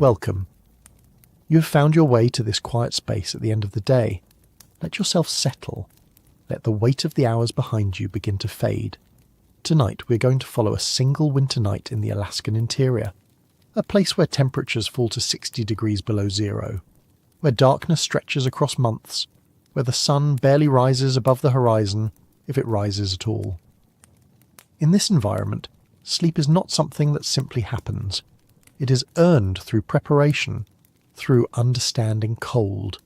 welcome. You have found your way to this quiet space at the end of the day. Let yourself settle. Let the weight of the hours behind you begin to fade. Tonight we're going to follow a single winter night in the Alaskan interior, a place where temperatures fall to 60 degrees below zero, where darkness stretches across months, where the sun barely rises above the horizon, if it rises at all. In this environment, sleep is not something that simply happens. It is earned through preparation, through understanding cold,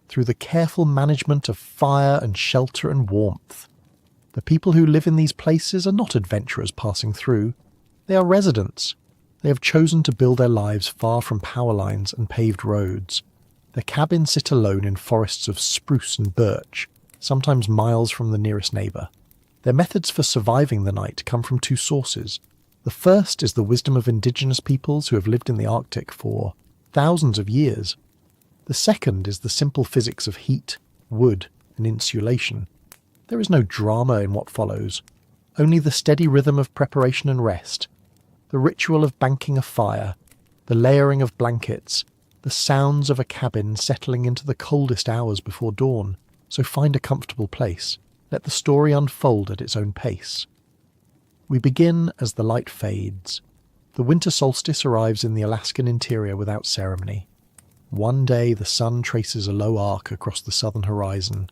through the careful management of fire and shelter and warmth. The people who live in these places are not adventurers passing through. They are residents. They have chosen to build their lives far from power lines and paved roads. Their cabins sit alone in forests of spruce and birch, sometimes miles from the nearest neighbour. Their methods for surviving the night come from two sources. The first is the wisdom of indigenous peoples who have lived in the Arctic for thousands of years. The second is the simple physics of heat, wood, and insulation. There is no drama in what follows, only the steady rhythm of preparation and rest, the ritual of banking a fire, the layering of blankets, the sounds of a cabin settling into the coldest hours before dawn. So find a comfortable place. Let the story unfold at its own pace. We begin as the light fades. The winter solstice arrives in the Alaskan interior without ceremony. One day the sun traces a low arc across the southern horizon.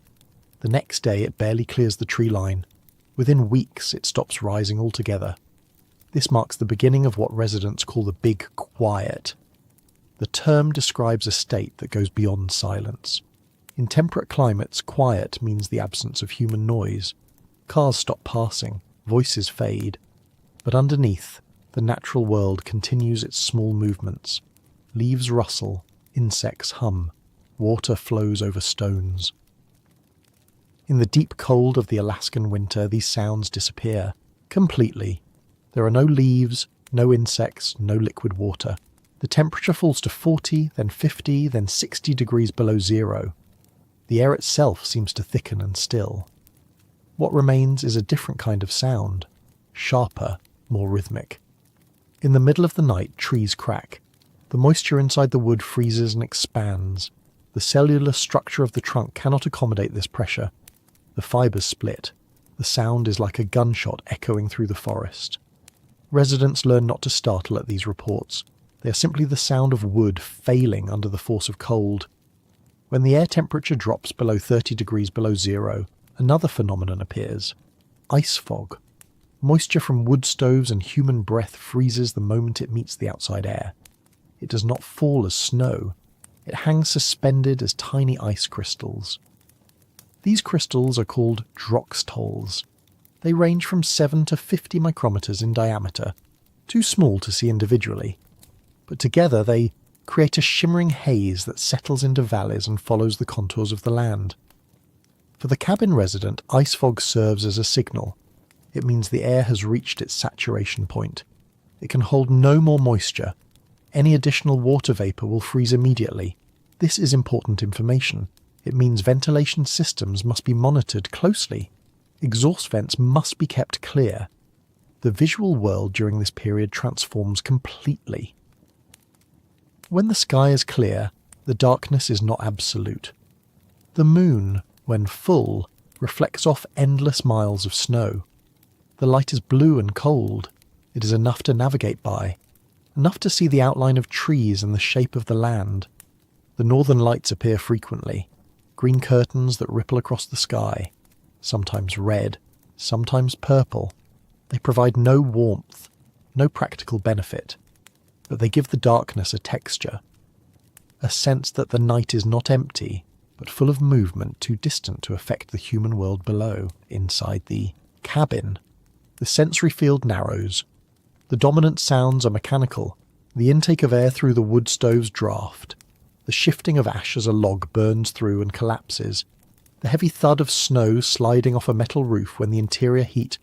The next day it barely clears the tree line. Within weeks it stops rising altogether. This marks the beginning of what residents call the Big Quiet. The term describes a state that goes beyond silence. In temperate climates, quiet means the absence of human noise. Cars stop passing, voices fade. But underneath, the natural world continues its small movements. Leaves rustle, insects hum, water flows over stones. In the deep cold of the Alaskan winter, these sounds disappear completely. There are no leaves, no insects, no liquid water. The temperature falls to 40, then 50, then 60 degrees below zero. The air itself seems to thicken and still. What remains is a different kind of sound, sharper, more rhythmic. In the middle of the night, trees crack. The moisture inside the wood freezes and expands. The cellular structure of the trunk cannot accommodate this pressure. The fibers split. The sound is like a gunshot echoing through the forest. Residents learn not to startle at these reports. They are simply the sound of wood failing under the force of cold. When the air temperature drops below 30 degrees below zero, another phenomenon appears. Ice fog. Moisture from wood stoves and human breath freezes the moment it meets the outside air. It does not fall as snow. It hangs suspended as tiny ice crystals. These crystals are called droxtols. They range from 7 to 50 micrometers in diameter, too small to see individually. But together they create a shimmering haze that settles into valleys and follows the contours of the land. For the cabin resident, ice fog serves as a signal. It means the air has reached its saturation point. It can hold no more moisture. Any additional water vapor will freeze immediately. This is important information. It means ventilation systems must be monitored closely. Exhaust vents must be kept clear. The visual world during this period transforms completely. When the sky is clear, the darkness is not absolute. The moon, when full, reflects off endless miles of snow. The light is blue and cold. It is enough to navigate by, enough to see the outline of trees and the shape of the land. The northern lights appear frequently, green curtains that ripple across the sky, sometimes red, sometimes purple. They provide no warmth, no practical benefit, but they give the darkness a texture, a sense that the night is not empty, but full of movement too distant to affect the human world below. Inside the cabin, the sensory field narrows. The dominant sounds are mechanical. The intake of air through the wood stove's draft. The shifting of ash as a log burns through and collapses. The heavy thud of snow sliding off a metal roof when the interior heat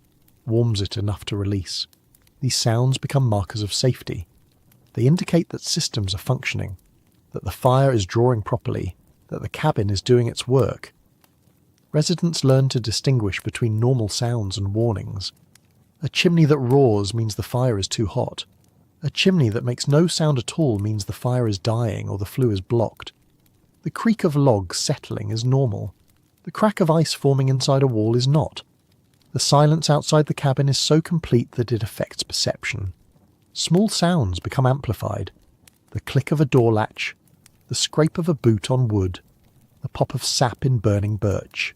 warms it enough to release. These sounds become markers of safety. They indicate that systems are functioning, that the fire is drawing properly, that the cabin is doing its work. Residents learn to distinguish between normal sounds and warnings. A chimney that roars means the fire is too hot. A chimney that makes no sound at all means the fire is dying or the flue is blocked. The creak of logs settling is normal. The crack of ice forming inside a wall is not. The silence outside the cabin is so complete that it affects perception. Small sounds become amplified. The click of a door latch, the scrape of a boot on wood, the pop of sap in burning birch.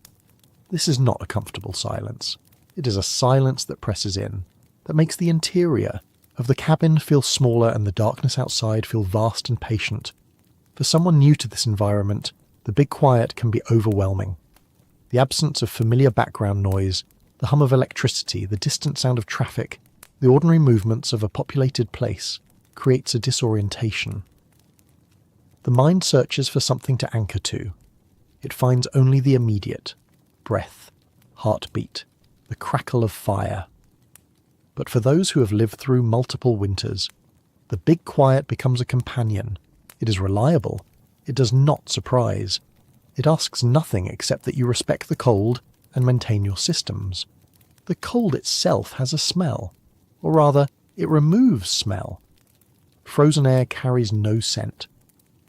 This is not a comfortable silence. It is a silence that presses in, that makes the interior of the cabin feel smaller and the darkness outside feel vast and patient. For someone new to this environment, the big quiet can be overwhelming. The absence of familiar background noise, the hum of electricity, the distant sound of traffic, the ordinary movements of a populated place creates a disorientation. The mind searches for something to anchor to. It finds only the immediate: breath, heartbeat, the crackle of fire. But for those who have lived through multiple winters, the big quiet becomes a companion. It is reliable. It does not surprise. It asks nothing except that you respect the cold and maintain your systems. The cold itself has a smell, or rather, it removes smell. Frozen air carries no scent.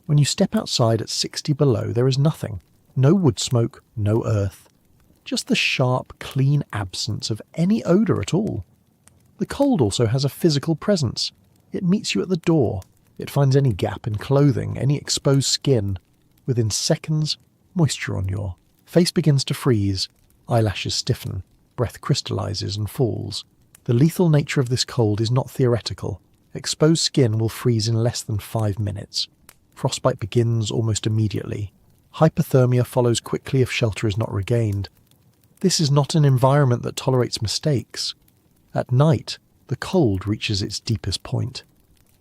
When you step outside at 60 below, there is nothing. No wood smoke, no earth. Just the sharp, clean absence of any odour at all. The cold also has a physical presence. It meets you at the door. It finds any gap in clothing, any exposed skin. Within seconds, moisture on your face begins to freeze, eyelashes stiffen, breath crystallizes and falls. The lethal nature of this cold is not theoretical. Exposed skin will freeze in less than 5 minutes. Frostbite begins almost immediately. Hypothermia follows quickly if shelter is not regained. This is not an environment that tolerates mistakes. At night, the cold reaches its deepest point.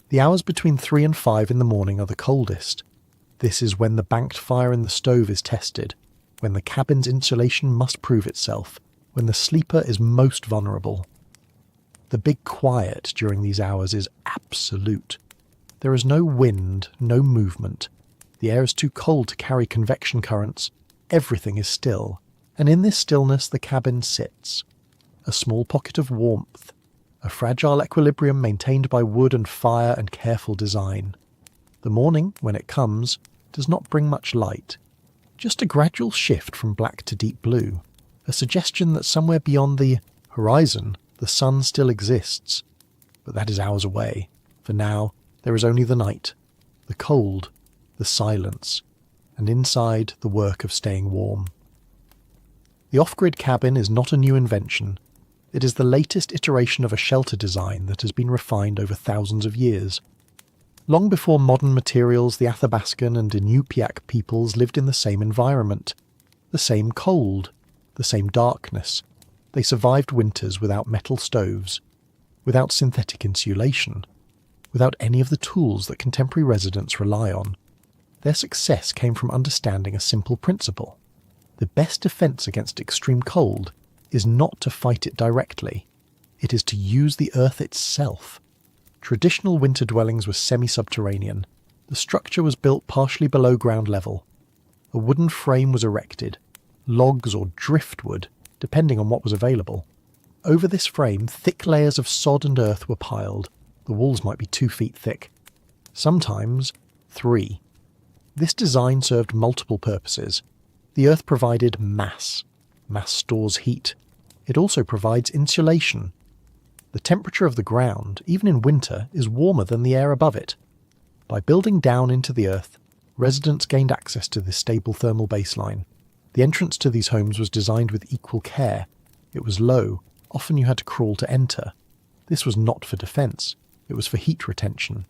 The hours between 3 and 5 in the morning are the coldest. This is when the banked fire in the stove is tested, when the cabin's insulation must prove itself, when the sleeper is most vulnerable. The big quiet during these hours is absolute. There is no wind, no movement. The air is too cold to carry convection currents. Everything is still, and in this stillness the cabin sits. A small pocket of warmth, a fragile equilibrium maintained by wood and fire and careful design. The morning, when it comes, does not bring much light. Just a gradual shift from black to deep blue, a suggestion that somewhere beyond the horizon the sun still exists. But that is hours away. For now, there is only the night, the cold, the silence, and inside the work of staying warm. The off-grid cabin is not a new invention. It is the latest iteration of a shelter design that has been refined over thousands of years. Long before modern materials, the Athabaskan and Inupiaq peoples lived in the same environment, the same cold, the same darkness. They survived winters without metal stoves, without synthetic insulation, without any of the tools that contemporary residents rely on. Their success came from understanding a simple principle. The best defense against extreme cold is not to fight it directly. It is to use the earth itself. Traditional winter dwellings were semi-subterranean. The structure was built partially below ground level. A wooden frame was erected, logs or driftwood, depending on what was available. Over this frame, thick layers of sod and earth were piled. The walls might be 2 feet thick. Sometimes 3. This design served multiple purposes. The earth provided mass. Mass stores heat. It also provides insulation. The temperature of the ground, even in winter, is warmer than the air above it. By building down into the earth, residents gained access to this stable thermal baseline. The entrance to these homes was designed with equal care. It was low. Often you had to crawl to enter. This was not for defence. It was for heat retention.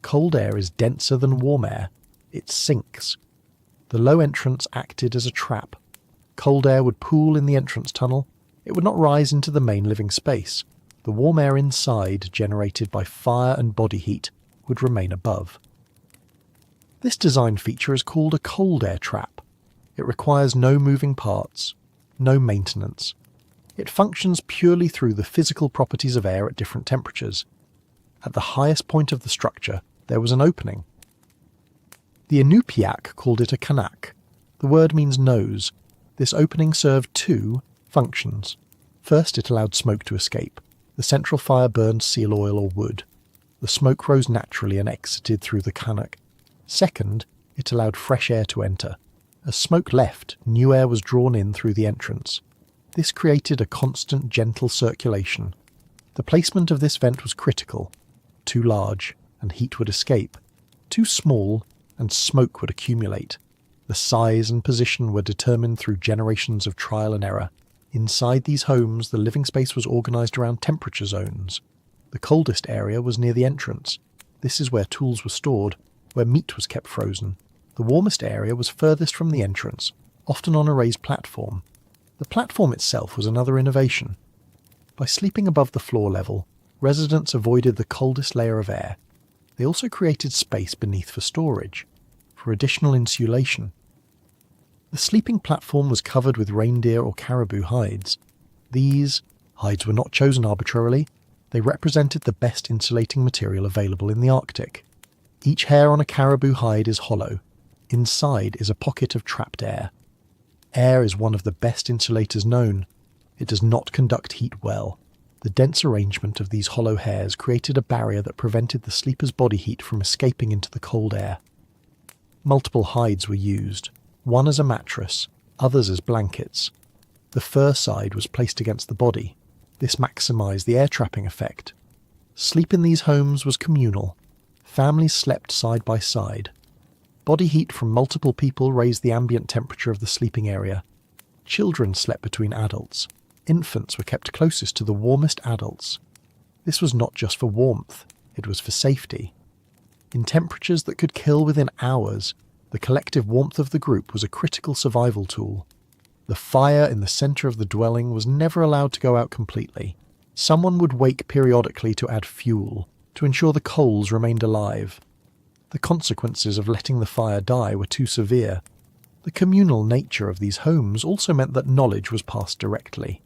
Cold air is denser than warm air. It sinks. The low entrance acted as a trap. Cold air would pool in the entrance tunnel. It would not rise into the main living space. The warm air inside, generated by fire and body heat, would remain above. This design feature is called a cold air trap. It requires no moving parts, no maintenance. It functions purely through the physical properties of air at different temperatures. At the highest point of the structure, there was an opening. The Inupiaq called it a kanak. The word means nose. This opening served 2 functions. First, it allowed smoke to escape. The central fire burned seal oil or wood. The smoke rose naturally and exited through the cannock. Second, it allowed fresh air to enter. As smoke left, new air was drawn in through the entrance. This created a constant, gentle circulation. The placement of this vent was critical. Too large, and heat would escape. Too small, and smoke would accumulate. The size and position were determined through generations of trial and error. Inside these homes, the living space was organised around temperature zones. The coldest area was near the entrance. This is where tools were stored, where meat was kept frozen. The warmest area was furthest from the entrance, often on a raised platform. The platform itself was another innovation. By sleeping above the floor level, residents avoided the coldest layer of air. They also created space beneath for storage, for additional insulation. The sleeping platform was covered with reindeer or caribou hides. These hides were not chosen arbitrarily. They represented the best insulating material available in the Arctic. Each hair on a caribou hide is hollow. Inside is a pocket of trapped air. Air is one of the best insulators known. It does not conduct heat well. The dense arrangement of these hollow hairs created a barrier that prevented the sleeper's body heat from escaping into the cold air. Multiple hides were used, one as a mattress, others as blankets. The fur side was placed against the body. This maximised the air-trapping effect. Sleep in these homes was communal. Families slept side by side. Body heat from multiple people raised the ambient temperature of the sleeping area. Children slept between adults. Infants were kept closest to the warmest adults. This was not just for warmth, it was for safety. In temperatures that could kill within hours, the collective warmth of the group was a critical survival tool. The fire in the centre of the dwelling was never allowed to go out completely. Someone would wake periodically to add fuel, to ensure the coals remained alive. The consequences of letting the fire die were too severe. The communal nature of these homes also meant that knowledge was passed directly.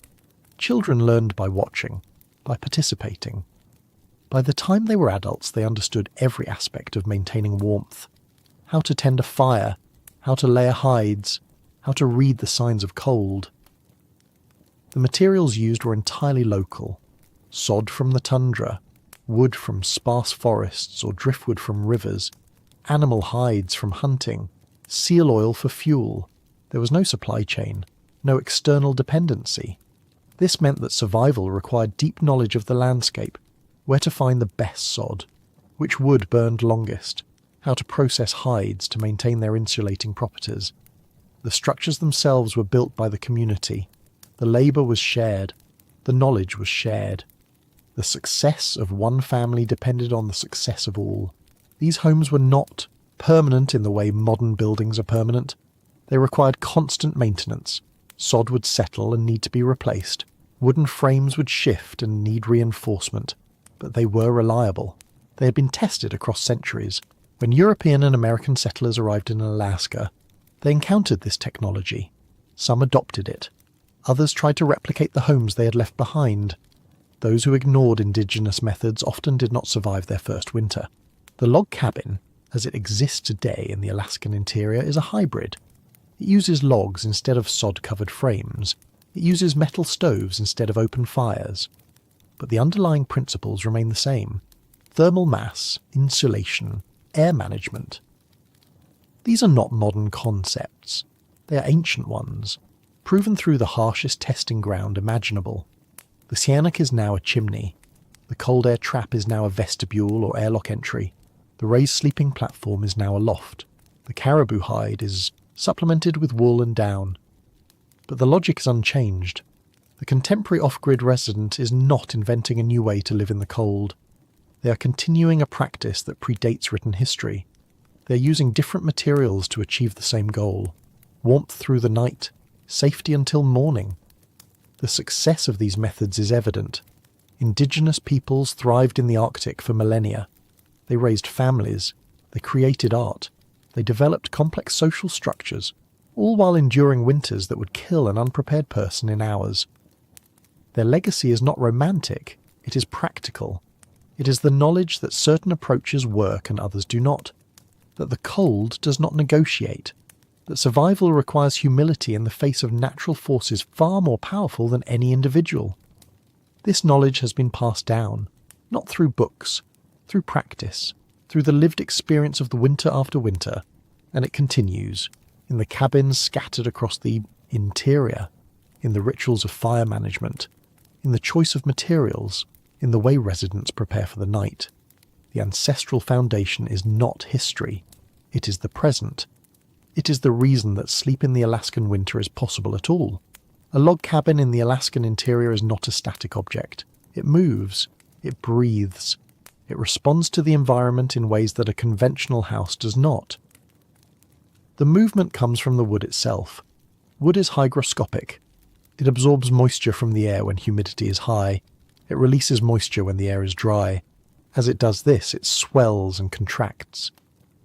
Children learned by watching, by participating. By the time they were adults, they understood every aspect of maintaining warmth. How to tend a fire, how to layer hides, how to read the signs of cold. The materials used were entirely local. Sod from the tundra, wood from sparse forests or driftwood from rivers, animal hides from hunting, seal oil for fuel. There was no supply chain, no external dependency. This meant that survival required deep knowledge of the landscape, where to find the best sod, which wood burned longest, how to process hides to maintain their insulating properties. The structures themselves were built by the community. The labour was shared. The knowledge was shared. The success of one family depended on the success of all. These homes were not permanent in the way modern buildings are permanent. They required constant maintenance. Sod would settle and need to be replaced. Wooden frames would shift and need reinforcement. But they were reliable. They had been tested across centuries. When European and American settlers arrived in Alaska, they encountered this technology. Some adopted it. Others tried to replicate the homes they had left behind. Those who ignored indigenous methods often did not survive their first winter. The log cabin, as it exists today in the Alaskan interior, is a hybrid. It uses logs instead of sod-covered frames. It uses metal stoves instead of open fires. But the underlying principles remain the same. Thermal mass, insulation, air management. These are not modern concepts. They are ancient ones, proven through the harshest testing ground imaginable. The Siennak is now a chimney. The cold air trap is now a vestibule or airlock entry. The raised sleeping platform is now a loft. The caribou hide is supplemented with wool and down. But the logic is unchanged. The contemporary off-grid resident is not inventing a new way to live in the cold. They are continuing a practice that predates written history. They are using different materials to achieve the same goal. Warmth through the night, safety until morning. The success of these methods is evident. Indigenous peoples thrived in the Arctic for millennia. They raised families. They created art. They developed complex social structures, all while enduring winters that would kill an unprepared person in hours. Their legacy is not romantic, it is practical. It is the knowledge that certain approaches work and others do not, that the cold does not negotiate, that survival requires humility in the face of natural forces far more powerful than any individual. This knowledge has been passed down, not through books, through practice, through the lived experience of the winter after winter, and it continues, in the cabins scattered across the interior, in the rituals of fire management, in the choice of materials, in the way residents prepare for the night. The ancestral foundation is not history, it is the present. It is the reason that sleep in the Alaskan winter is possible at all. A log cabin in the Alaskan interior is not a static object. It moves, it breathes, it responds to the environment in ways that a conventional house does not. The movement comes from the wood itself. Wood is hygroscopic. It absorbs moisture from the air when humidity is high. It releases moisture when the air is dry. As it does this, it swells and contracts.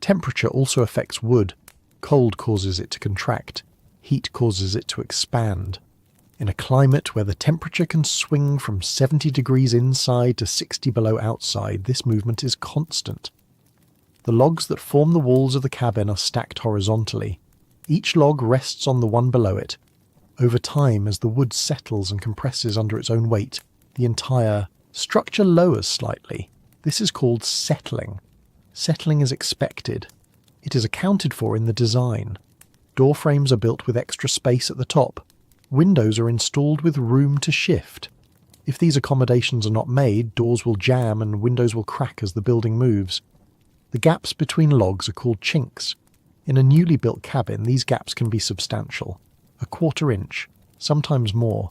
Temperature also affects wood. Cold causes it to contract. Heat causes it to expand. In a climate where the temperature can swing from 70 degrees inside to 60 below outside, this movement is constant. The logs that form the walls of the cabin are stacked horizontally. Each log rests on the one below it. Over time, as the wood settles and compresses under its own weight, the entire structure lowers slightly. This is called settling. Settling is expected. It is accounted for in the design. Door frames are built with extra space at the top. Windows are installed with room to shift. If these accommodations are not made, doors will jam and windows will crack as the building moves. The gaps between logs are called chinks. In a newly built cabin, these gaps can be substantial, a quarter inch, sometimes more.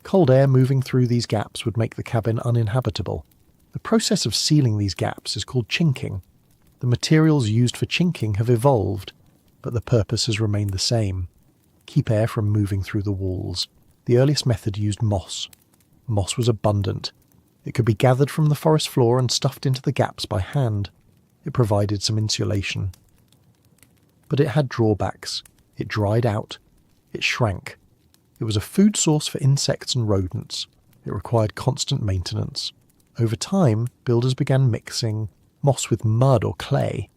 Cold air moving through these gaps would make the cabin uninhabitable. The process of sealing these gaps is called chinking. The materials used for chinking have evolved, but the purpose has remained the same. Keep air from moving through the walls. The earliest method used moss. Moss was abundant. It could be gathered from the forest floor and stuffed into the gaps by hand. It provided some insulation. But it had drawbacks. It dried out. It shrank. It was a food source for insects and rodents. It required constant maintenance. Over time, builders began mixing moss with mud or clay.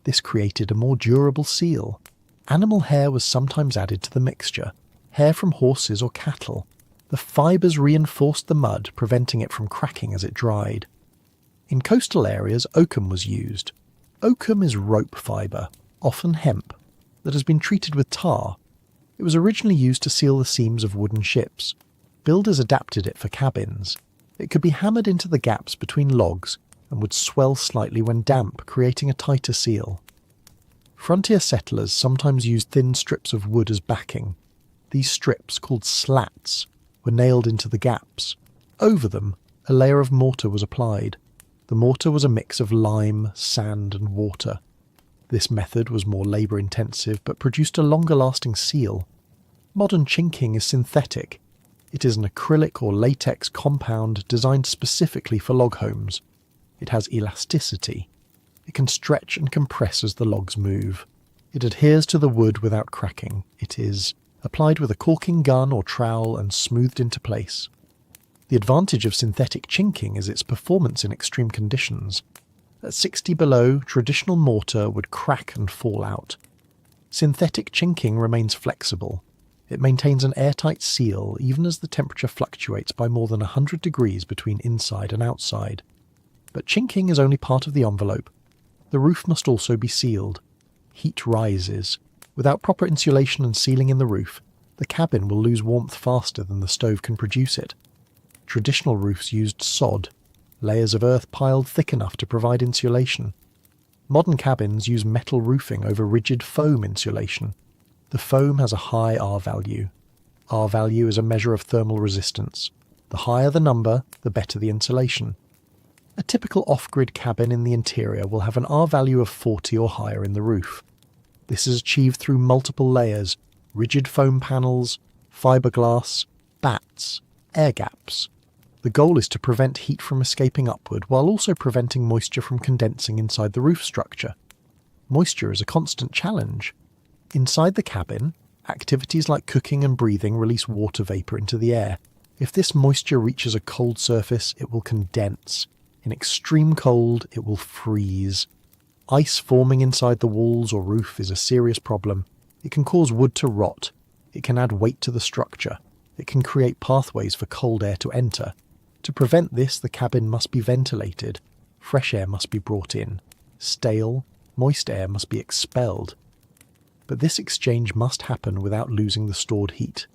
This created a more durable seal. Animal hair was sometimes added to the mixture, hair from horses or cattle. The fibres reinforced the mud, preventing it from cracking as it dried. In coastal areas, oakum was used. Oakum is rope fibre, often hemp, that has been treated with tar. It was originally used to seal the seams of wooden ships. Builders adapted it for cabins. It could be hammered into the gaps between logs and would swell slightly when damp, creating a tighter seal. Frontier settlers sometimes used thin strips of wood as backing. These strips, called slats, were nailed into the gaps. Over them, a layer of mortar was applied. The mortar was a mix of lime, sand and water. This method was more labour-intensive but produced a longer-lasting seal. Modern chinking is synthetic. It is an acrylic or latex compound designed specifically for log homes. It has elasticity. It can stretch and compress as the logs move. It adheres to the wood without cracking. It is applied with a caulking gun or trowel and smoothed into place. The advantage of synthetic chinking is its performance in extreme conditions. At 60 below, traditional mortar would crack and fall out. Synthetic chinking remains flexible. It maintains an airtight seal even as the temperature fluctuates by more than 100 degrees between inside and outside. But chinking is only part of the envelope. The roof must also be sealed. Heat rises. Without proper insulation and sealing in the roof, the cabin will lose warmth faster than the stove can produce it. Traditional roofs used sod, layers of earth piled thick enough to provide insulation. Modern cabins use metal roofing over rigid foam insulation. The foam has a high R value. R value is a measure of thermal resistance. The higher the number, the better the insulation. A typical off-grid cabin in the interior will have an R value of 40 or higher in the roof. This is achieved through multiple layers, rigid foam panels, fiberglass, bats, air gaps. The goal is to prevent heat from escaping upward while also preventing moisture from condensing inside the roof structure. Moisture is a constant challenge. Inside the cabin, activities like cooking and breathing release water vapour into the air. If this moisture reaches a cold surface, it will condense. In extreme cold, it will freeze. Ice forming inside the walls or roof is a serious problem. It can cause wood to rot. It can add weight to the structure. It can create pathways for cold air to enter. To prevent this, the cabin must be ventilated. fresh air must be brought in. Stale, moist air must be expelled. But this exchange must happen without losing the stored heat.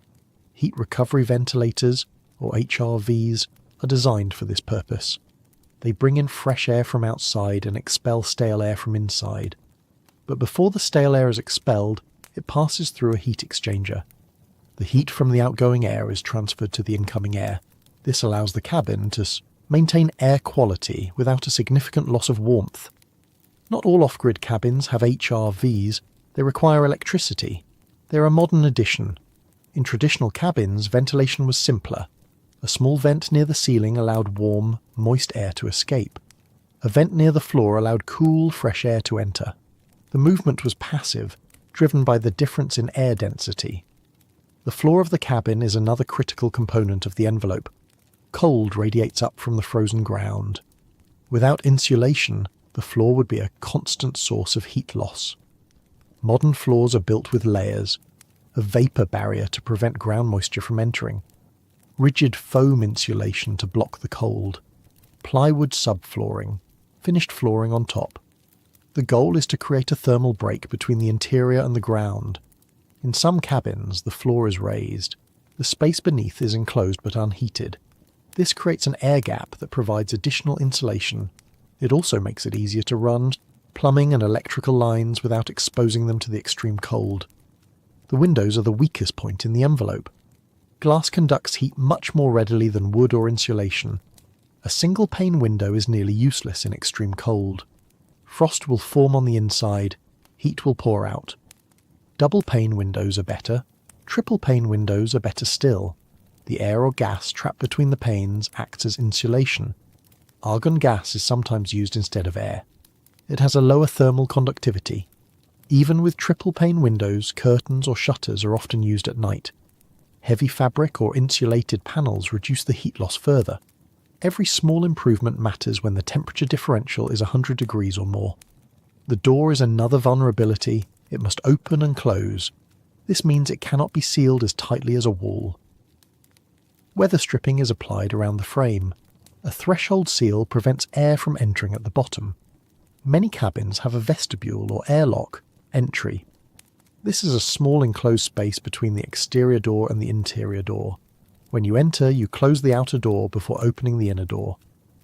Heat recovery ventilators, or HRVs, are designed for this purpose. They bring in fresh air from outside and expel stale air from inside. But before the stale air is expelled, it passes through a heat exchanger. The heat from the outgoing air is transferred to the incoming air. This allows the cabin to maintain air quality without a significant loss of warmth. Not all off-grid cabins have HRVs. They require electricity. They're a modern addition. In traditional cabins, ventilation was simpler. A small vent near the ceiling allowed warm, moist air to escape. A vent near the floor allowed cool, fresh air to enter. The movement was passive, driven by the difference in air density. The floor of the cabin is another critical component of the envelope. Cold radiates up from the frozen ground. Without insulation, the floor would be a constant source of heat loss. Modern floors are built with layers, a vapour barrier to prevent ground moisture from entering, rigid foam insulation to block the cold, plywood subflooring, finished flooring on top. The goal is to create a thermal break between the interior and the ground. In some cabins, the floor is raised. The space beneath is enclosed but unheated. This creates an air gap that provides additional insulation. It also makes it easier to run plumbing and electrical lines without exposing them to the extreme cold. The windows are the weakest point in the envelope. Glass conducts heat much more readily than wood or insulation. A single pane window is nearly useless in extreme cold. Frost will form on the inside, heat will pour out. Double pane windows are better. Triple pane windows are better still. The air or gas trapped between the panes acts as insulation. Argon gas is sometimes used instead of air. It has a lower thermal conductivity. Even with triple pane windows, curtains or shutters are often used at night. Heavy fabric or insulated panels reduce the heat loss further. Every small improvement matters when the temperature differential is 100 degrees or more. The door is another vulnerability. It must open and close. This means it cannot be sealed as tightly as a wall. Weather stripping is applied around the frame. A threshold seal prevents air from entering at the bottom. Many cabins have a vestibule or airlock entry. This is a small enclosed space between the exterior door and the interior door. When you enter, you close the outer door before opening the inner door.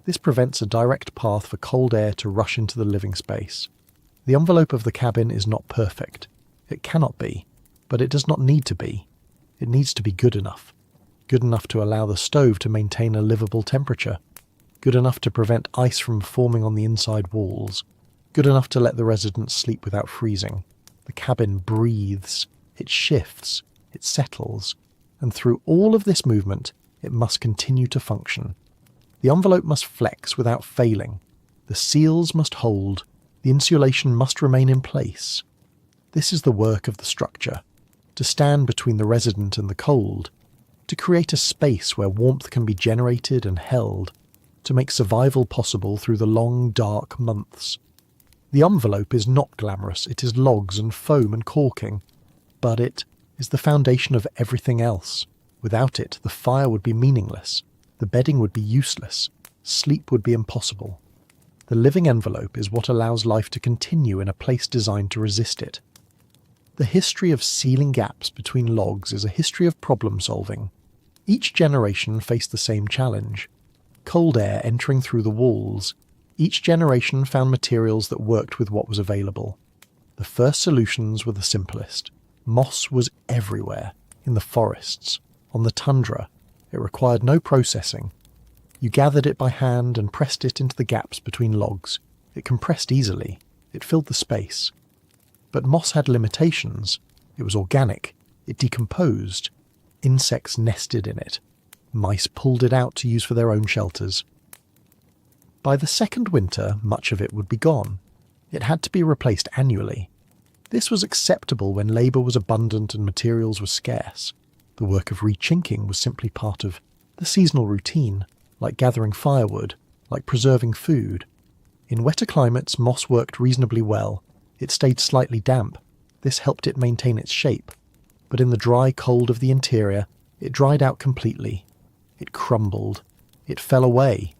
This prevents a direct path for cold air to rush into the living space. The envelope of the cabin is not perfect. It cannot be, but it does not need to be. It needs to be good enough. Good enough to allow the stove to maintain a livable temperature. Good enough to prevent ice from forming on the inside walls. Good enough to let the residents sleep without freezing. The cabin breathes, it shifts, it settles, and through all of this movement, it must continue to function. The envelope must flex without failing. The seals must hold. The insulation must remain in place. This is the work of the structure, to stand between the resident and the cold, to create a space where warmth can be generated and held, to make survival possible through the long, dark months. The envelope is not glamorous, it is logs and foam and caulking, but it is the foundation of everything else. Without it, the fire would be meaningless, the bedding would be useless, sleep would be impossible. The living envelope is what allows life to continue in a place designed to resist it. The history of sealing gaps between logs is a history of problem solving. Each generation faced the same challenge. Cold air entering through the walls. Each generation found materials that worked with what was available. The first solutions were the simplest. Moss was everywhere, in the forests, on the tundra. It required no processing. You gathered it by hand and pressed it into the gaps between logs. It compressed easily. It filled the space. But moss had limitations. It was organic. It decomposed. Insects nested in it. Mice pulled it out to use for their own shelters. By the second winter, much of it would be gone. It had to be replaced annually. This was acceptable when labour was abundant and materials were scarce. The work of rechinking was simply part of the seasonal routine, like gathering firewood, like preserving food. In wetter climates, moss worked reasonably well. It stayed slightly damp. This helped it maintain its shape. But in the dry cold of the interior, it dried out completely. It crumbled. It fell away.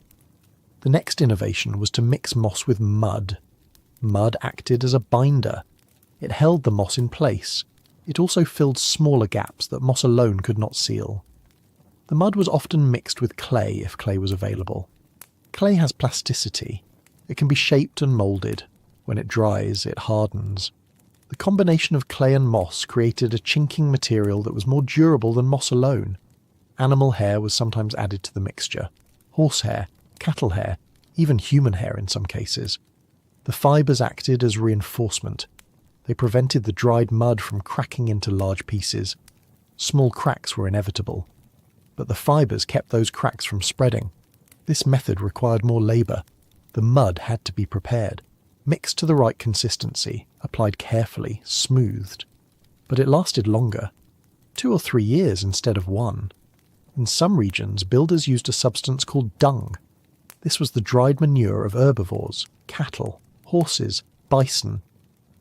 The next innovation was to mix moss with mud. Mud acted as a binder. It held the moss in place. It also filled smaller gaps that moss alone could not seal. The mud was often mixed with clay if clay was available. Clay has plasticity. It can be shaped and moulded. When it dries, it hardens. The combination of clay and moss created a chinking material that was more durable than moss alone. Animal hair was sometimes added to the mixture. Horsehair, cattle hair, even human hair in some cases. The fibres acted as reinforcement. They prevented the dried mud from cracking into large pieces. Small cracks were inevitable. But the fibres kept those cracks from spreading. This method required more labour. The mud had to be prepared, mixed to the right consistency, applied carefully, smoothed. But it lasted longer. 2 or 3 years instead of 1. In some regions, builders used a substance called dung. This was the dried manure of herbivores, cattle, horses, bison.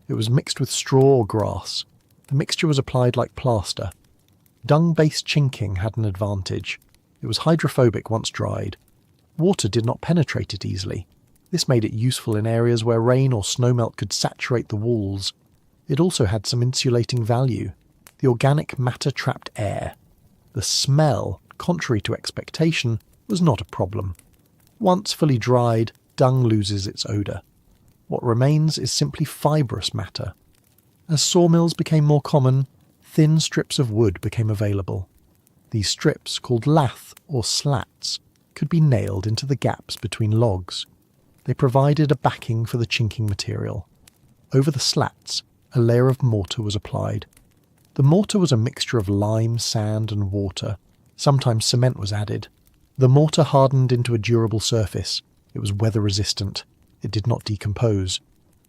It was mixed with straw or grass. The mixture was applied like plaster. Dung-based chinking had an advantage. It was hydrophobic once dried. Water did not penetrate it easily. This made it useful in areas where rain or snowmelt could saturate the walls. It also had some insulating value. The organic matter trapped air. The smell, contrary to expectation, was not a problem. Once fully dried, dung loses its odour. What remains is simply fibrous matter. As sawmills became more common, thin strips of wood became available. These strips, called lath or slats, could be nailed into the gaps between logs. They provided a backing for the chinking material. Over the slats, a layer of mortar was applied. The mortar was a mixture of lime, sand and water. Sometimes cement was added. The mortar hardened into a durable surface. It was weather-resistant. It did not decompose.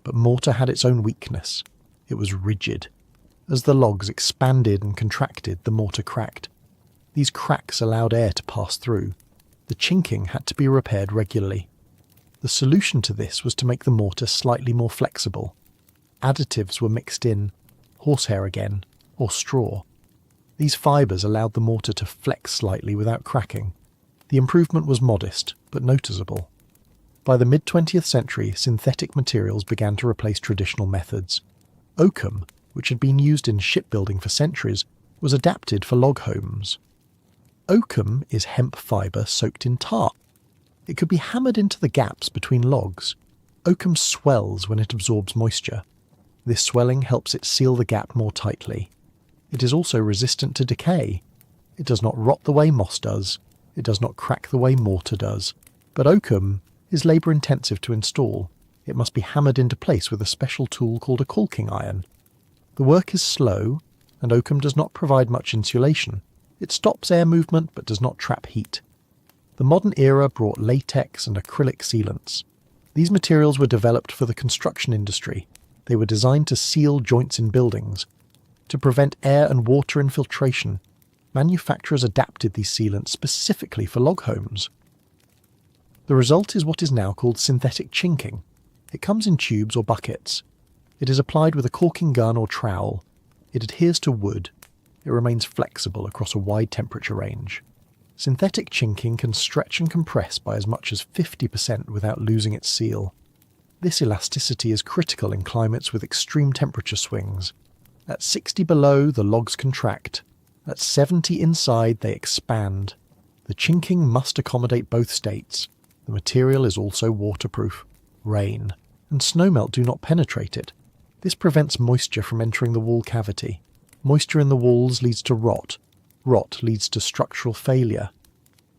But mortar had its own weakness. It was rigid. As the logs expanded and contracted, the mortar cracked. These cracks allowed air to pass through. The chinking had to be repaired regularly. The solution to this was to make the mortar slightly more flexible. Additives were mixed in, horsehair again, or straw. These fibres allowed the mortar to flex slightly without cracking. The improvement was modest, but noticeable. By the mid-20th century, synthetic materials began to replace traditional methods. Oakum, which had been used in shipbuilding for centuries, was adapted for log homes. Oakum is hemp fibre soaked in tar. It could be hammered into the gaps between logs. Oakum swells when it absorbs moisture. This swelling helps it seal the gap more tightly. It is also resistant to decay. It does not rot the way moss does. It does not crack the way mortar does. But oakum is labour-intensive to install. It must be hammered into place with a special tool called a caulking iron. The work is slow, and oakum does not provide much insulation. It stops air movement but does not trap heat. The modern era brought latex and acrylic sealants. These materials were developed for the construction industry. They were designed to seal joints in buildings. To prevent air and water infiltration, manufacturers adapted these sealants specifically for log homes. The result is what is now called synthetic chinking. It comes in tubes or buckets. It is applied with a caulking gun or trowel. It adheres to wood. It remains flexible across a wide temperature range. Synthetic chinking can stretch and compress by as much as 50% without losing its seal. This elasticity is critical in climates with extreme temperature swings. At 60 below, the logs contract. At 70 inside, they expand. The chinking must accommodate both states. The material is also waterproof. Rain and snowmelt do not penetrate it. This prevents moisture from entering the wall cavity. Moisture in the walls leads to rot. Rot leads to structural failure.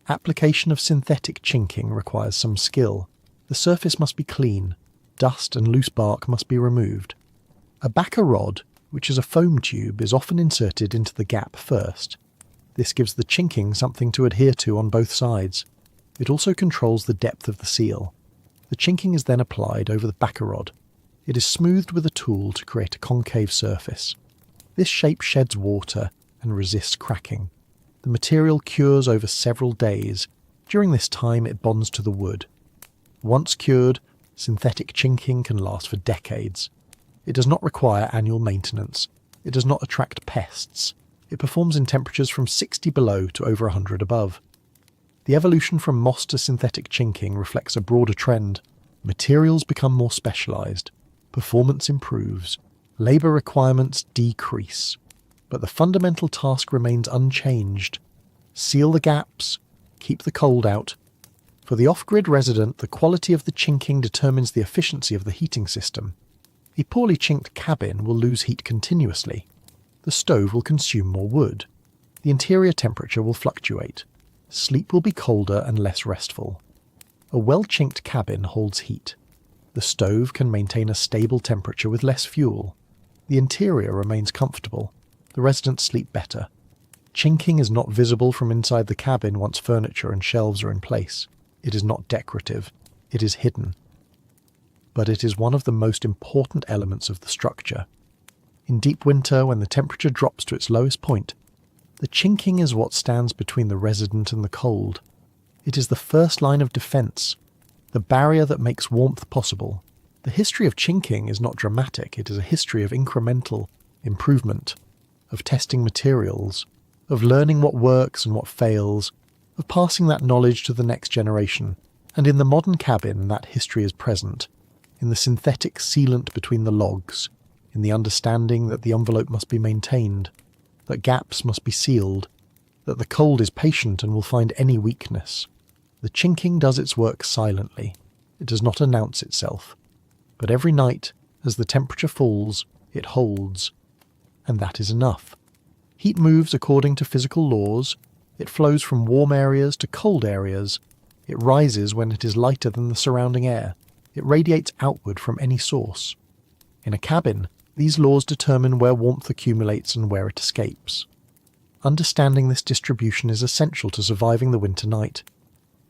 Application of synthetic chinking requires some skill. The surface must be clean. Dust and loose bark must be removed. A backer rod, which is a foam tube, is often inserted into the gap first. This gives the chinking something to adhere to on both sides. It also controls the depth of the seal. The chinking is then applied over the backer rod. It is smoothed with a tool to create a concave surface. This shape sheds water and resists cracking. The material cures over several days. During this time it bonds to the wood. Once cured, synthetic chinking can last for decades. It does not require annual maintenance. It does not attract pests. It performs in temperatures from 60 below to over 100 above. The evolution from moss to synthetic chinking reflects a broader trend. Materials become more specialised, performance improves, labour requirements decrease, but the fundamental task remains unchanged. Seal the gaps, keep the cold out. For the off-grid resident, the quality of the chinking determines the efficiency of the heating system. A poorly chinked cabin will lose heat continuously. The stove will consume more wood. The interior temperature will fluctuate. Sleep will be colder and less restful. A well-chinked cabin holds heat. The stove can maintain a stable temperature with less fuel. The interior remains comfortable. The residents sleep better. Chinking is not visible from inside the cabin once furniture and shelves are in place. It is not decorative. It is hidden. But it is one of the most important elements of the structure. In deep winter, when the temperature drops to its lowest point, the chinking is what stands between the resident and the cold. It is the first line of defence, the barrier that makes warmth possible. The history of chinking is not dramatic. It is a history of incremental improvement, of testing materials, of learning what works and what fails, of passing that knowledge to the next generation. And in the modern cabin, that history is present, in the synthetic sealant between the logs, in the understanding that the envelope must be maintained, that gaps must be sealed, that the cold is patient and will find any weakness. The chinking does its work silently. It does not announce itself. But every night, as the temperature falls, it holds. And that is enough. Heat moves according to physical laws. It flows from warm areas to cold areas. It rises when it is lighter than the surrounding air. It radiates outward from any source. In a cabin, these laws determine where warmth accumulates and where it escapes. Understanding this distribution is essential to surviving the winter night.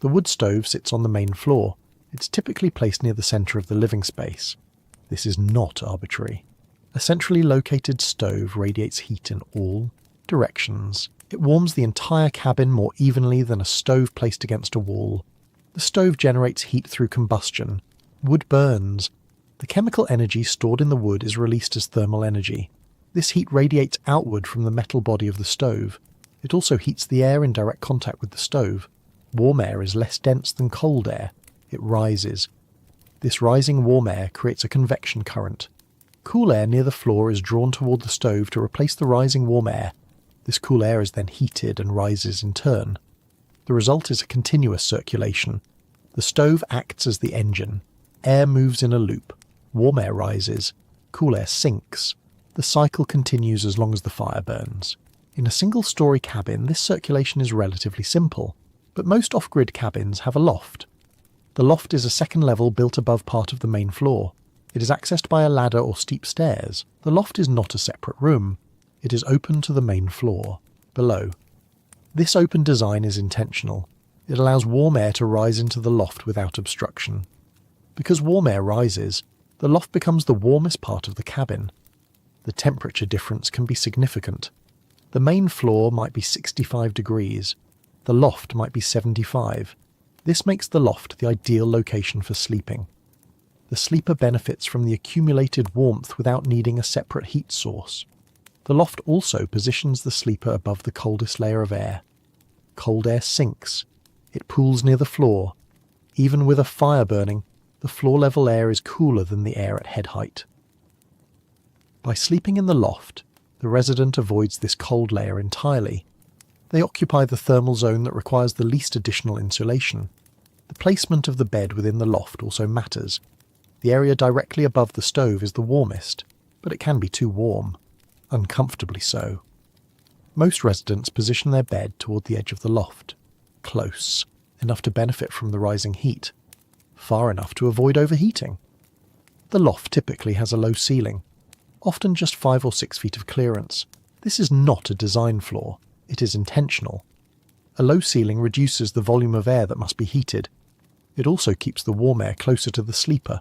The wood stove sits on the main floor. It's typically placed near the centre of the living space. This is not arbitrary. A centrally located stove radiates heat in all directions. It warms the entire cabin more evenly than a stove placed against a wall. The stove generates heat through combustion. Wood burns. The chemical energy stored in the wood is released as thermal energy. This heat radiates outward from the metal body of the stove. It also heats the air in direct contact with the stove. Warm air is less dense than cold air. It rises. This rising warm air creates a convection current. Cool air near the floor is drawn toward the stove to replace the rising warm air. This cool air is then heated and rises in turn. The result is a continuous circulation. The stove acts as the engine. Air moves in a loop. Warm air rises. Cool air sinks. The cycle continues as long as the fire burns. In a single-story cabin, this circulation is relatively simple, but most off-grid cabins have a loft. The loft is a second level built above part of the main floor. It is accessed by a ladder or steep stairs. The loft is not a separate room. It is open to the main floor, below. This open design is intentional. It allows warm air to rise into the loft without obstruction. Because warm air rises, the loft becomes the warmest part of the cabin. The temperature difference can be significant. The main floor might be 65 degrees. The loft might be 75. This makes the loft the ideal location for sleeping. The sleeper benefits from the accumulated warmth without needing a separate heat source. The loft also positions the sleeper above the coldest layer of air. Cold air sinks. It pools near the floor. Even with a fire burning, the floor-level air is cooler than the air at head height. By sleeping in the loft, the resident avoids this cold layer entirely. They occupy the thermal zone that requires the least additional insulation. The placement of the bed within the loft also matters. The area directly above the stove is the warmest, but it can be too warm. Uncomfortably so. Most residents position their bed toward the edge of the loft. Close, enough to benefit from the rising heat. Far enough to avoid overheating. The loft typically has a low ceiling, often just 5 or 6 feet of clearance. This is not a design flaw. It is intentional. A low ceiling reduces the volume of air that must be heated. It also keeps the warm air closer to the sleeper.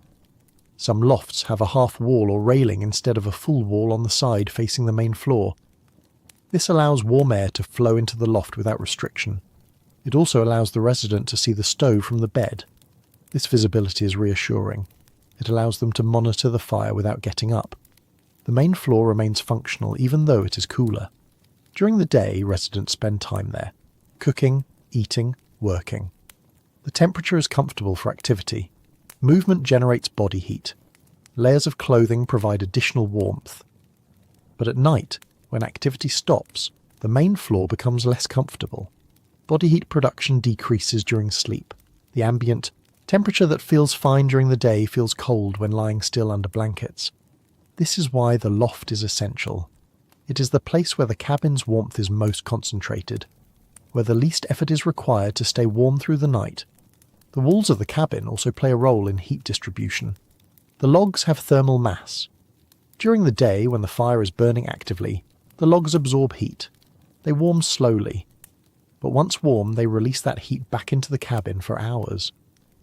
Some lofts have a half wall or railing instead of a full wall on the side facing the main floor. This allows warm air to flow into the loft without restriction. It also allows the resident to see the stove from the bed. This visibility is reassuring. It allows them to monitor the fire without getting up. The main floor remains functional even though it is cooler. During the day, residents spend time there, cooking, eating, working. The temperature is comfortable for activity. Movement generates body heat. Layers of clothing provide additional warmth. But at night, when activity stops, the main floor becomes less comfortable. Body heat production decreases during sleep. The ambient temperature that feels fine during the day feels cold when lying still under blankets. This is why the loft is essential. It is the place where the cabin's warmth is most concentrated, where the least effort is required to stay warm through the night. The walls of the cabin also play a role in heat distribution. The logs have thermal mass. During the day, when the fire is burning actively, the logs absorb heat. They warm slowly. But once warm, they release that heat back into the cabin for hours.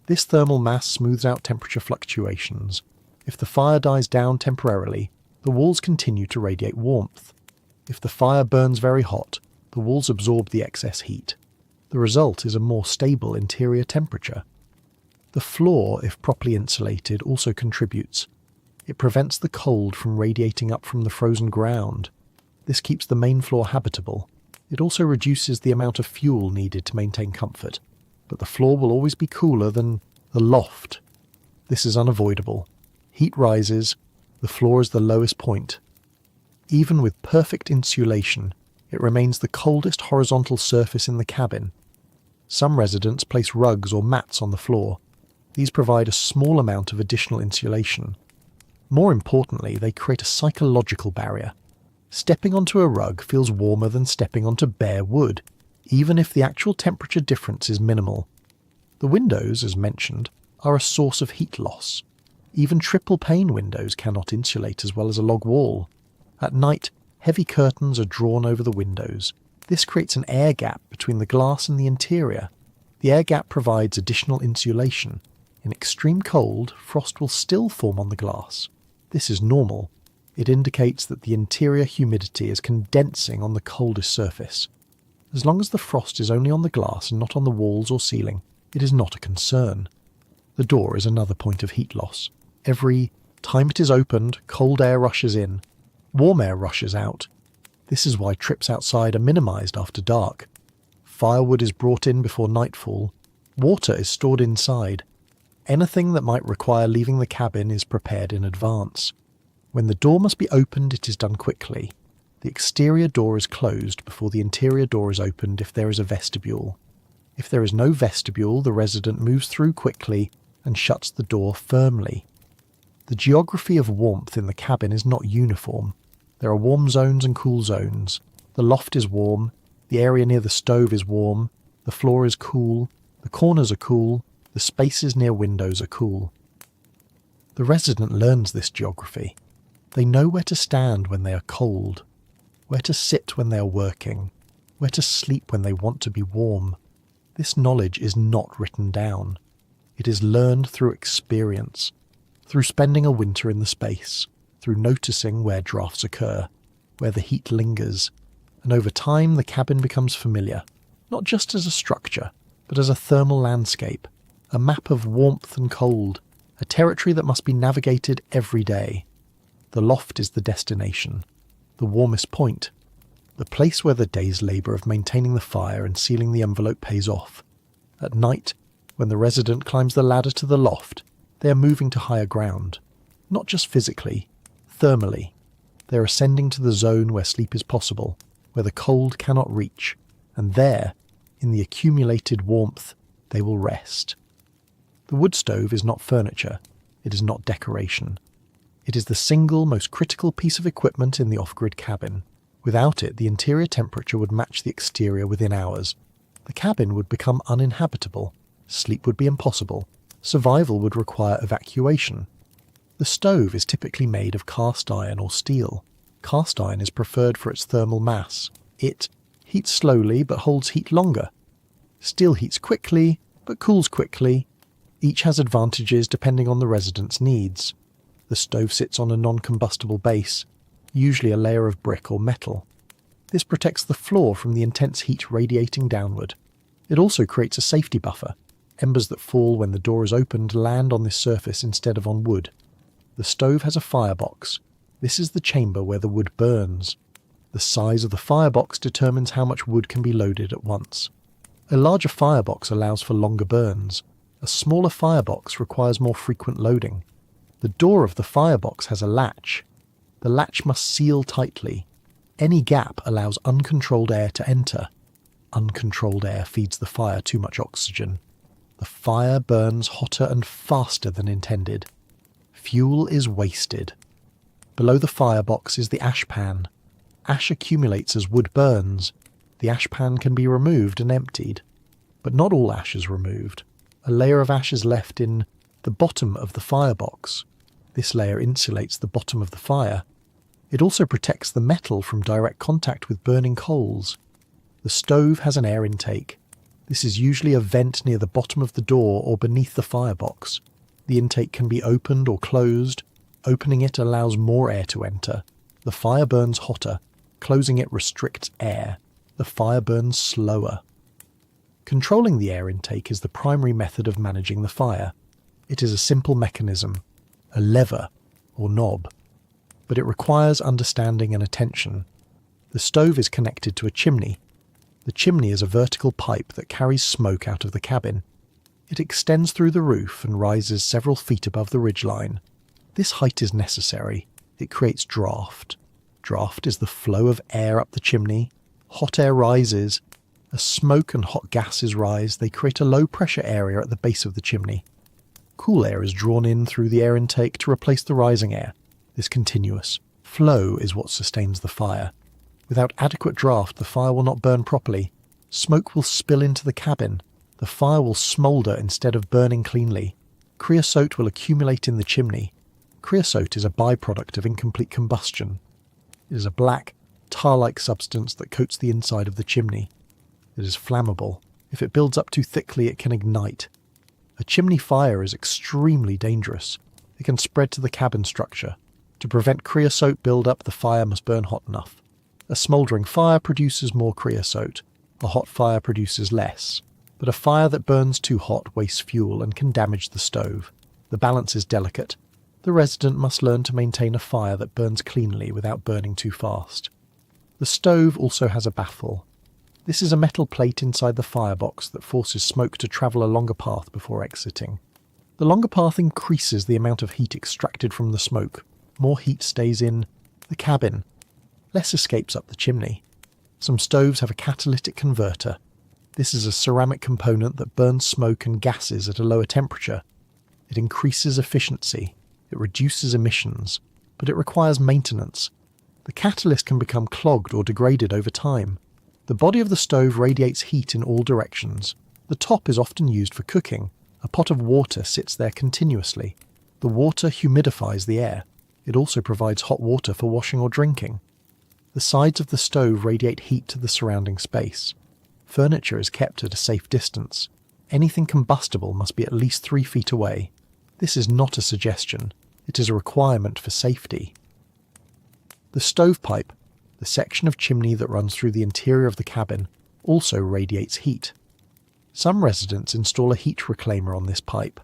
This thermal mass smooths out temperature fluctuations. If the fire dies down temporarily, the walls continue to radiate warmth. If the fire burns very hot, the walls absorb the excess heat. The result is a more stable interior temperature. The floor, if properly insulated, also contributes. It prevents the cold from radiating up from the frozen ground. This keeps the main floor habitable. It also reduces the amount of fuel needed to maintain comfort. But the floor will always be cooler than the loft. This is unavoidable. Heat rises, the floor is the lowest point. Even with perfect insulation, it remains the coldest horizontal surface in the cabin. Some residents place rugs or mats on the floor. These provide a small amount of additional insulation. More importantly, they create a psychological barrier. Stepping onto a rug feels warmer than stepping onto bare wood, even if the actual temperature difference is minimal. The windows, as mentioned, are a source of heat loss. Even triple-pane windows cannot insulate as well as a log wall. At night, heavy curtains are drawn over the windows. This creates an air gap between the glass and the interior. The air gap provides additional insulation. In extreme cold, frost will still form on the glass. This is normal. It indicates that the interior humidity is condensing on the coldest surface. As long as the frost is only on the glass and not on the walls or ceiling, it is not a concern. The door is another point of heat loss. Every time it is opened, cold air rushes in, warm air rushes out. This is why trips outside are minimized after dark. Firewood is brought in before nightfall. Water is stored inside. Anything that might require leaving the cabin is prepared in advance. When the door must be opened, it is done quickly. The exterior door is closed before the interior door is opened if there is a vestibule. If there is no vestibule, the resident moves through quickly and shuts the door firmly. The geography of warmth in the cabin is not uniform. There are warm zones and cool zones. The loft is warm, the area near the stove is warm, the floor is cool, the corners are cool, the spaces near windows are cool. The resident learns this geography. They know where to stand when they are cold, where to sit when they are working, where to sleep when they want to be warm. This knowledge is not written down. It is learned through experience, through spending a winter in the space, through noticing where drafts occur, where the heat lingers, and over time the cabin becomes familiar, not just as a structure, but as a thermal landscape, a map of warmth and cold, a territory that must be navigated every day. The loft is the destination, the warmest point, the place where the day's labour of maintaining the fire and sealing the envelope pays off. At night, when the resident climbs the ladder to the loft, they are moving to higher ground, not just physically, thermally. They are ascending to the zone where sleep is possible, where the cold cannot reach, and there, in the accumulated warmth, they will rest. The wood stove is not furniture, it is not decoration. It is the single most critical piece of equipment in the off-grid cabin. Without it, the interior temperature would match the exterior within hours. The cabin would become uninhabitable. Sleep would be impossible. Survival would require evacuation. The stove is typically made of cast iron or steel. Cast iron is preferred for its thermal mass. It heats slowly but holds heat longer. Steel heats quickly but cools quickly. Each has advantages depending on the resident's needs. The stove sits on a non-combustible base, usually a layer of brick or metal. This protects the floor from the intense heat radiating downward. It also creates a safety buffer. Embers that fall when the door is opened land on this surface instead of on wood. The stove has a firebox. This is the chamber where the wood burns. The size of the firebox determines how much wood can be loaded at once. A larger firebox allows for longer burns. A smaller firebox requires more frequent loading. The door of the firebox has a latch. The latch must seal tightly. Any gap allows uncontrolled air to enter. Uncontrolled air feeds the fire too much oxygen. The fire burns hotter and faster than intended. Fuel is wasted. Below the firebox is the ash pan. Ash accumulates as wood burns. The ash pan can be removed and emptied. But not all ash is removed. A layer of ash is left in the bottom of the firebox. This layer insulates the bottom of the fire. It also protects the metal from direct contact with burning coals. The stove has an air intake. This is usually a vent near the bottom of the door or beneath the firebox. The intake can be opened or closed. Opening it allows more air to enter. The fire burns hotter. Closing it restricts air. The fire burns slower. Controlling the air intake is the primary method of managing the fire. It is a simple mechanism, a lever or knob, but it requires understanding and attention. The stove is connected to a chimney. The chimney is a vertical pipe that carries smoke out of the cabin. It extends through the roof and rises several feet above the ridgeline. This height is necessary. It creates draft. Draft is the flow of air up the chimney. Hot air rises. As smoke and hot gases rise, they create a low-pressure area at the base of the chimney. Cool air is drawn in through the air intake to replace the rising air. This continuous flow is what sustains the fire. Without adequate draft, the fire will not burn properly. Smoke will spill into the cabin. The fire will smoulder instead of burning cleanly. Creosote will accumulate in the chimney. Creosote is a byproduct of incomplete combustion. It is a black, tar-like substance that coats the inside of the chimney. It is flammable. If it builds up too thickly, it can ignite. A chimney fire is extremely dangerous. It can spread to the cabin structure. To prevent creosote build-up, the fire must burn hot enough. A smouldering fire produces more creosote. A hot fire produces less. But a fire that burns too hot wastes fuel and can damage the stove. The balance is delicate. The resident must learn to maintain a fire that burns cleanly without burning too fast. The stove also has a baffle. This is a metal plate inside the firebox that forces smoke to travel a longer path before exiting. The longer path increases the amount of heat extracted from the smoke. More heat stays in the cabin. Less escapes up the chimney. Some stoves have a catalytic converter. This is a ceramic component that burns smoke and gases at a lower temperature. It increases efficiency. It reduces emissions, but it requires maintenance. The catalyst can become clogged or degraded over time. The body of the stove radiates heat in all directions. The top is often used for cooking. A pot of water sits there continuously. The water humidifies the air. It also provides hot water for washing or drinking. The sides of the stove radiate heat to the surrounding space. Furniture is kept at a safe distance. Anything combustible must be at least 3 feet away. This is not a suggestion. It is a requirement for safety. The stovepipe, the section of chimney that runs through the interior of the cabin, also radiates heat. Some residents install a heat reclaimer on this pipe.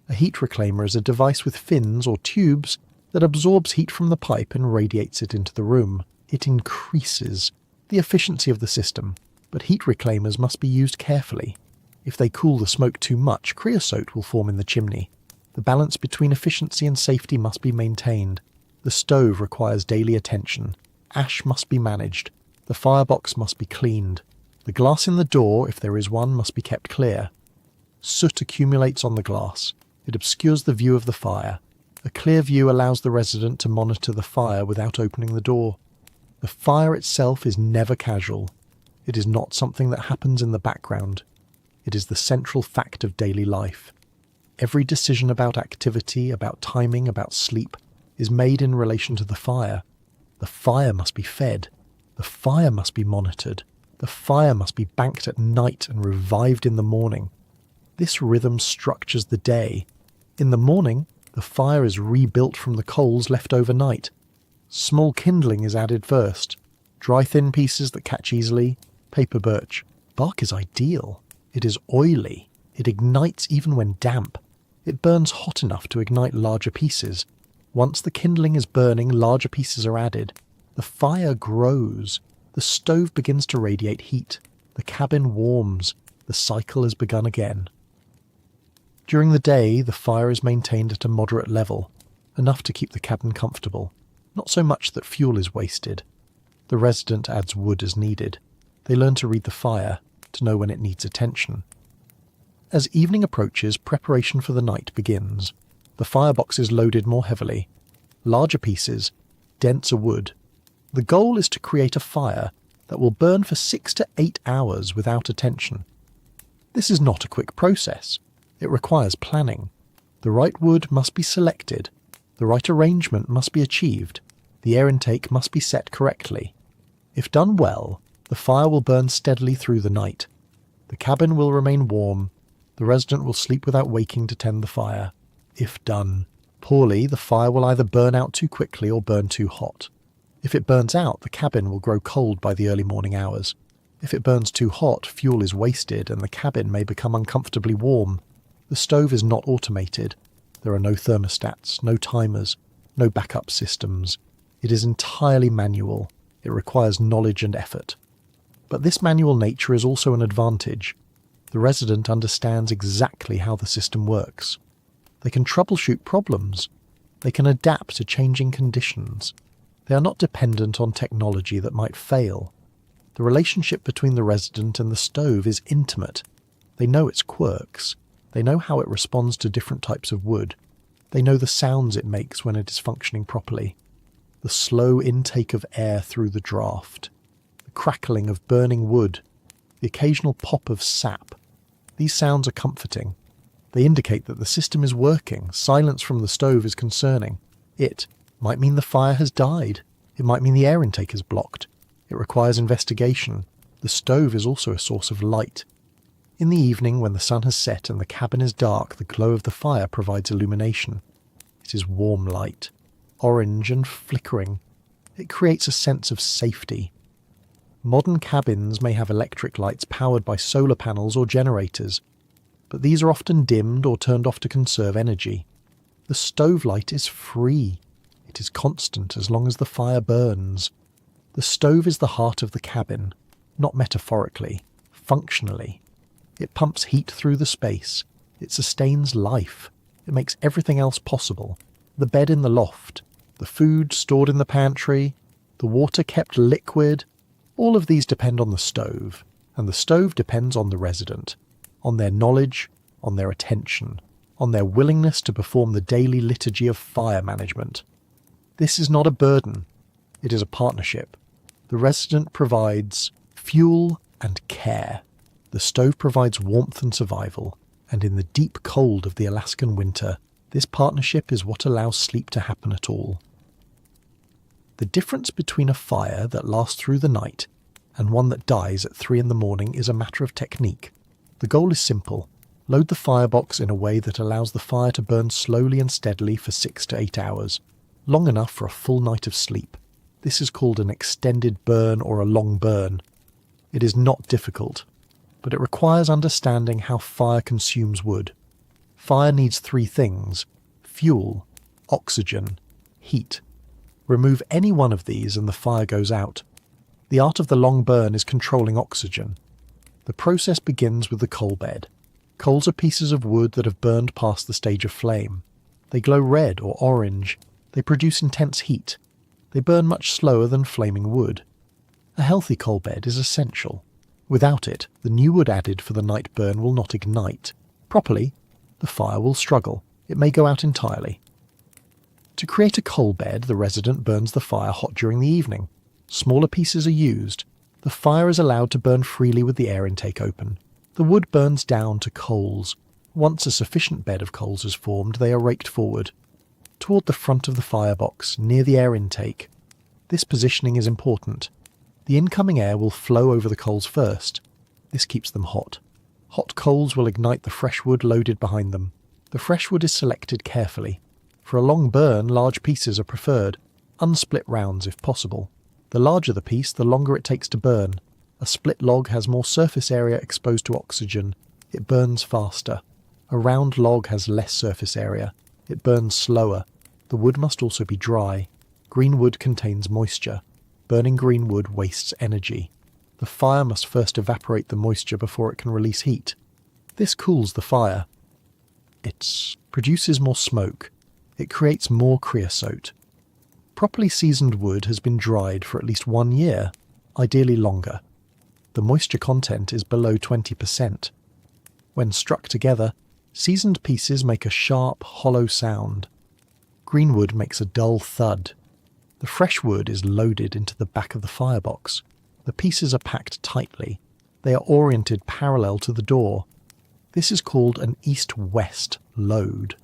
A heat reclaimer is a device with fins or tubes that absorbs heat from the pipe and radiates it into the room. It increases the efficiency of the system, but heat reclaimers must be used carefully. If they cool the smoke too much, creosote will form in the chimney. The balance between efficiency and safety must be maintained. The stove requires daily attention. Ash must be managed. The firebox must be cleaned. The glass in the door, if there is one, must be kept clear. Soot accumulates on the glass. It obscures the view of the fire. A clear view allows the resident to monitor the fire without opening the door. The fire itself is never casual. It is not something that happens in the background. It is the central fact of daily life. Every decision about activity, about timing, about sleep, is made in relation to the fire. The fire must be fed. The fire must be monitored. The fire must be banked at night and revived in the morning. This rhythm structures the day. In the morning, the fire is rebuilt from the coals left overnight. Small kindling is added first. Dry thin pieces that catch easily. Paper birch. Bark is ideal. It is oily. It ignites even when damp. It burns hot enough to ignite larger pieces. Once the kindling is burning, larger pieces are added. The fire grows. The stove begins to radiate heat. The cabin warms. The The cycle has begun again. During the day, the fire is maintained at a moderate level, enough to keep the cabin comfortable, not so much that fuel is wasted. The resident adds wood as needed. They learn to read the fire, to know when it needs attention. As evening approaches, preparation for the night begins. The firebox is loaded more heavily. Larger pieces, denser wood. The goal is to create a fire that will burn for 6 to 8 hours without attention. This is not a quick process. It requires planning. The right wood must be selected. The right arrangement must be achieved. The air intake must be set correctly. If done well, the fire will burn steadily through the night. The cabin will remain warm. The resident will sleep without waking to tend the fire. If done poorly, the fire will either burn out too quickly or burn too hot. If it burns out, the cabin will grow cold by the early morning hours. If it burns too hot, fuel is wasted and the cabin may become uncomfortably warm. The stove is not automated. There are no thermostats, no timers, no backup systems. It is entirely manual. It requires knowledge and effort. But this manual nature is also an advantage. The resident understands exactly how the system works. They can troubleshoot problems. They can adapt to changing conditions. They are not dependent on technology that might fail. The relationship between the resident and the stove is intimate. They know its quirks. They know how it responds to different types of wood. They know the sounds it makes when it is functioning properly. The slow intake of air through the draft. The crackling of burning wood. The occasional pop of sap. These sounds are comforting. They indicate that the system is working. Silence from the stove is concerning. It might mean the fire has died. It might mean the air intake is blocked. It requires investigation. The stove is also a source of light. In the evening, when the sun has set and the cabin is dark, the glow of the fire provides illumination. It is warm light, orange and flickering. It creates a sense of safety. Modern cabins may have electric lights powered by solar panels or generators, but these are often dimmed or turned off to conserve energy. The stove light is free. It is constant as long as the fire burns. The stove is the heart of the cabin, not metaphorically, functionally. It pumps heat through the space. It sustains life. It makes everything else possible. The bed in the loft, the food stored in the pantry, the water kept liquid, all of these depend on the stove, and the stove depends on the resident, on their knowledge, on their attention, on their willingness to perform the daily liturgy of fire management. This is not a burden. It is a partnership. The resident provides fuel and care. The stove provides warmth and survival, and in the deep cold of the Alaskan winter, this partnership is what allows sleep to happen at all. The difference between a fire that lasts through the night and one that dies at 3 a.m. is a matter of technique. The goal is simple. Load the firebox in a way that allows the fire to burn slowly and steadily for 6 to 8 hours, long enough for a full night of sleep. This is called an extended burn or a long burn. It is not difficult, but it requires understanding how fire consumes wood. Fire needs 3 things: fuel, oxygen, heat. Remove any one of these and the fire goes out. The art of the long burn is controlling oxygen. The process begins with the coal bed. Coals are pieces of wood that have burned past the stage of flame. They glow red or orange. They produce intense heat. They burn much slower than flaming wood. A healthy coal bed is essential. Without it, the new wood added for the night burn will not ignite. Properly, the fire will struggle. It may go out entirely. To create a coal bed, the resident burns the fire hot during the evening. Smaller pieces are used. The fire is allowed to burn freely with the air intake open. The wood burns down to coals. Once a sufficient bed of coals is formed, they are raked forward, toward the front of the firebox, near the air intake. This positioning is important. The incoming air will flow over the coals first. This keeps them hot. Hot coals will ignite the fresh wood loaded behind them. The fresh wood is selected carefully. For a long burn, large pieces are preferred, unsplit rounds if possible. The larger the piece, the longer it takes to burn. A split log has more surface area exposed to oxygen. It burns faster. A round log has less surface area. It burns slower. The wood must also be dry. Green wood contains moisture. Burning green wood wastes energy. The fire must first evaporate the moisture before it can release heat. This cools the fire. It produces more smoke. It creates more creosote. Properly seasoned wood has been dried for at least 1 year, ideally longer. The moisture content is below 20%. When struck together, seasoned pieces make a sharp, hollow sound. Green wood makes a dull thud. The fresh wood is loaded into the back of the firebox. The pieces are packed tightly. They are oriented parallel to the door. This is called an east-west load.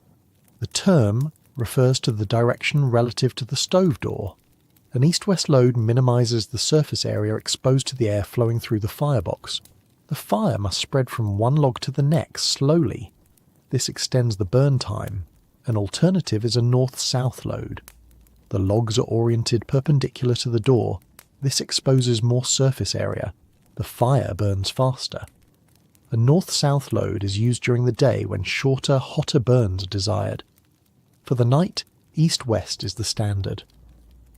The term refers to the direction relative to the stove door. An east-west load minimises the surface area exposed to the air flowing through the firebox. The fire must spread from one log to the next slowly. This extends the burn time. An alternative is a north-south load. The logs are oriented perpendicular to the door. This exposes more surface area. The fire burns faster. A north-south load is used during the day when shorter, hotter burns are desired. For the night, east-west is the standard.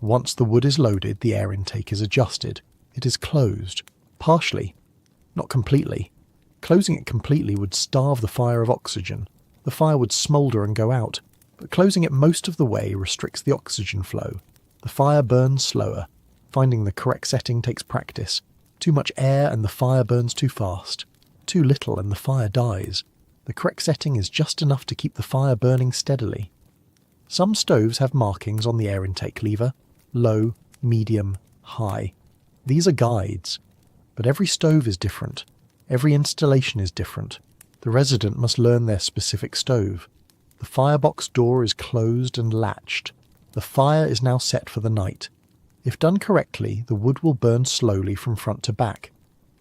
Once the wood is loaded, the air intake is adjusted. It is closed, partially, not completely. Closing it completely would starve the fire of oxygen. The fire would smoulder and go out, but closing it most of the way restricts the oxygen flow. The fire burns slower. Finding the correct setting takes practice. Too much air and the fire burns too fast. Too little and the fire dies. The correct setting is just enough to keep the fire burning steadily. Some stoves have markings on the air intake lever: low, medium, high. These are guides. But every stove is different. Every installation is different. The resident must learn their specific stove. The firebox door is closed and latched. The fire is now set for the night. If done correctly, the wood will burn slowly from front to back.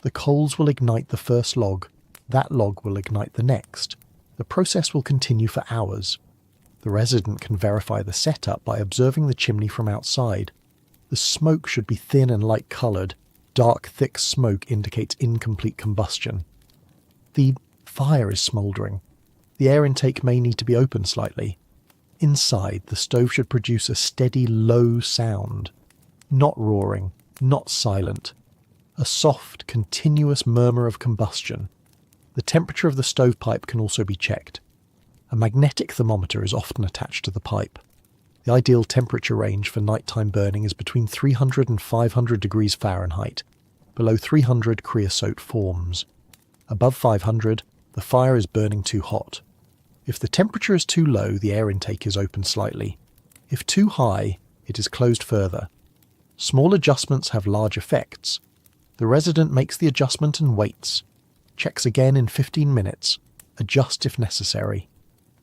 The coals will ignite the first log. That log will ignite the next. The process will continue for hours. The resident can verify the setup by observing the chimney from outside. The smoke should be thin and light-coloured. Dark, thick smoke indicates incomplete combustion. The fire is smouldering. The air intake may need to be opened slightly. Inside, the stove should produce a steady, low sound. Not roaring, not silent. A soft, continuous murmur of combustion. The temperature of the stovepipe can also be checked. A magnetic thermometer is often attached to the pipe. The ideal temperature range for nighttime burning is between 300 and 500 degrees Fahrenheit. Below 300, creosote forms. Above 500, the fire is burning too hot. If the temperature is too low, the air intake is opened slightly. If too high, it is closed further. Small adjustments have large effects. The resident makes the adjustment and waits. Checks again in 15 minutes. Adjust if necessary.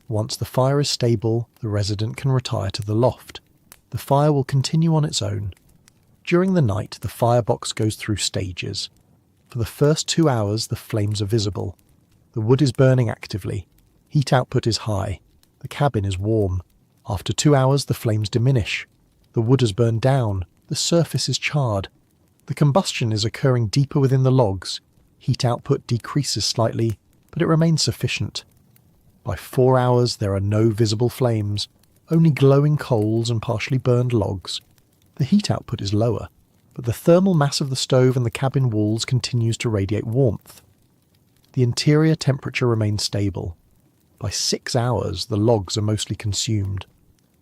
Once the fire is stable, the resident can retire to the loft. The fire will continue on its own. During the night, the firebox goes through stages. For the first 2 hours, the flames are visible. The wood is burning actively. Heat output is high. The cabin is warm. After 2 hours, the flames diminish. The wood has burned down. The surface is charred. The combustion is occurring deeper within the logs. Heat output decreases slightly, but it remains sufficient. By 4 hours, there are no visible flames, only glowing coals and partially burned logs. The heat output is lower, but the thermal mass of the stove and the cabin walls continues to radiate warmth. The interior temperature remains stable. By 6 hours, the logs are mostly consumed.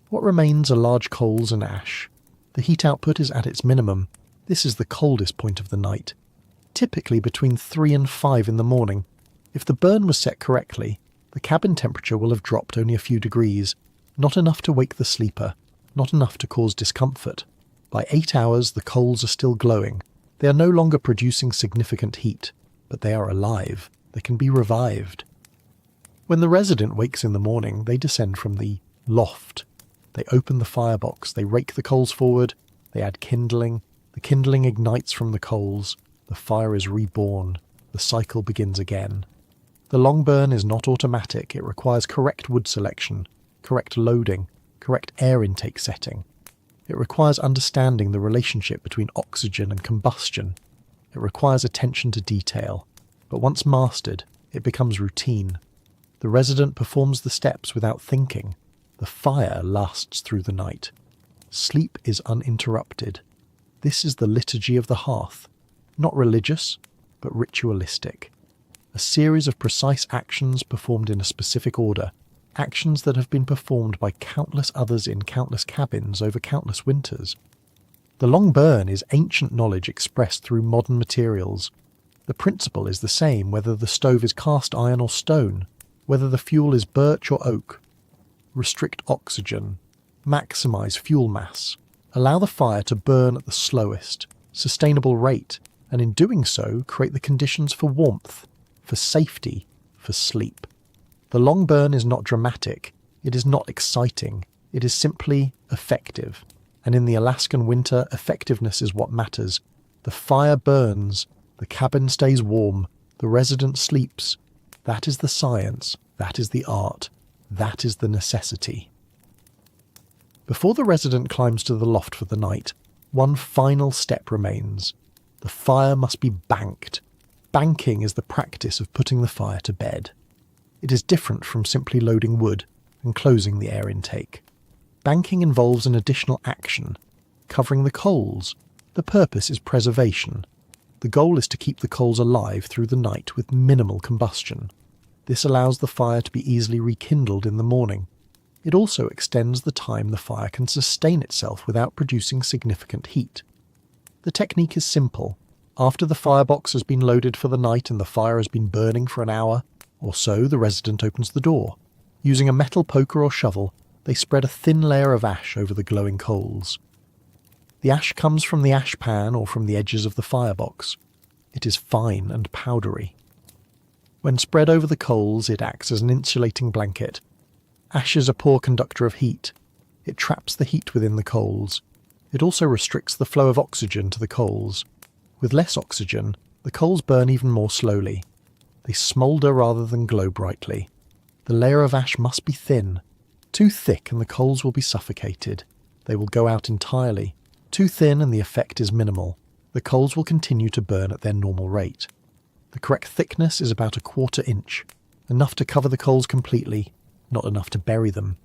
What remains are large coals and ash. The heat output is at its minimum. This is the coldest point of the night. Typically between 3 and 5 in the morning. If the burn was set correctly, the cabin temperature will have dropped only a few degrees, not enough to wake the sleeper, not enough to cause discomfort. By 8 hours, the coals are still glowing. They are no longer producing significant heat, but they are alive. They can be revived. When the resident wakes in the morning, they descend from the loft. They open the firebox, they rake the coals forward, they add kindling. The kindling ignites from the coals. The fire is reborn. The cycle begins again. The long burn is not automatic. It requires correct wood selection, correct loading, correct air intake setting. It requires understanding the relationship between oxygen and combustion. It requires attention to detail. But once mastered, it becomes routine. The resident performs the steps without thinking. The fire lasts through the night. Sleep is uninterrupted. This is the liturgy of the hearth. not religious, but ritualistic. A series of precise actions performed in a specific order, actions that have been performed by countless others in countless cabins over countless winters. The long burn is ancient knowledge expressed through modern materials. The principle is the same whether the stove is cast iron or stone, whether the fuel is birch or oak. Restrict oxygen, maximize fuel mass, allow the fire to burn at the slowest, sustainable rate, and in doing so create the conditions for warmth, for safety, for sleep. The long burn is not dramatic, it is not exciting, it is simply effective. And in the Alaskan winter, effectiveness is what matters. The fire burns, the cabin stays warm, the resident sleeps. That is the science, that is the art, that is the necessity. Before the resident climbs to the loft for the night, one final step remains. The fire must be banked. Banking is the practice of putting the fire to bed. It is different from simply loading wood and closing the air intake. Banking involves an additional action, covering the coals. The purpose is preservation. The goal is to keep the coals alive through the night with minimal combustion. This allows the fire to be easily rekindled in the morning. It also extends the time the fire can sustain itself without producing significant heat. The technique is simple. After the firebox has been loaded for the night and the fire has been burning for an hour or so, the resident opens the door. Using a metal poker or shovel, they spread a thin layer of ash over the glowing coals. The ash comes from the ash pan or from the edges of the firebox. It is fine and powdery. When spread over the coals, it acts as an insulating blanket. Ash is a poor conductor of heat. It traps the heat within the coals. It also restricts the flow of oxygen to the coals. With less oxygen, the coals burn even more slowly. They smoulder rather than glow brightly. The layer of ash must be thin. Too thick and the coals will be suffocated. They will go out entirely. Too thin and the effect is minimal. The coals will continue to burn at their normal rate. The correct thickness is about 1/4 inch, enough to cover the coals completely, not enough to bury them.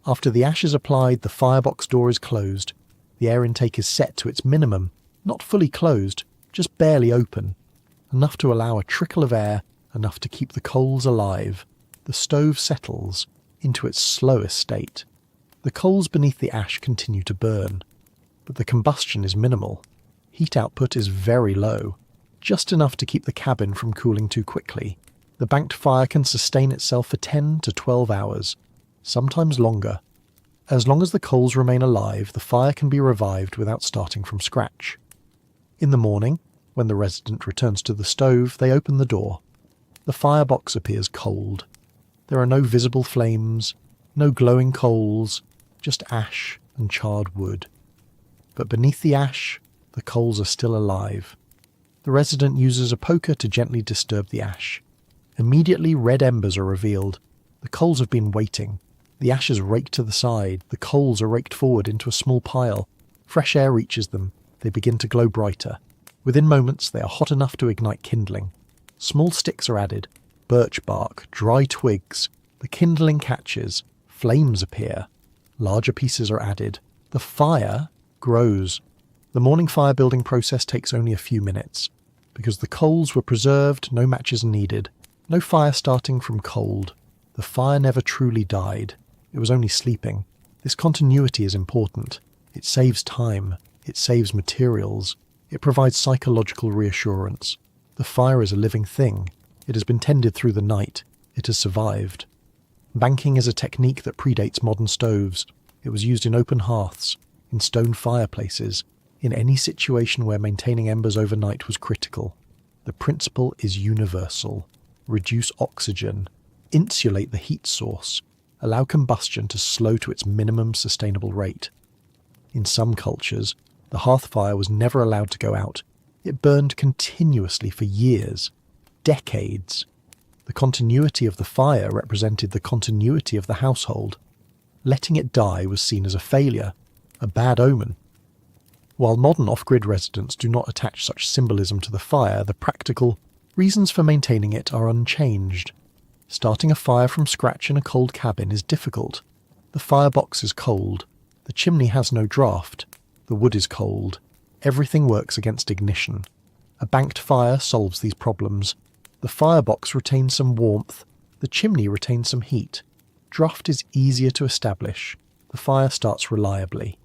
After the ash is applied, the firebox door is closed. The air intake is set to its minimum, not fully closed, just barely open, enough to allow a trickle of air, enough to keep the coals alive. The stove settles into its slowest state. The coals beneath the ash continue to burn, but the combustion is minimal. Heat output is very low, just enough to keep the cabin from cooling too quickly. The banked fire can sustain itself for 10 to 12 hours, sometimes longer. As long as the coals remain alive, the fire can be revived without starting from scratch. In the morning, when the resident returns to the stove, they open the door. The firebox appears cold. There are no visible flames, no glowing coals, just ash and charred wood. But beneath the ash, the coals are still alive. The resident uses a poker to gently disturb the ash. Immediately, red embers are revealed. The coals have been waiting. The ash is raked to the side. The coals are raked forward into a small pile. Fresh air reaches them. They begin to glow brighter. Within moments, they are hot enough to ignite kindling. Small sticks are added. Birch bark, dry twigs. The kindling catches. Flames appear. Larger pieces are added. The fire grows. The morning fire building process takes only a few minutes. Because the coals were preserved, no matches needed. No fire starting from cold. The fire never truly died. It was only sleeping. This continuity is important. It saves time. It saves materials. It provides psychological reassurance. The fire is a living thing. It has been tended through the night. It has survived. Banking is a technique that predates modern stoves. It was used in open hearths, in stone fireplaces, in any situation where maintaining embers overnight was critical. The principle is universal. Reduce oxygen. Insulate the heat source. Allow combustion to slow to its minimum sustainable rate. In some cultures, the hearth fire was never allowed to go out. It burned continuously for years, decades. The continuity of the fire represented the continuity of the household. Letting it die was seen as a failure, a bad omen. While modern off-grid residents do not attach such symbolism to the fire, the practical reasons for maintaining it are unchanged. Starting a fire from scratch in a cold cabin is difficult. The firebox is cold. The chimney has no draft. The wood is cold. Everything works against ignition. A banked fire solves these problems. The firebox retains some warmth, the chimney retains some heat. Draught is easier to establish. The fire starts reliably.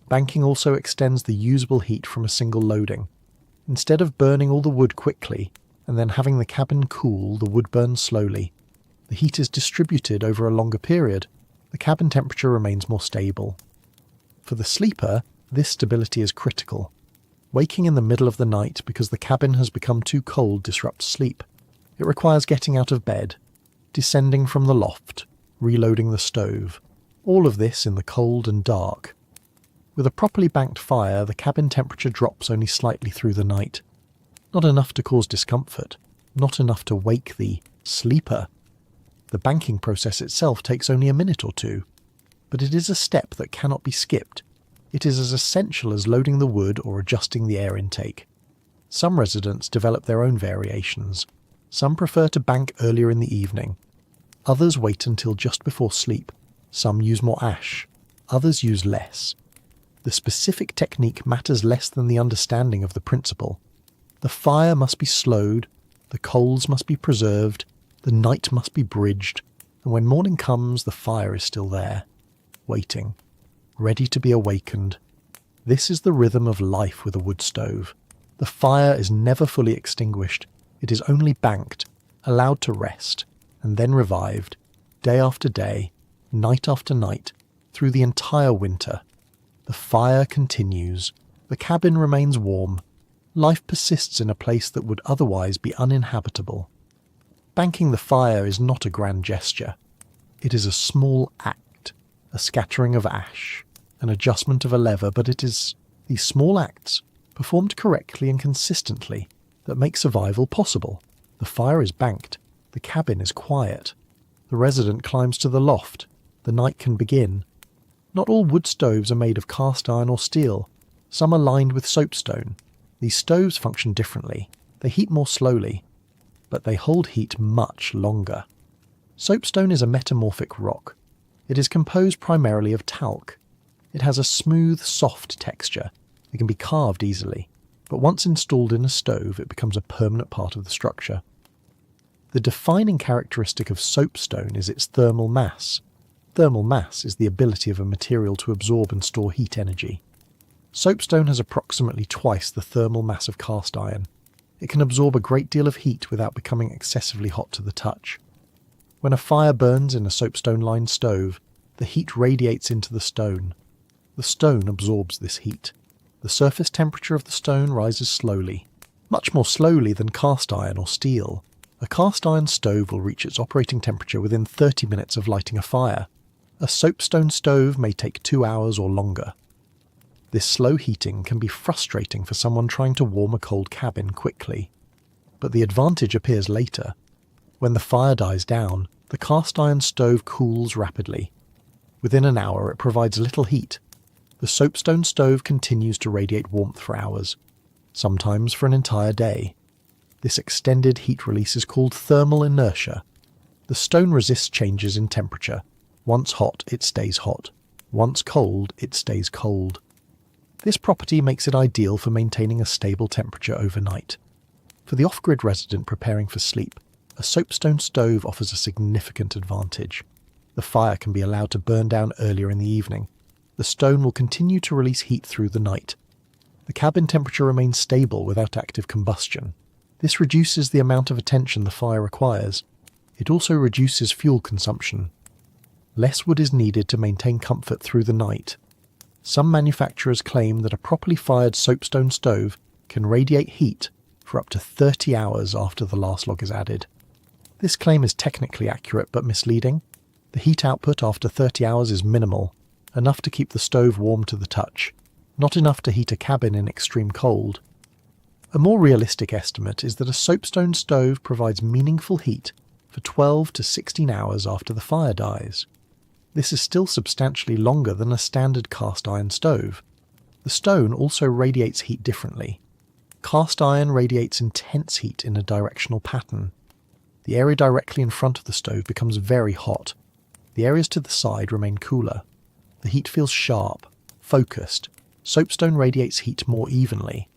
Banking also extends the usable heat from a single loading. Instead of burning all the wood quickly and then having the cabin cool, the wood burns slowly. The heat is distributed over a longer period. The cabin temperature remains more stable. For the sleeper, this stability is critical. Waking in the middle of the night because the cabin has become too cold disrupts sleep. It requires getting out of bed, descending from the loft, reloading the stove. All of this in the cold and dark. With a properly banked fire, the cabin temperature drops only slightly through the night. Not enough to cause discomfort, not enough to wake the sleeper. The banking process itself takes only a minute or two, but it is a step that cannot be skipped. It is as essential as loading the wood or adjusting the air intake. Some residents develop their own variations. Some prefer to bank earlier in the evening. Others wait until just before sleep. Some use more ash. Others use less. The specific technique matters less than the understanding of the principle. The fire must be slowed, the coals must be preserved, the night must be bridged, and when morning comes, the fire is still there, waiting, ready to be awakened. This is the rhythm of life with a wood stove. The fire is never fully extinguished. It is only banked, allowed to rest, and then revived, day after day, night after night, through the entire winter. The fire continues. The cabin remains warm. Life persists in a place that would otherwise be uninhabitable. Banking the fire is not a grand gesture. It is a small act, a scattering of ash, an adjustment of a lever, but it is these small acts, performed correctly and consistently, that make survival possible. The fire is banked. The cabin is quiet. The resident climbs to the loft. The night can begin. Not all wood stoves are made of cast iron or steel. Some are lined with soapstone. These stoves function differently. They heat more slowly, but they hold heat much longer. Soapstone is a metamorphic rock. It is composed primarily of talc. It has a smooth, soft texture. It can be carved easily, but once installed in a stove, it becomes a permanent part of the structure. The defining characteristic of soapstone is its thermal mass. Thermal mass is the ability of a material to absorb and store heat energy. Soapstone has approximately twice the thermal mass of cast iron. It can absorb a great deal of heat without becoming excessively hot to the touch. When a fire burns in a soapstone-lined stove, the heat radiates into the stone. The stone absorbs this heat. The surface temperature of the stone rises slowly, much more slowly than cast iron or steel. A cast iron stove will reach its operating temperature within 30 minutes of lighting a fire. A soapstone stove may take 2 hours or longer. This slow heating can be frustrating for someone trying to warm a cold cabin quickly. But the advantage appears later. When the fire dies down, the cast iron stove cools rapidly. Within an hour, it provides little heat. The soapstone stove continues to radiate warmth for hours, sometimes for an entire day. This extended heat release is called thermal inertia. The stone resists changes in temperature. Once hot, it stays hot. Once cold, it stays cold. This property makes it ideal for maintaining a stable temperature overnight. For the off-grid resident preparing for sleep, a soapstone stove offers a significant advantage. The fire can be allowed to burn down earlier in the evening. The stone will continue to release heat through the night. The cabin temperature remains stable without active combustion. This reduces the amount of attention the fire requires. It also reduces fuel consumption. Less wood is needed to maintain comfort through the night. Some manufacturers claim that a properly fired soapstone stove can radiate heat for up to 30 hours after the last log is added. This claim is technically accurate but misleading. The heat output after 30 hours is minimal, enough to keep the stove warm to the touch, not enough to heat a cabin in extreme cold. A more realistic estimate is that a soapstone stove provides meaningful heat for 12 to 16 hours after the fire dies. This is still substantially longer than a standard cast iron stove. The stone also radiates heat differently. Cast iron radiates intense heat in a directional pattern. The area directly in front of the stove becomes very hot. The areas to the side remain cooler. The heat feels sharp, focused. Soapstone radiates heat more evenly.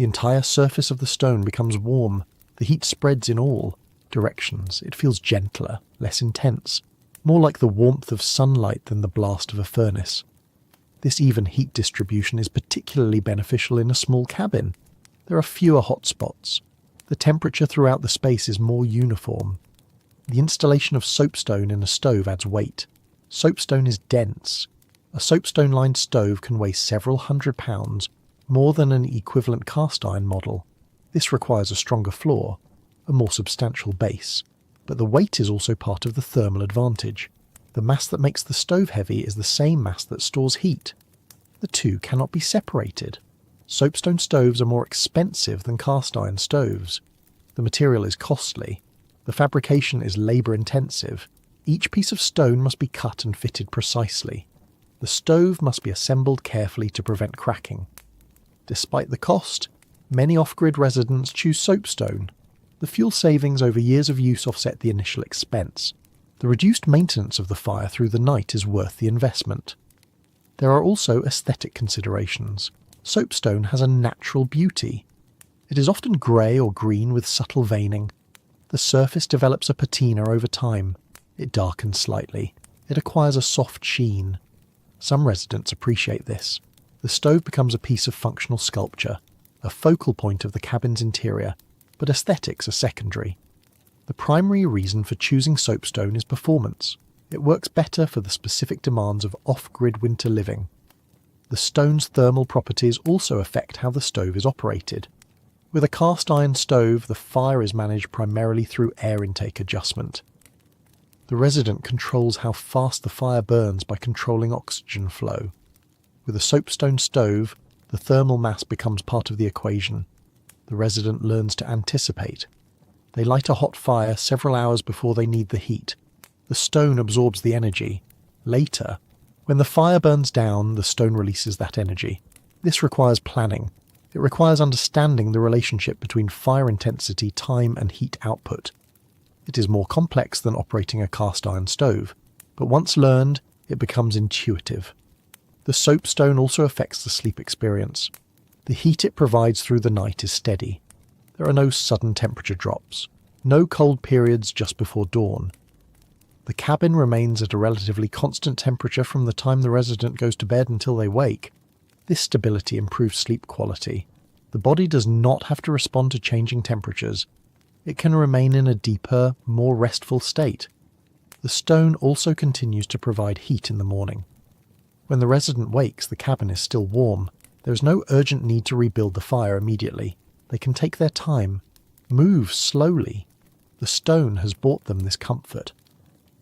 The entire surface of the stone becomes warm. The heat spreads in all directions. It feels gentler, less intense, more like the warmth of sunlight than the blast of a furnace. This even heat distribution is particularly beneficial in a small cabin. There are fewer hot spots. The temperature throughout the space is more uniform. The installation of soapstone in a stove adds weight. Soapstone is dense. A soapstone-lined stove can weigh several hundred pounds, more than an equivalent cast-iron model. This requires a stronger floor, a more substantial base. But the weight is also part of the thermal advantage. The mass that makes the stove heavy is the same mass that stores heat. The two cannot be separated. Soapstone stoves are more expensive than cast-iron stoves. The material is costly. The fabrication is labour-intensive. Each piece of stone must be cut and fitted precisely. The stove must be assembled carefully to prevent cracking. Despite the cost, many off-grid residents choose soapstone. The fuel savings over years of use offset the initial expense. The reduced maintenance of the fire through the night is worth the investment. There are also aesthetic considerations. Soapstone has a natural beauty. It is often grey or green with subtle veining. The surface develops a patina over time. It darkens slightly. It acquires a soft sheen. Some residents appreciate this. The stove becomes a piece of functional sculpture, a focal point of the cabin's interior, but aesthetics are secondary. The primary reason for choosing soapstone is performance. It works better for the specific demands of off-grid winter living. The stone's thermal properties also affect how the stove is operated. With a cast-iron stove, the fire is managed primarily through air intake adjustment. The resident controls how fast the fire burns by controlling oxygen flow. With a soapstone stove, the thermal mass becomes part of the equation. The resident learns to anticipate. They light a hot fire several hours before they need the heat. The stone absorbs the energy. Later, when the fire burns down, the stone releases that energy. This requires planning. It requires understanding the relationship between fire intensity, time, and heat output. It is more complex than operating a cast-iron stove, but once learned, it becomes intuitive. The soapstone also affects the sleep experience. The heat it provides through the night is steady. There are no sudden temperature drops, no cold periods just before dawn. The cabin remains at a relatively constant temperature from the time the resident goes to bed until they wake. This stability improves sleep quality. The body does not have to respond to changing temperatures. It can remain in a deeper, more restful state. The stone also continues to provide heat in the morning. When the resident wakes, the cabin is still warm. There is no urgent need to rebuild the fire immediately. They can take their time, move slowly. The stone has brought them this comfort.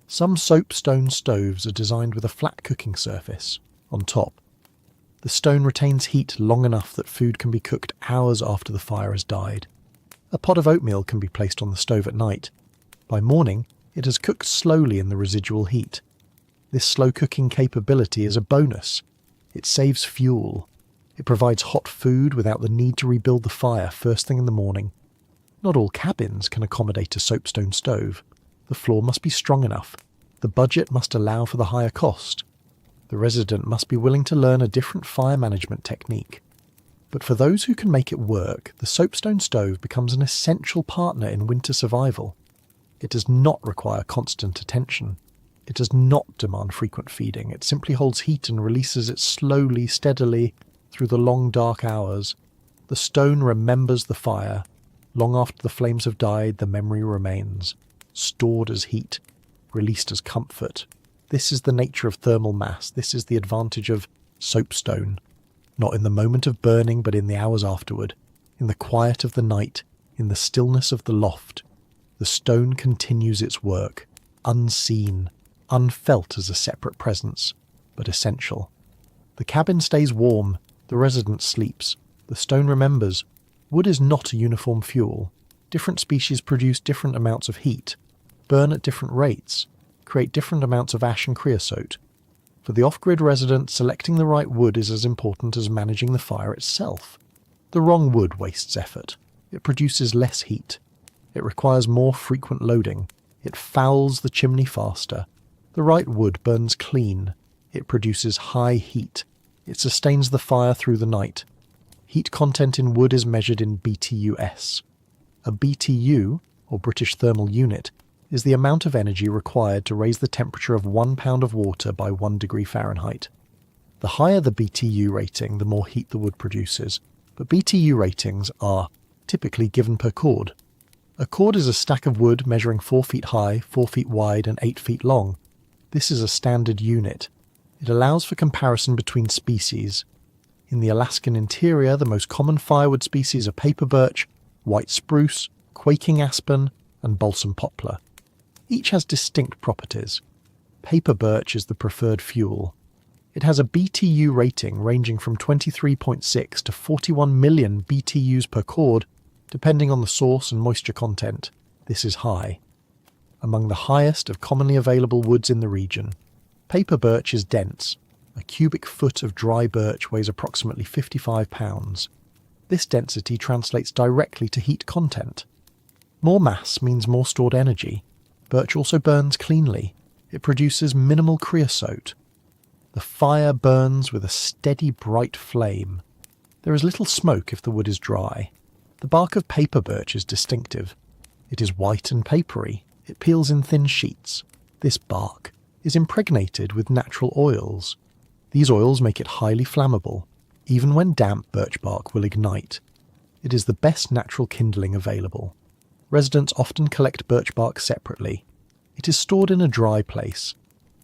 Some soapstone stoves are designed with a flat cooking surface on top. The stone retains heat long enough that food can be cooked hours after the fire has died. A pot of oatmeal can be placed on the stove at night. By morning, it has cooked slowly in the residual heat. This slow cooking capability is a bonus. It saves fuel. It provides hot food without the need to rebuild the fire first thing in the morning. Not all cabins can accommodate a soapstone stove. The floor must be strong enough. The budget must allow for the higher cost. The resident must be willing to learn a different fire management technique. But for those who can make it work, the soapstone stove becomes an essential partner in winter survival. It does not require constant attention. It does not demand frequent feeding. It simply holds heat and releases it slowly, steadily, through the long dark hours. The stone remembers the fire. Long after the flames have died, the memory remains, stored as heat, released as comfort. This is the nature of thermal mass. This is the advantage of soapstone. Not in the moment of burning, but in the hours afterward, in the quiet of the night, in the stillness of the loft. The stone continues its work, unseen, unfelt as a separate presence, but essential. The cabin stays warm, the resident sleeps, the stone remembers. Wood is not a uniform fuel. Different species produce different amounts of heat, burn at different rates, create different amounts of ash and creosote. For the off-grid resident, selecting the right wood is as important as managing the fire itself. The wrong wood wastes effort. It produces less heat. It requires more frequent loading. It fouls the chimney faster. The right wood burns clean. It produces high heat. It sustains the fire through the night. Heat content in wood is measured in BTUs. A BTU, or British Thermal Unit, is the amount of energy required to raise the temperature of 1 pound of water by 1 degree Fahrenheit. The higher the BTU rating, the more heat the wood produces, but BTU ratings are typically given per cord. A cord is a stack of wood measuring 4 feet high, 4 feet wide and 8 feet long. This is a standard unit. It allows for comparison between species. In the Alaskan interior, the most common firewood species are paper birch, white spruce, quaking aspen, and balsam poplar. Each has distinct properties. Paper birch is the preferred fuel. It has a BTU rating ranging from 23.6 to 41 million BTUs per cord, depending on the source and moisture content. This is high. Among the highest of commonly available woods in the region. Paper birch is dense. A cubic foot of dry birch weighs approximately 55 pounds. This density translates directly to heat content. More mass means more stored energy. Birch also burns cleanly. It produces minimal creosote. The fire burns with a steady, bright flame. There is little smoke if the wood is dry. The bark of paper birch is distinctive. It is white and papery. It peels in thin sheets. This bark is impregnated with natural oils. These oils make it highly flammable. Even when damp, birch bark will ignite. It is the best natural kindling available. Residents often collect birch bark separately. It is stored in a dry place.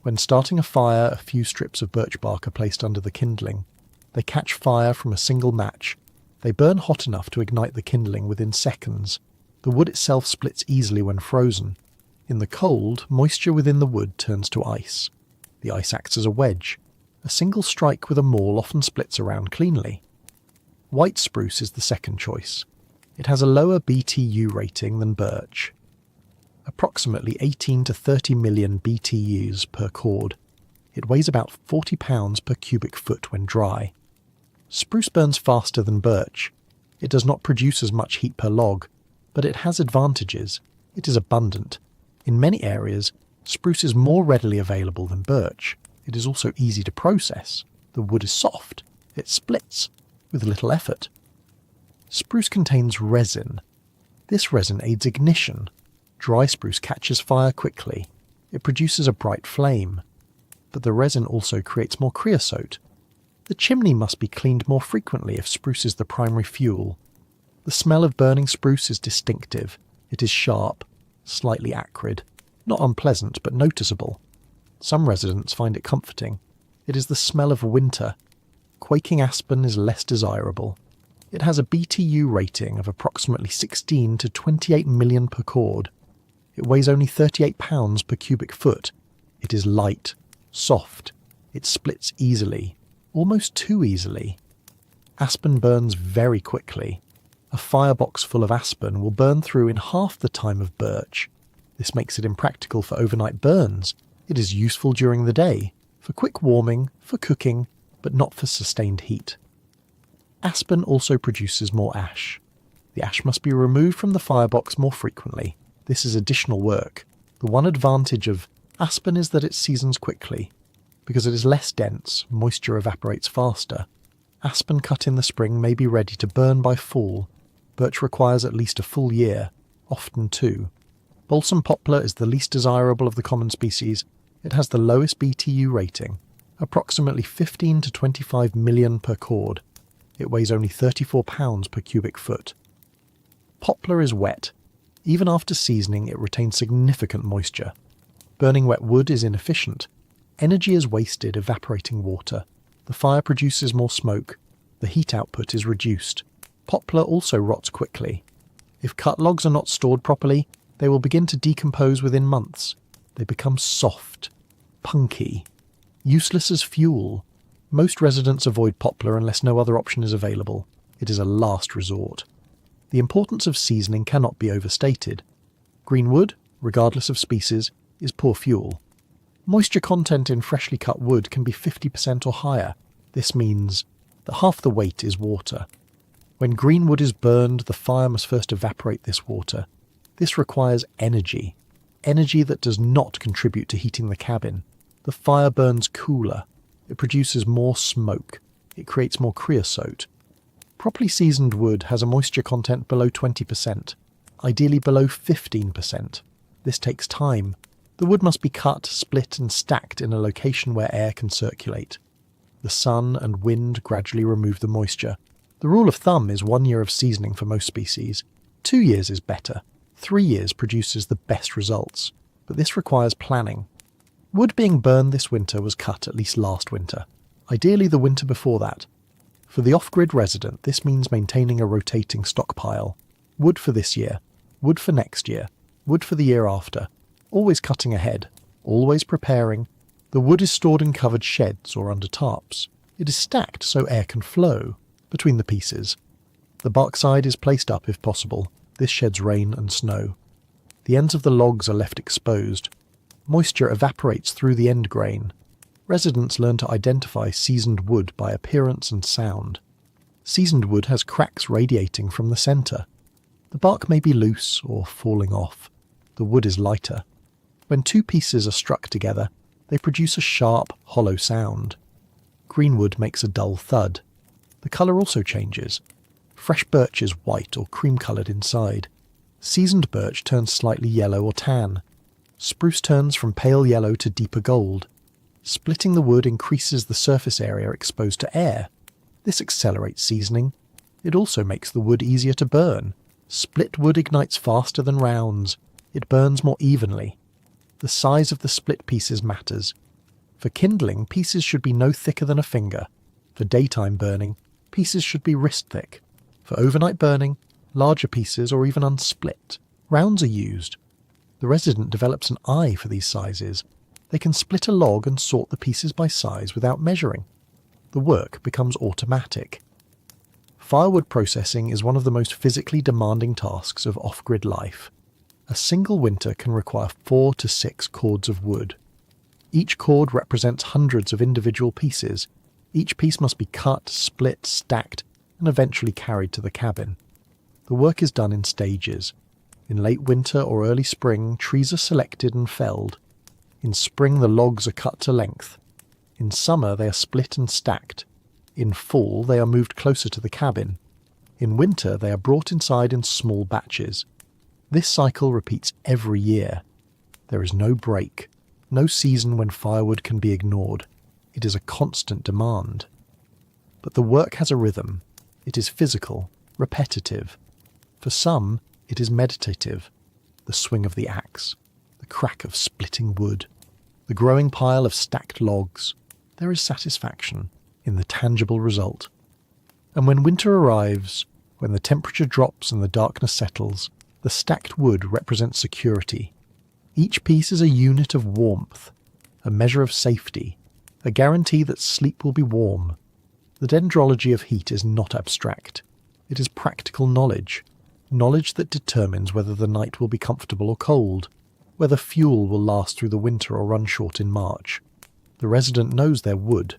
When starting a fire, a few strips of birch bark are placed under the kindling. They catch fire from a single match. They burn hot enough to ignite the kindling within seconds. The wood itself splits easily when frozen. In the cold, moisture within the wood turns to ice. The ice acts as a wedge. A single strike with a maul often splits around cleanly. White spruce is the second choice. It has a lower BTU rating than birch. Approximately 18 to 30 million BTUs per cord. It weighs about 40 pounds per cubic foot when dry. Spruce burns faster than birch. It does not produce as much heat per log, but it has advantages. It is abundant. In many areas, spruce is more readily available than birch. It is also easy to process. The wood is soft. It splits with little effort. Spruce contains resin. This resin aids ignition. Dry spruce catches fire quickly. It produces a bright flame. But the resin also creates more creosote. The chimney must be cleaned more frequently if spruce is the primary fuel. The smell of burning spruce is distinctive. It is sharp, slightly acrid, not unpleasant but noticeable. Some residents find it comforting. It is the smell of winter. Quaking aspen is less desirable. It has a BTU rating of approximately 16 to 28 million per cord. It weighs only 38 pounds per cubic foot. It is light, soft. It splits easily, almost too easily. Aspen burns very quickly. A firebox full of aspen will burn through in half the time of birch. This makes it impractical for overnight burns. It is useful during the day, for quick warming, for cooking, but not for sustained heat. Aspen also produces more ash. The ash must be removed from the firebox more frequently. This is additional work. The one advantage of aspen is that it seasons quickly. Because it is less dense, moisture evaporates faster. Aspen cut in the spring may be ready to burn by fall. Birch requires at least a full year, often two. Balsam poplar is the least desirable of the common species. It has the lowest BTU rating, approximately 15 to 25 million per cord. It weighs only 34 pounds per cubic foot. Poplar is wet. Even after seasoning, it retains significant moisture. Burning wet wood is inefficient. Energy is wasted evaporating water. The fire produces more smoke. The heat output is reduced. Poplar also rots quickly. If cut logs are not stored properly, they will begin to decompose within months. They become soft, punky, useless as fuel. Most residents avoid poplar unless no other option is available. It is a last resort. The importance of seasoning cannot be overstated. Green wood, regardless of species, is poor fuel. Moisture content in freshly cut wood can be 50% or higher. This means that half the weight is water. When green wood is burned, the fire must first evaporate this water. This requires energy that does not contribute to heating the cabin. The fire burns cooler. It produces more smoke. It creates more creosote. Properly seasoned wood has a moisture content below 20%, ideally below 15%. This takes time. The wood must be cut, split and stacked in a location where air can circulate. The sun and wind gradually remove the moisture. The rule of thumb is 1 year of seasoning for most species. 2 years is better. 3 years produces the best results, but this requires planning. Wood being burned this winter was cut at least last winter, ideally the winter before that. For the off-grid resident, this means maintaining a rotating stockpile. Wood for this year, wood for next year, wood for the year after, always cutting ahead, always preparing. The wood is stored in covered sheds or under tarps. It is stacked so air can flow between the pieces. The bark side is placed up if possible. This sheds rain and snow. The ends of the logs are left exposed. Moisture evaporates through the end grain. Residents learn to identify seasoned wood by appearance and sound. Seasoned wood has cracks radiating from the centre. The bark may be loose or falling off. The wood is lighter. When two pieces are struck together, they produce a sharp, hollow sound. Green wood makes a dull thud. The colour also changes. Fresh birch is white or cream-coloured inside. Seasoned birch turns slightly yellow or tan. Spruce turns from pale yellow to deeper gold. Splitting the wood increases the surface area exposed to air. This accelerates seasoning. It also makes the wood easier to burn. Split wood ignites faster than rounds. It burns more evenly. The size of the split pieces matters. For kindling, pieces should be no thicker than a finger. For daytime burning, pieces should be wrist thick. For overnight burning, larger pieces or even unsplit. Rounds are used. The resident develops an eye for these sizes. They can split a log and sort the pieces by size without measuring. The work becomes automatic. Firewood processing is one of the most physically demanding tasks of off-grid life. A single winter can require 4 to 6 cords of wood. Each cord represents hundreds of individual pieces. Each piece must be cut, split, stacked, and eventually carried to the cabin. The work is done in stages. In late winter or early spring, trees are selected and felled. In spring, the logs are cut to length. In summer, they are split and stacked. In fall, they are moved closer to the cabin. In winter, they are brought inside in small batches. This cycle repeats every year. There is no break, no season when firewood can be ignored. It is a constant demand. But the work has a rhythm. It is physical, repetitive. For some, it is meditative. The swing of the axe, the crack of splitting wood, the growing pile of stacked logs. There is satisfaction in the tangible result. And when winter arrives, when the temperature drops and the darkness settles, the stacked wood represents security. Each piece is a unit of warmth, a measure of safety, a guarantee that sleep will be warm. The dendrology of heat is not abstract. It is practical knowledge, knowledge that determines whether the night will be comfortable or cold, whether fuel will last through the winter or run short in March. The resident knows their wood.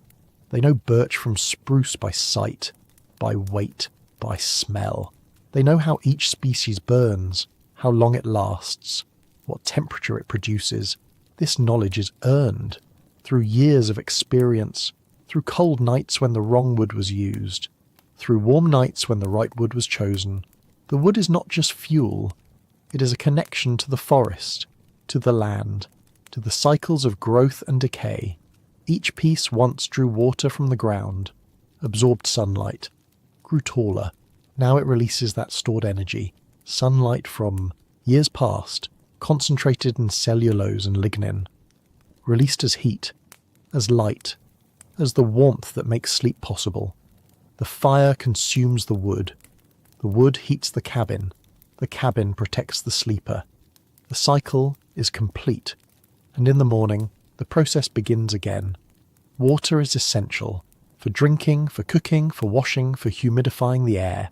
They know birch from spruce by sight, by weight, by smell. They know how each species burns, how long it lasts, what temperature it produces. This knowledge is earned through years of experience, through cold nights when the wrong wood was used, through warm nights when the right wood was chosen. The wood is not just fuel. It is a connection to the forest, to the land, to the cycles of growth and decay. Each piece once drew water from the ground, absorbed sunlight, grew taller. Now it releases that stored energy, sunlight from years past, concentrated in cellulose and lignin, released as heat, as light, as the warmth that makes sleep possible. The fire consumes the wood heats the cabin protects the sleeper. The cycle is complete, and in the morning, the process begins again. Water is essential for drinking, for cooking, for washing, for humidifying the air.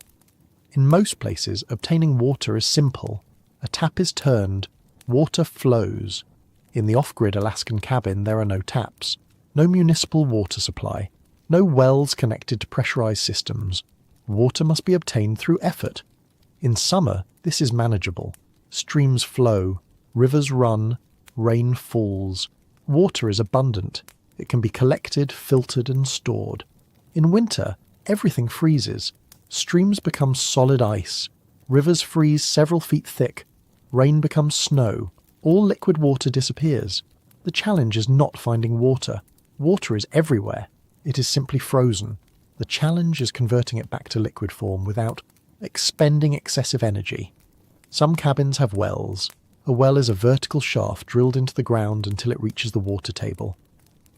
In most places, obtaining water is simple. A tap is turned, water flows. In the off-grid Alaskan cabin, there are no taps, no municipal water supply, no wells connected to pressurized systems. Water must be obtained through effort. In summer, this is manageable. Streams flow, rivers run, rain falls. Water is abundant. It can be collected, filtered and stored. In winter, everything freezes. Streams become solid ice, rivers freeze several feet thick, rain becomes snow, all liquid water disappears. The challenge is not finding water. Water is everywhere. It is simply frozen. The challenge is converting it back to liquid form without expending excessive energy. Some cabins have wells. A well is a vertical shaft drilled into the ground until it reaches the water table.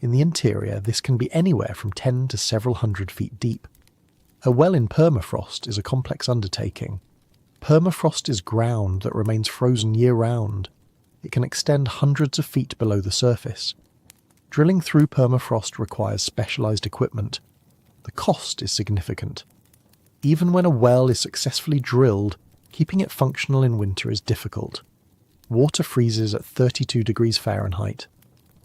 In the interior, this can be anywhere from 10 to several hundred feet deep. A well in permafrost is a complex undertaking. Permafrost is ground that remains frozen year-round. It can extend hundreds of feet below the surface. Drilling through permafrost requires specialized equipment. The cost is significant. Even when a well is successfully drilled, keeping it functional in winter is difficult. Water freezes at 32 degrees Fahrenheit.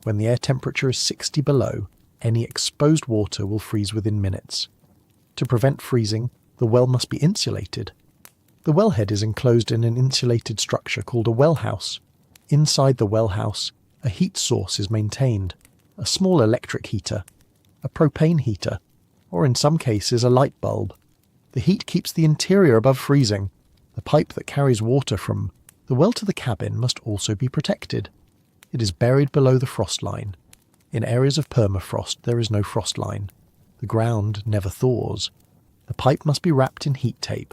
When the air temperature is 60 below, any exposed water will freeze within minutes. To prevent freezing, the well must be insulated. The wellhead is enclosed in an insulated structure called a well house. Inside the well house, a heat source is maintained, a small electric heater, a propane heater, or in some cases a light bulb. The heat keeps the interior above freezing. The pipe that carries water from the well to the cabin must also be protected. It is buried below the frost line. In areas of permafrost, there is no frost line. The ground never thaws. The pipe must be wrapped in heat tape.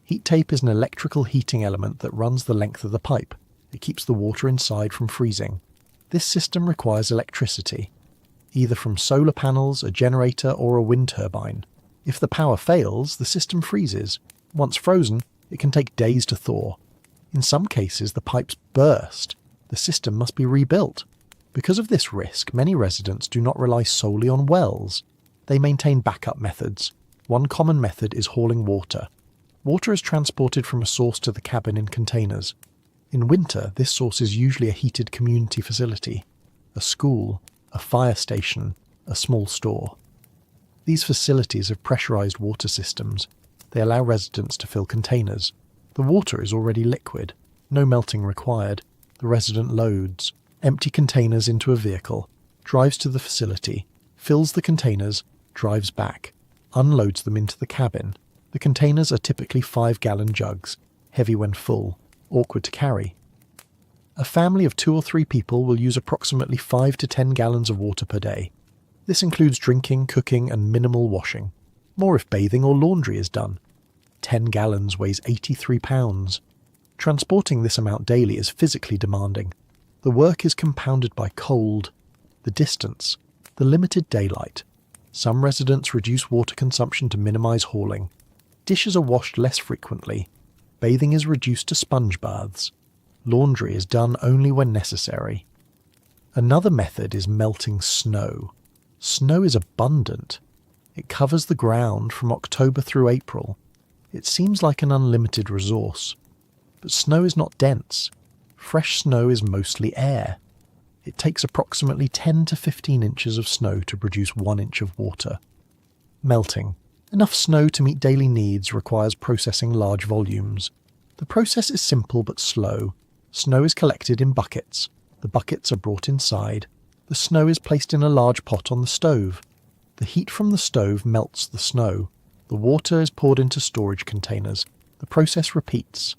Heat tape is an electrical heating element that runs the length of the pipe. It keeps the water inside from freezing. This system requires electricity, either from solar panels, a generator, or a wind turbine. If the power fails, the system freezes. Once frozen, it can take days to thaw. In some cases, the pipes burst. The system must be rebuilt. Because of this risk, many residents do not rely solely on wells. They maintain backup methods. One common method is hauling water. Water is transported from a source to the cabin in containers. In winter, this source is usually a heated community facility, a school, a fire station, a small store. These facilities have pressurized water systems. They allow residents to fill containers. The water is already liquid, no melting required. The resident loads empty containers into a vehicle, drives to the facility, fills the containers, drives back, unloads them into the cabin. The containers are typically 5-gallon jugs, heavy when full, awkward to carry. A family of 2 or 3 people will use approximately 5 to 10 gallons of water per day. This includes drinking, cooking, and minimal washing. More if bathing or laundry is done. 10 gallons weighs 83 pounds. Transporting this amount daily is physically demanding. The work is compounded by cold, the distance, the limited daylight. Some residents reduce water consumption to minimize hauling. Dishes are washed less frequently. Bathing is reduced to sponge baths. Laundry is done only when necessary. Another method is melting snow. Snow is abundant. It covers the ground from October through April. It seems like an unlimited resource. But snow is not dense. Fresh snow is mostly air. It takes approximately 10 to 15 inches of snow to produce 1 inch of water. Melting. Enough snow to meet daily needs requires processing large volumes. The process is simple but slow. Snow is collected in buckets. The buckets are brought inside. The snow is placed in a large pot on the stove. The heat from the stove melts the snow. The water is poured into storage containers. The process repeats.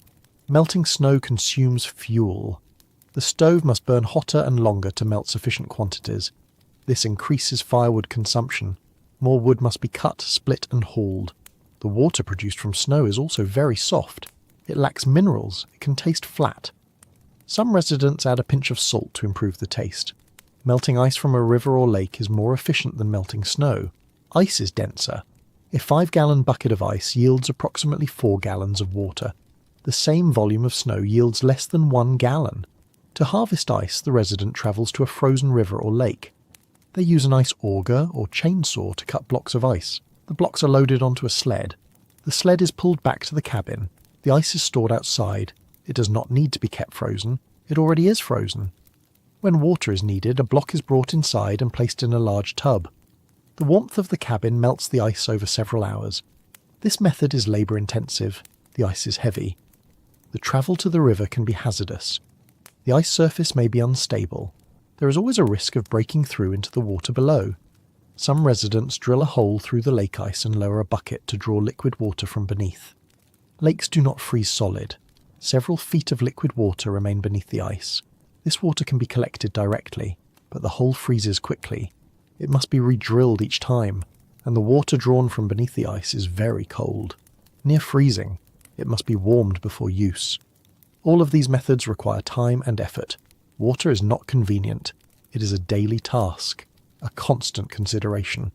Melting snow consumes fuel. The stove must burn hotter and longer to melt sufficient quantities. This increases firewood consumption. More wood must be cut, split, and hauled. The water produced from snow is also very soft. It lacks minerals. It can taste flat. Some residents add a pinch of salt to improve the taste. Melting ice from a river or lake is more efficient than melting snow. Ice is denser. A 5-gallon bucket of ice yields approximately 4 gallons of water. The same volume of snow yields less than 1 gallon. To harvest ice, the resident travels to a frozen river or lake. They use an ice auger or chainsaw to cut blocks of ice. The blocks are loaded onto a sled. The sled is pulled back to the cabin. The ice is stored outside. It does not need to be kept frozen. It already is frozen. When water is needed, a block is brought inside and placed in a large tub. The warmth of the cabin melts the ice over several hours. This method is labour-intensive. The ice is heavy. The travel to the river can be hazardous. The ice surface may be unstable. There is always a risk of breaking through into the water below. Some residents drill a hole through the lake ice and lower a bucket to draw liquid water from beneath. Lakes do not freeze solid. Several feet of liquid water remain beneath the ice. This water can be collected directly, but the hole freezes quickly. It must be re-drilled each time, and the water drawn from beneath the ice is very cold. Near freezing, it must be warmed before use. All of these methods require time and effort. Water is not convenient. It is a daily task, a constant consideration.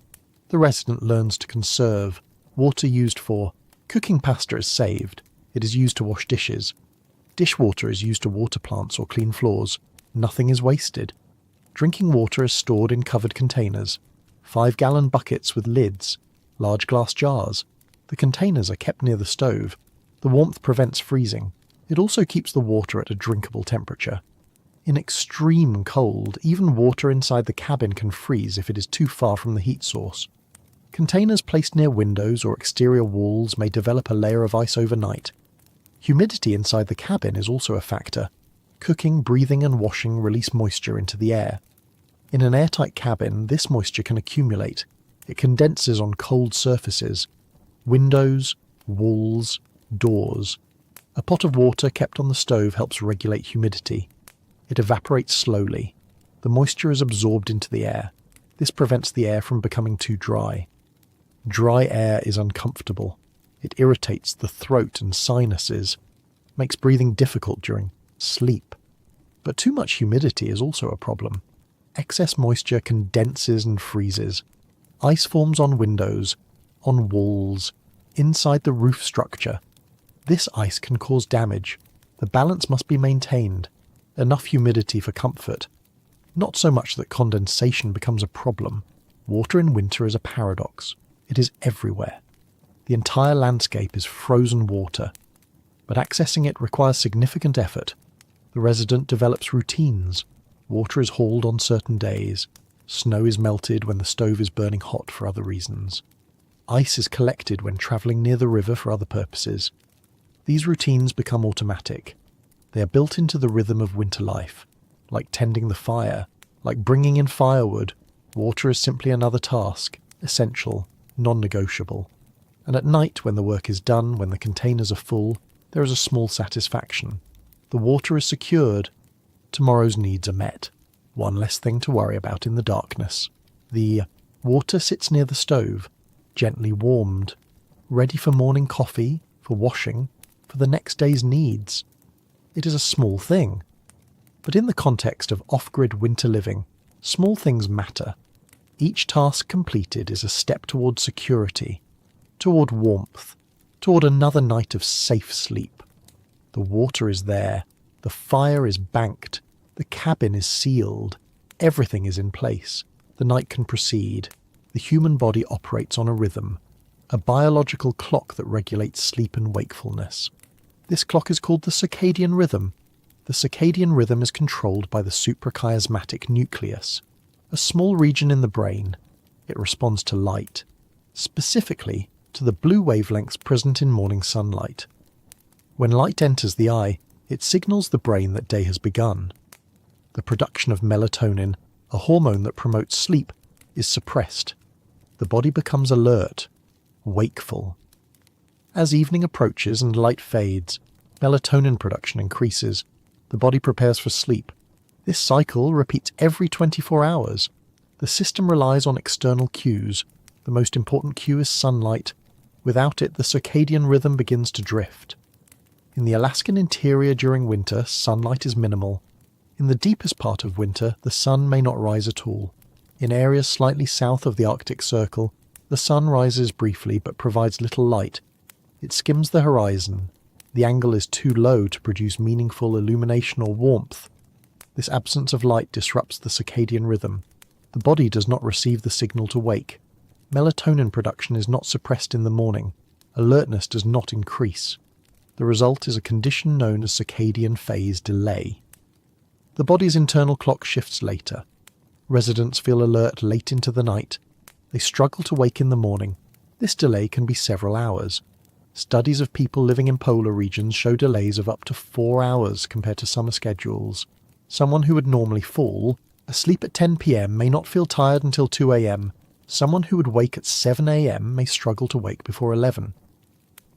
The resident learns to conserve. Water used for cooking pasta is saved. It is used to wash dishes. Dishwater is used to water plants or clean floors. Nothing is wasted. Drinking water is stored in covered containers. 5-gallon buckets with lids. Large glass jars. The containers are kept near the stove. The warmth prevents freezing. It also keeps the water at a drinkable temperature. In extreme cold, even water inside the cabin can freeze if it is too far from the heat source. Containers placed near windows or exterior walls may develop a layer of ice overnight. Humidity inside the cabin is also a factor. Cooking, breathing and washing release moisture into the air. In an airtight cabin, this moisture can accumulate. It condenses on cold surfaces. Windows, walls, doors. A pot of water kept on the stove helps regulate humidity. It evaporates slowly. The moisture is absorbed into the air. This prevents the air from becoming too dry. Dry air is uncomfortable. It irritates the throat and sinuses, makes breathing difficult during sleep. But too much humidity is also a problem. Excess moisture condenses and freezes. Ice forms on windows, on walls, inside the roof structure. This ice can cause damage. The balance must be maintained. Enough humidity for comfort. Not so much that condensation becomes a problem. Water in winter is a paradox. It is everywhere. The entire landscape is frozen water, but accessing it requires significant effort. The resident develops routines. Water is hauled on certain days. Snow is melted when the stove is burning hot for other reasons. Ice is collected when travelling near the river for other purposes. These routines become automatic. They are built into the rhythm of winter life, like tending the fire, like bringing in firewood. Water is simply another task, essential, non-negotiable. And at night, when the work is done, when the containers are full, there is a small satisfaction. The water is secured. Tomorrow's needs are met. One less thing to worry about in the darkness. The water sits near the stove, gently warmed, ready for morning coffee, for washing, for the next day's needs. It is a small thing. But in the context of off-grid winter living, small things matter. Each task completed is a step toward security, toward warmth, toward another night of safe sleep. The water is there, the fire is banked, the cabin is sealed, everything is in place, the night can proceed, the human body operates on a rhythm, a biological clock that regulates sleep and wakefulness. This clock is called the circadian rhythm. The circadian rhythm is controlled by the suprachiasmatic nucleus, a small region in the brain. It responds to light, specifically to the blue wavelengths present in morning sunlight. When light enters the eye, it signals the brain that day has begun. The production of melatonin, a hormone that promotes sleep, is suppressed. The body becomes alert, wakeful. As evening approaches and light fades, melatonin production increases. The body prepares for sleep. This cycle repeats every 24 hours. The system relies on external cues. The most important cue is sunlight. Without it, the circadian rhythm begins to drift. In the Alaskan interior during winter, sunlight is minimal. In the deepest part of winter, the sun may not rise at all. In areas slightly south of the Arctic Circle, the sun rises briefly but provides little light. It skims the horizon. The angle is too low to produce meaningful illumination or warmth. This absence of light disrupts the circadian rhythm. The body does not receive the signal to wake. Melatonin production is not suppressed in the morning. Alertness does not increase. The result is a condition known as circadian phase delay. The body's internal clock shifts later. Residents feel alert late into the night. They struggle to wake in the morning. This delay can be several hours. Studies of people living in polar regions show delays of up to 4 hours compared to summer schedules. Someone who would normally fall asleep at 10 p.m. may not feel tired until 2 a.m. Someone who would wake at 7 a.m. may struggle to wake before 11.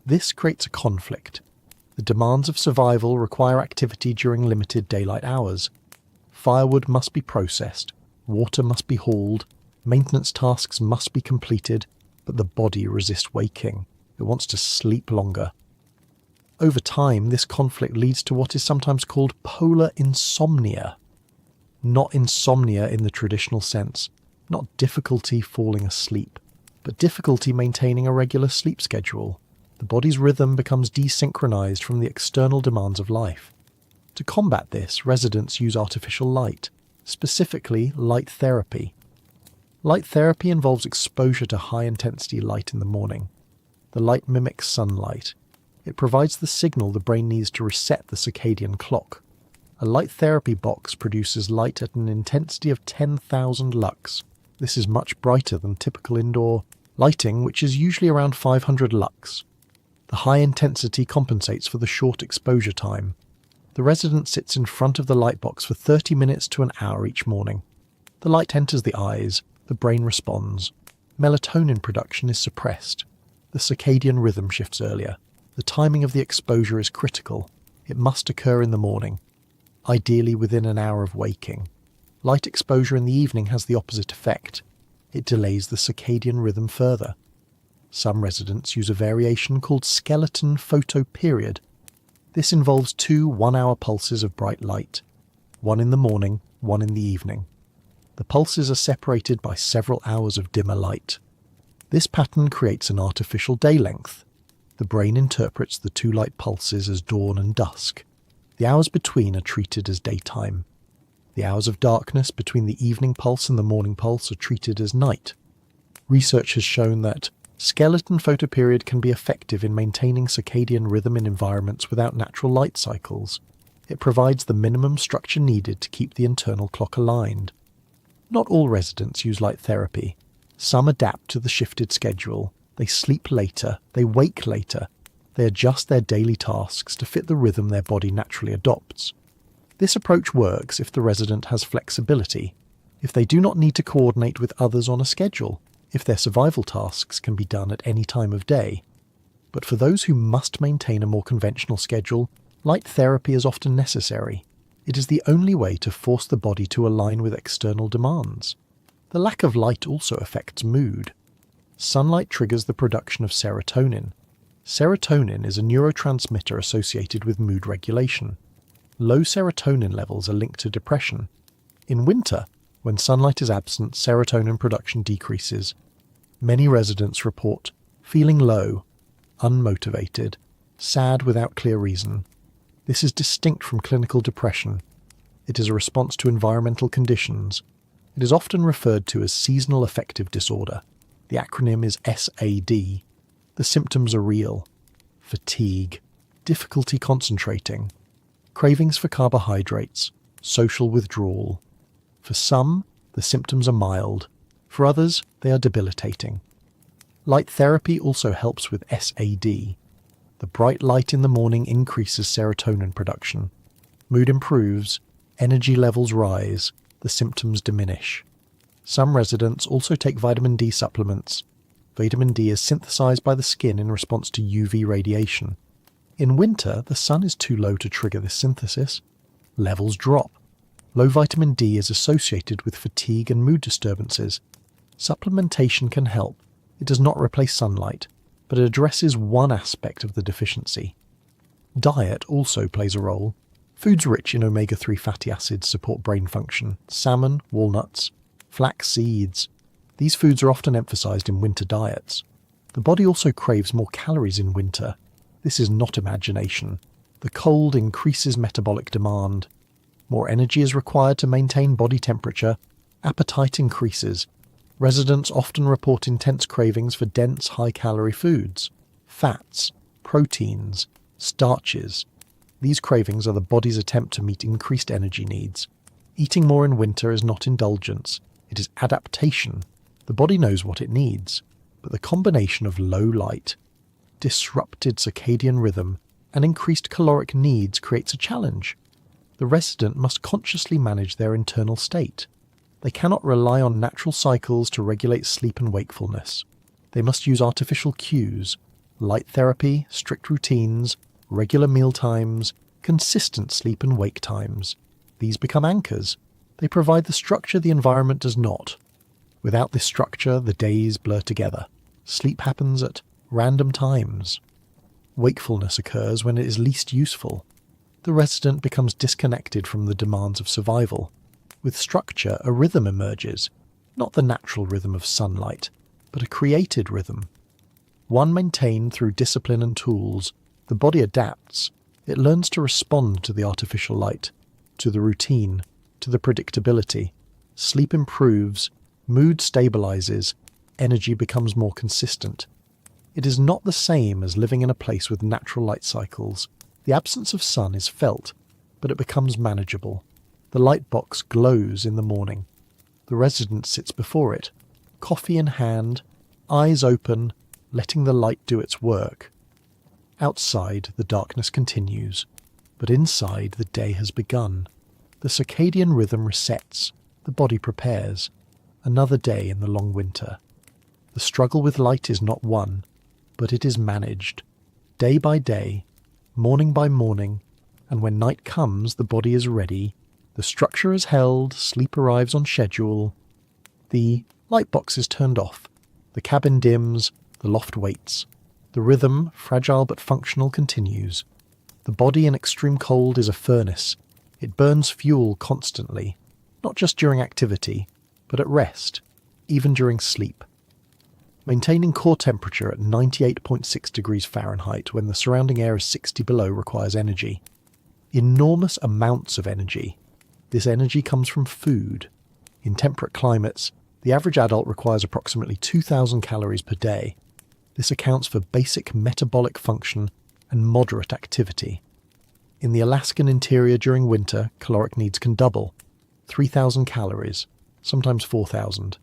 This creates a conflict. The demands of survival require activity during limited daylight hours. Firewood must be processed, water must be hauled, maintenance tasks must be completed, but the body resists waking. It wants to sleep longer. Over time, this conflict leads to what is sometimes called polar insomnia. Not insomnia in the traditional sense, not difficulty falling asleep, but difficulty maintaining a regular sleep schedule. The body's rhythm becomes desynchronized from the external demands of life. To combat this, residents use artificial light, specifically light therapy. Light therapy involves exposure to high-intensity light in the morning. The light mimics sunlight. It provides the signal the brain needs to reset the circadian clock. A light therapy box produces light at an intensity of 10,000 lux. This is much brighter than typical indoor lighting, which is usually around 500 lux. The high intensity compensates for the short exposure time. The resident sits in front of the light box for 30 minutes to an hour each morning. The light enters the eyes, the brain responds. Melatonin production is suppressed. The circadian rhythm shifts earlier. The timing of the exposure is critical. It must occur in the morning, ideally within an hour of waking. Light exposure in the evening has the opposite effect. It delays the circadian rhythm further. Some residents use a variation called skeleton photoperiod. This involves 2 one-hour pulses of bright light, one in the morning, one in the evening. The pulses are separated by several hours of dimmer light. This pattern creates an artificial day length. The brain interprets the 2 light pulses as dawn and dusk. The hours between are treated as daytime. The hours of darkness between the evening pulse and the morning pulse are treated as night. Research has shown that skeleton photoperiod can be effective in maintaining circadian rhythm in environments without natural light cycles. It provides the minimum structure needed to keep the internal clock aligned. Not all residents use light therapy. Some adapt to the shifted schedule. They sleep later, they wake later. They adjust their daily tasks to fit the rhythm their body naturally adopts. This approach works if the resident has flexibility, if they do not need to coordinate with others on a schedule, if their survival tasks can be done at any time of day. But for those who must maintain a more conventional schedule, light therapy is often necessary. It is the only way to force the body to align with external demands. The lack of light also affects mood. Sunlight triggers the production of serotonin. Serotonin is a neurotransmitter associated with mood regulation. Low serotonin levels are linked to depression. In winter, when sunlight is absent, serotonin production decreases. Many residents report feeling low, unmotivated, sad without clear reason. This is distinct from clinical depression. It is a response to environmental conditions. It is often referred to as seasonal affective disorder. The acronym is SAD. The symptoms are real: fatigue, difficulty concentrating, cravings for carbohydrates, social withdrawal. For some, the symptoms are mild. For others, they are debilitating. Light therapy also helps with SAD. The bright light in the morning increases serotonin production. Mood improves, energy levels rise, the symptoms diminish. Some residents also take vitamin D supplements. Vitamin D is synthesized by the skin in response to UV radiation. In winter, the sun is too low to trigger this synthesis. Levels drop. Low vitamin D is associated with fatigue and mood disturbances. Supplementation can help. It does not replace sunlight, but it addresses one aspect of the deficiency. Diet also plays a role. Foods rich in omega-3 fatty acids support brain function. Salmon, walnuts, flax seeds. These foods are often emphasized in winter diets. The body also craves more calories in winter. This is not imagination. The cold increases metabolic demand. More energy is required to maintain body temperature. Appetite increases. Residents often report intense cravings for dense, high-calorie foods, fats, proteins, starches. These cravings are the body's attempt to meet increased energy needs. Eating more in winter is not indulgence. It is adaptation. The body knows what it needs, but the combination of low light, disrupted circadian rhythm, and increased caloric needs creates a challenge. The resident must consciously manage their internal state. They cannot rely on natural cycles to regulate sleep and wakefulness. They must use artificial cues, light therapy, strict routines, regular meal times, consistent sleep and wake times. These become anchors. They provide the structure the environment does not. Without this structure, the days blur together. Sleep happens at random times. Wakefulness occurs when it is least useful. The resident becomes disconnected from the demands of survival. With structure, a rhythm emerges, not the natural rhythm of sunlight, but a created rhythm. One maintained through discipline and tools. The body adapts. It learns to respond to the artificial light, to the routine, to the predictability. Sleep improves, mood stabilizes, energy becomes more consistent. It is not the same as living in a place with natural light cycles. The absence of sun is felt, but it becomes manageable. The light box glows in the morning. The resident sits before it, coffee in hand, eyes open, letting the light do its work. Outside, the darkness continues, but inside the day has begun. The circadian rhythm resets, the body prepares. Another day in the long winter. The struggle with light is not won, but it is managed. Day by day, morning by morning, and when night comes, the body is ready. The structure is held, sleep arrives on schedule. The light box is turned off. The cabin dims, the loft waits. The rhythm, fragile but functional, continues. The body in extreme cold is a furnace. It burns fuel constantly, not just during activity, but at rest, even during sleep. Maintaining core temperature at 98.6 degrees Fahrenheit when the surrounding air is 60 below requires energy. Enormous amounts of energy. This energy comes from food. In temperate climates, the average adult requires approximately 2,000 calories per day. This accounts for basic metabolic function and moderate activity. In the Alaskan interior during winter, caloric needs can double. 3,000 calories, sometimes 4,000.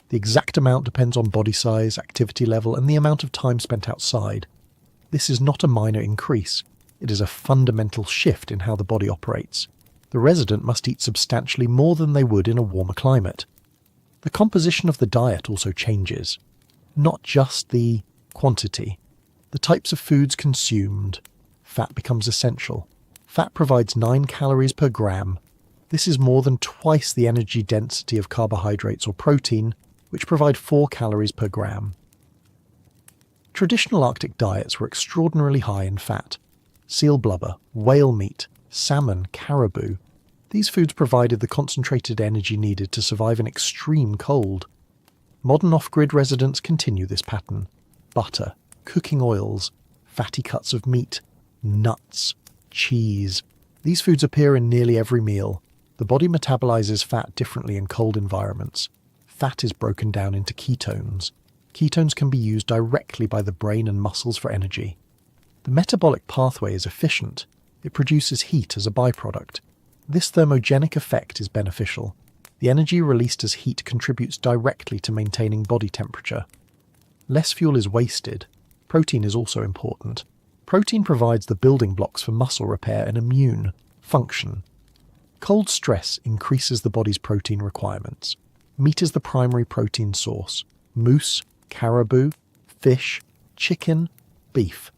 The exact amount depends on body size, activity level, and the amount of time spent outside. This is not a minor increase. It is a fundamental shift in how the body operates. The resident must eat substantially more than they would in a warmer climate. The composition of the diet also changes. Not just the quantity. The types of foods consumed. Fat becomes essential. Fat provides 9 calories per gram. This is more than twice the energy density of carbohydrates or protein, which provide 4 calories per gram. Traditional Arctic diets were extraordinarily high in fat. Seal blubber, whale meat, salmon, caribou. These foods provided the concentrated energy needed to survive in extreme cold. Modern off-grid residents continue this pattern. Butter, cooking oils, fatty cuts of meat, nuts, cheese. These foods appear in nearly every meal. The body metabolizes fat differently in cold environments. Fat is broken down into ketones. Ketones can be used directly by the brain and muscles for energy. The metabolic pathway is efficient. It produces heat as a byproduct. This thermogenic effect is beneficial. The energy released as heat contributes directly to maintaining body temperature. Less fuel is wasted. Protein is also important. Protein provides the building blocks for muscle repair and immune function. Cold stress increases the body's protein requirements. Meat is the primary protein source. Moose, caribou, fish, chicken, beef.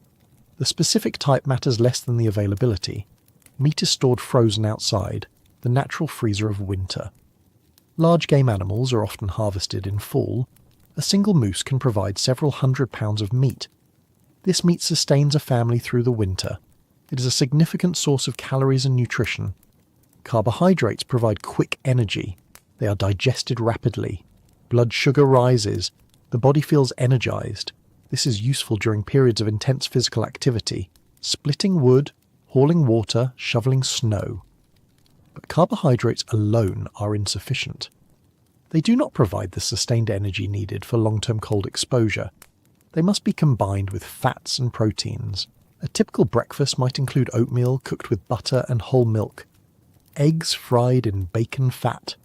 The specific type matters less than the availability. Meat is stored frozen outside, the natural freezer of winter. Large game animals are often harvested in fall. A single moose can provide several 100 pounds of meat. This meat sustains a family through the winter. It is a significant source of calories and nutrition. Carbohydrates provide quick energy. They are digested rapidly. Blood sugar rises. The body feels energized. This is useful during periods of intense physical activity, splitting wood, hauling water, shoveling snow. But carbohydrates alone are insufficient. They do not provide the sustained energy needed for long-term cold exposure. They must be combined with fats and proteins. A typical breakfast might include oatmeal cooked with butter and whole milk, eggs fried in bacon fat,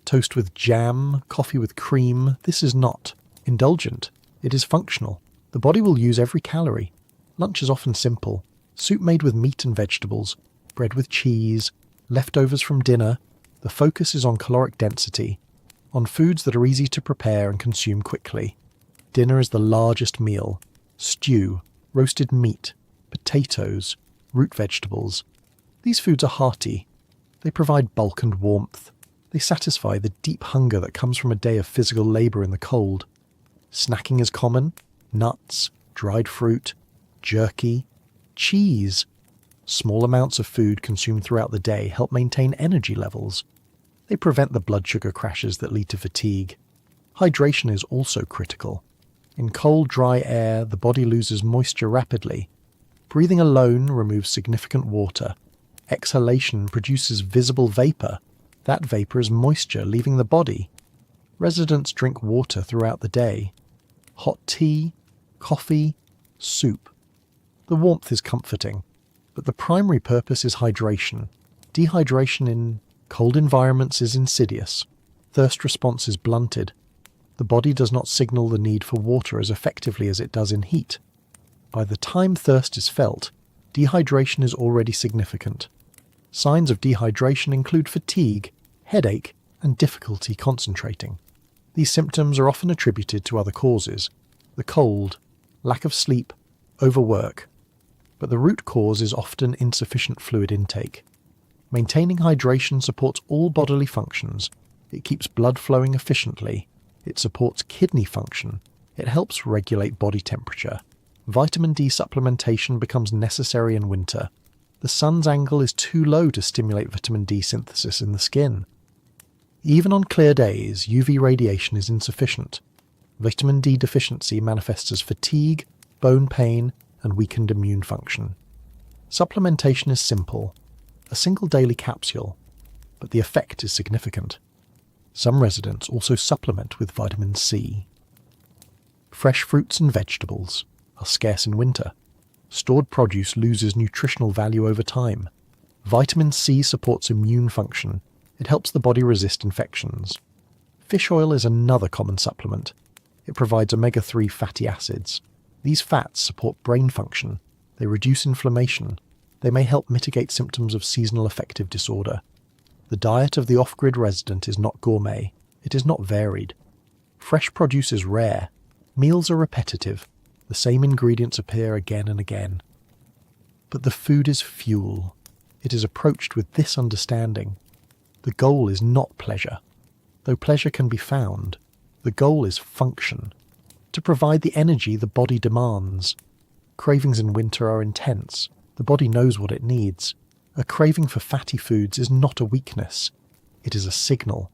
toast with jam, coffee with cream. This is not indulgent. It is functional. The body will use every calorie. Lunch is often simple. Soup made with meat and vegetables, bread with cheese, leftovers from dinner. The focus is on caloric density. on foods that are easy to prepare and consume quickly. Dinner is the largest meal. Stew, roasted meat, potatoes, root vegetables. These foods are hearty. They provide bulk and warmth. They satisfy the deep hunger that comes from a day of physical labour in the cold. Snacking is common. Nuts, dried fruit, jerky, cheese. Small amounts of food consumed throughout the day help maintain energy levels. They prevent the blood sugar crashes that lead to fatigue. Hydration is also critical. In cold, dry air, the body loses moisture rapidly. Breathing alone removes significant water. Exhalation produces visible vapour. That vapour is moisture leaving the body. Residents drink water throughout the day. Hot tea, coffee, soup. The warmth is comforting, but the primary purpose is hydration. Dehydration in cold environments is insidious. Thirst response is blunted. The body does not signal the need for water as effectively as it does in heat. By the time thirst is felt, dehydration is already significant. Signs of dehydration include fatigue, headache, and difficulty concentrating. These symptoms are often attributed to other causes: the cold, lack of sleep, overwork. But the root cause is often insufficient fluid intake. Maintaining hydration supports all bodily functions. It keeps blood flowing efficiently. It supports kidney function. It helps regulate body temperature. Vitamin D supplementation becomes necessary in winter. The sun's angle is too low to stimulate vitamin D synthesis in the skin. Even on clear days, UV radiation is insufficient. Vitamin D deficiency manifests as fatigue, bone pain, and weakened immune function. Supplementation is simple, a single daily capsule, but the effect is significant. Some residents also supplement with vitamin C. Fresh fruits and vegetables are scarce in winter. Stored produce loses nutritional value over time. Vitamin C supports immune function. It helps the body resist infections. Fish oil is another common supplement. It provides omega-3 fatty acids. These fats support brain function. They reduce inflammation. They may help mitigate symptoms of seasonal affective disorder. The diet of the off-grid resident is not gourmet. It is not varied. Fresh produce is rare. Meals are repetitive. The same ingredients appear again and again. But the food is fuel. It is approached with this understanding. The goal is not pleasure. Though pleasure can be found, the goal is function. To provide the energy the body demands. Cravings in winter are intense. The body knows what it needs. A craving for fatty foods is not a weakness. It is a signal.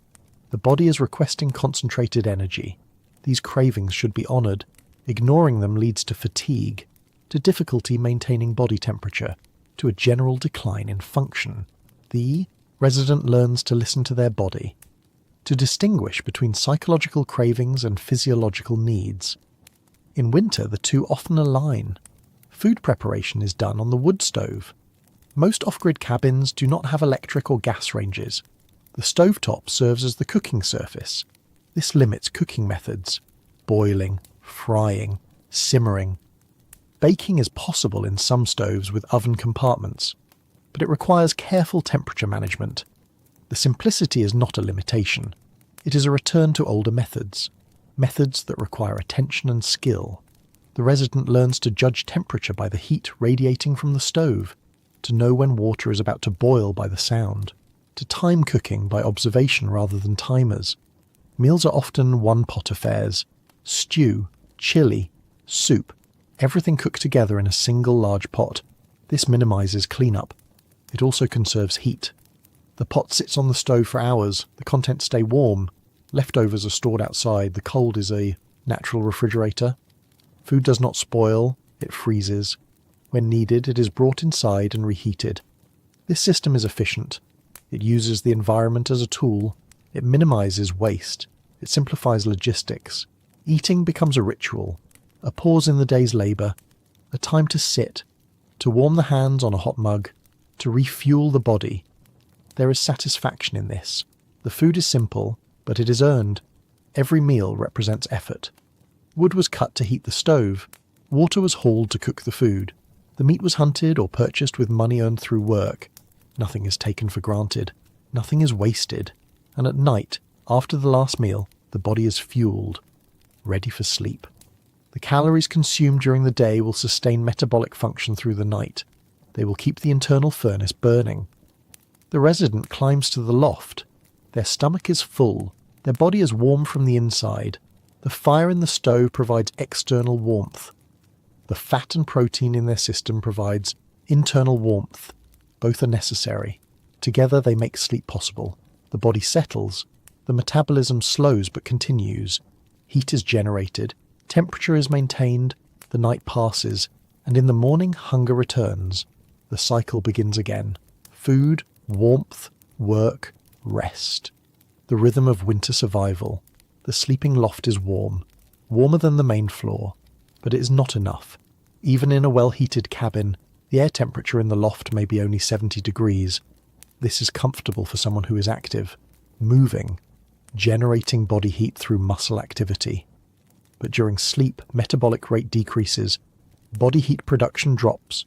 The body is requesting concentrated energy. These cravings should be honoured. Ignoring them leads to fatigue, to difficulty maintaining body temperature, to a general decline in function. The resident learns to listen to their body, to distinguish between psychological cravings and physiological needs. In winter, the two often align. Food preparation is done on the wood stove. Most off-grid cabins do not have electric or gas ranges. The stovetop serves as the cooking surface. This limits cooking methods: boiling, frying, simmering. Baking is possible in some stoves with oven compartments, but it requires careful temperature management. The simplicity is not a limitation. It is a return to older methods that require attention and skill. The resident learns to judge temperature by the heat radiating from the stove, to know when water is about to boil by the sound, to time cooking by observation rather than timers. Meals are often one-pot affairs: stew, chili, soup, everything cooked together in a single large pot. This minimises cleanup. It also conserves heat. The pot sits on the stove for hours, the contents stay warm, leftovers are stored outside, the cold is a natural refrigerator. Food does not spoil, it freezes. When needed, it is brought inside and reheated. This system is efficient. It uses the environment as a tool. It minimises waste. It simplifies logistics. Eating becomes a ritual, a pause in the day's labour, a time to sit, to warm the hands on a hot mug, to refuel the body. There is satisfaction in this. The food is simple, but it is earned. Every meal represents effort. Wood was cut to heat the stove. Water was hauled to cook the food. The meat was hunted or purchased with money earned through work. Nothing is taken for granted. Nothing is wasted. And at night, After the last meal, the body is fueled, ready for sleep. The calories consumed during the day will sustain metabolic function through the night. They will keep the internal furnace burning. The resident climbs to the loft. Their stomach is full. Their body is warm from the inside. The fire in the stove provides external warmth. The fat and protein in their system provides internal warmth. Both are necessary. Together they make sleep possible. The body settles. The metabolism slows but continues. Heat is generated. Temperature is maintained. The night passes. And in the morning, hunger returns. The cycle begins again. Food, warmth, work, rest. The rhythm of winter survival. The sleeping loft is warm. Warmer than the main floor. But it is not enough. Even in a well-heated cabin, the air temperature in the loft may be only 70 degrees. This is comfortable for someone who is active, moving, generating body heat through muscle activity. But during sleep, metabolic rate decreases. Body heat production drops.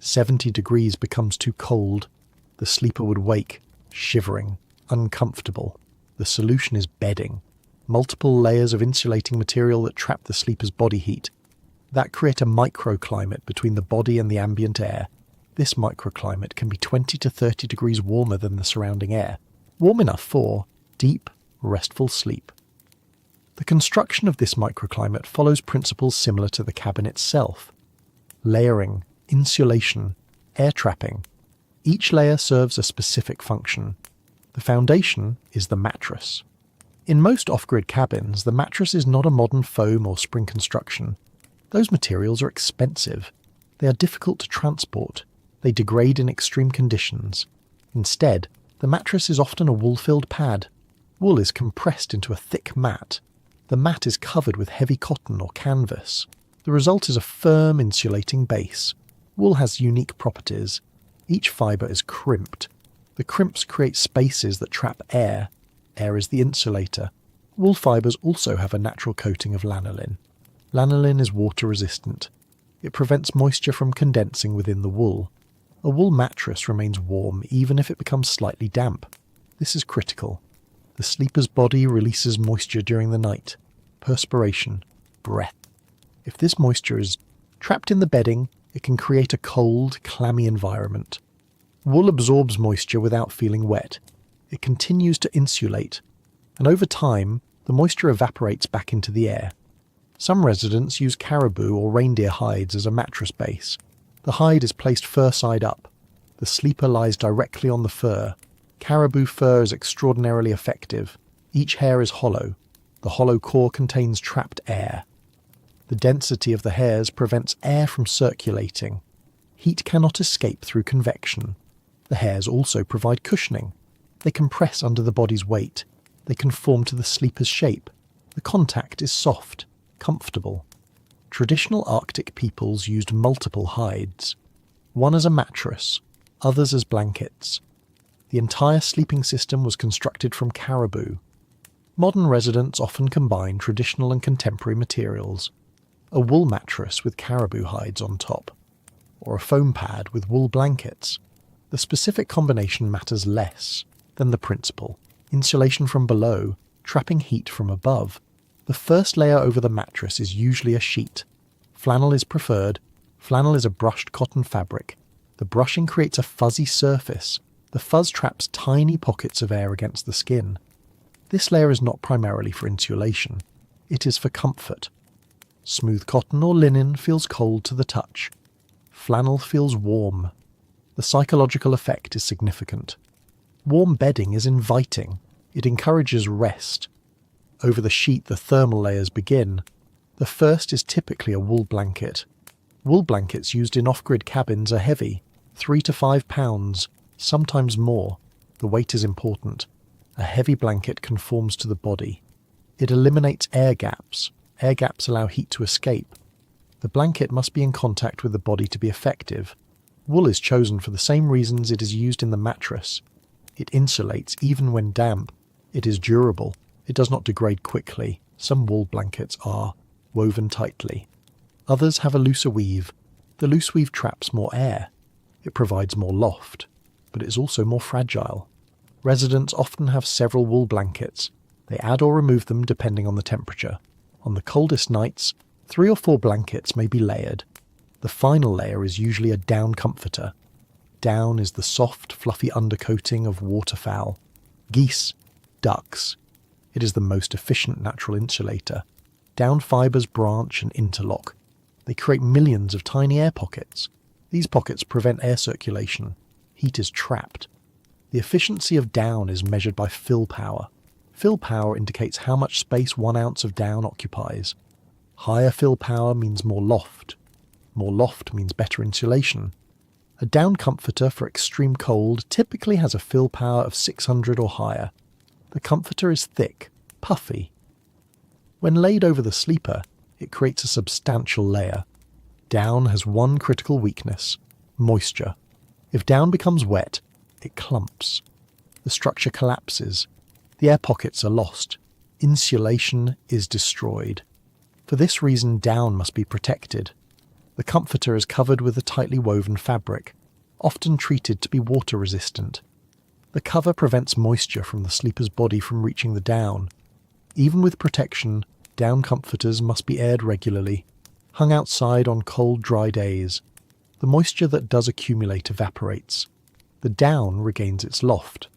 70 degrees becomes too cold. The sleeper would wake, shivering, uncomfortable. The solution is bedding. Multiple layers of insulating material that trap the sleeper's body heat. That create a microclimate between the body and the ambient air. This microclimate can be 20 to 30 degrees warmer than the surrounding air. Warm enough for deep, restful sleep. The construction of this microclimate follows principles similar to the cabin itself. Layering, insulation, air trapping. Each layer serves a specific function. The foundation is the mattress. In most off-grid cabins, the mattress is not a modern foam or spring construction. Those materials are expensive. They are difficult to transport. They degrade in extreme conditions. Instead, the mattress is often a wool-filled pad. Wool is compressed into a thick mat. The mat is covered with heavy cotton or canvas. The result is a firm, insulating base. Wool has unique properties. Each fibre is crimped. The crimps create spaces that trap air. Air is the insulator. Wool fibres also have a natural coating of lanolin. Lanolin is water-resistant. It prevents moisture from condensing within the wool. A wool mattress remains warm even if it becomes slightly damp. This is critical. The sleeper's body releases moisture during the night. Perspiration, breath. If this moisture is trapped in the bedding, it can create a cold, clammy environment. Wool absorbs moisture without feeling wet. It continues to insulate, and over time, the moisture evaporates back into the air. Some residents use caribou or reindeer hides as a mattress base. The hide is placed fur side up. The sleeper lies directly on the fur. Caribou fur is extraordinarily effective. Each hair is hollow. The hollow core contains trapped air. The density of the hairs prevents air from circulating. Heat cannot escape through convection. The hairs also provide cushioning. They compress under the body's weight. They conform to the sleeper's shape. The contact is soft, comfortable. Traditional Arctic peoples used multiple hides, one as a mattress, others as blankets. The entire sleeping system was constructed from caribou. Modern residents often combine traditional and contemporary materials. A wool mattress with caribou hides on top, or a foam pad with wool blankets. The specific combination matters less than the principle. Insulation from below, trapping heat from above. The first layer over the mattress is usually a sheet. Flannel is preferred. Flannel is a brushed cotton fabric. The brushing creates a fuzzy surface. The fuzz traps tiny pockets of air against the skin. This layer is not primarily for insulation. It is for comfort. Smooth cotton or linen feels cold to the touch. Flannel feels warm. The psychological effect is significant. Warm bedding is inviting. It encourages rest. Over the sheet the thermal layers begin. The first is typically a wool blanket. Wool blankets used in off-grid cabins are heavy, 3 to 5 pounds, sometimes more. The weight is important. A heavy blanket conforms to the body. It eliminates air gaps. Air gaps allow heat to escape. The blanket must be in contact with the body to be effective. Wool is chosen for the same reasons it is used in the mattress. It insulates even when damp. It is durable. It does not degrade quickly. Some wool blankets are woven tightly. Others have a looser weave. The loose weave traps more air. It provides more loft, but it is also more fragile. Residents often have several wool blankets. They add or remove them depending on the temperature. On the coldest nights, 3 or 4 blankets may be layered. The final layer is usually a down comforter. Down is the soft, fluffy undercoating of waterfowl, geese, ducks. It is the most efficient natural insulator. Down fibres branch and interlock. They create millions of tiny air pockets. These pockets prevent air circulation. Heat is trapped. The efficiency of down is measured by fill power. Fill power indicates how much space 1 ounce of down occupies. Higher fill power means more loft. More loft means better insulation. A down comforter for extreme cold typically has a fill power of 600 or higher. The comforter is thick, puffy. When laid over the sleeper, it creates a substantial layer. Down has one critical weakness: moisture. If down becomes wet, it clumps. The structure collapses. The air pockets are lost. Insulation is destroyed. For this reason, down must be protected. The comforter is covered with a tightly woven fabric, often treated to be water resistant. The cover prevents moisture from the sleeper's body from reaching the down. Even with protection, down comforters must be aired regularly, hung outside on cold, dry days. The moisture that does accumulate evaporates. The down regains its loft.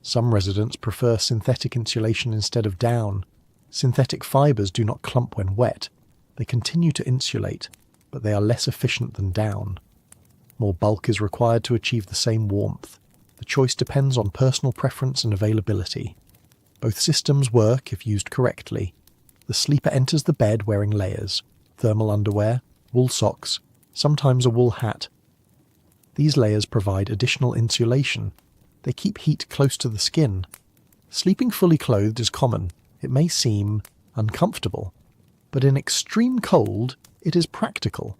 Some residents prefer synthetic insulation instead of down. Synthetic fibres do not clump when wet. They continue to insulate, but they are less efficient than down. More bulk is required to achieve the same warmth. The choice depends on personal preference and availability. Both systems work if used correctly. The sleeper enters the bed wearing layers: thermal underwear, wool socks, sometimes a wool hat. These layers provide additional insulation. They keep heat close to the skin. Sleeping fully clothed is common. It may seem uncomfortable, but in extreme cold, it is practical.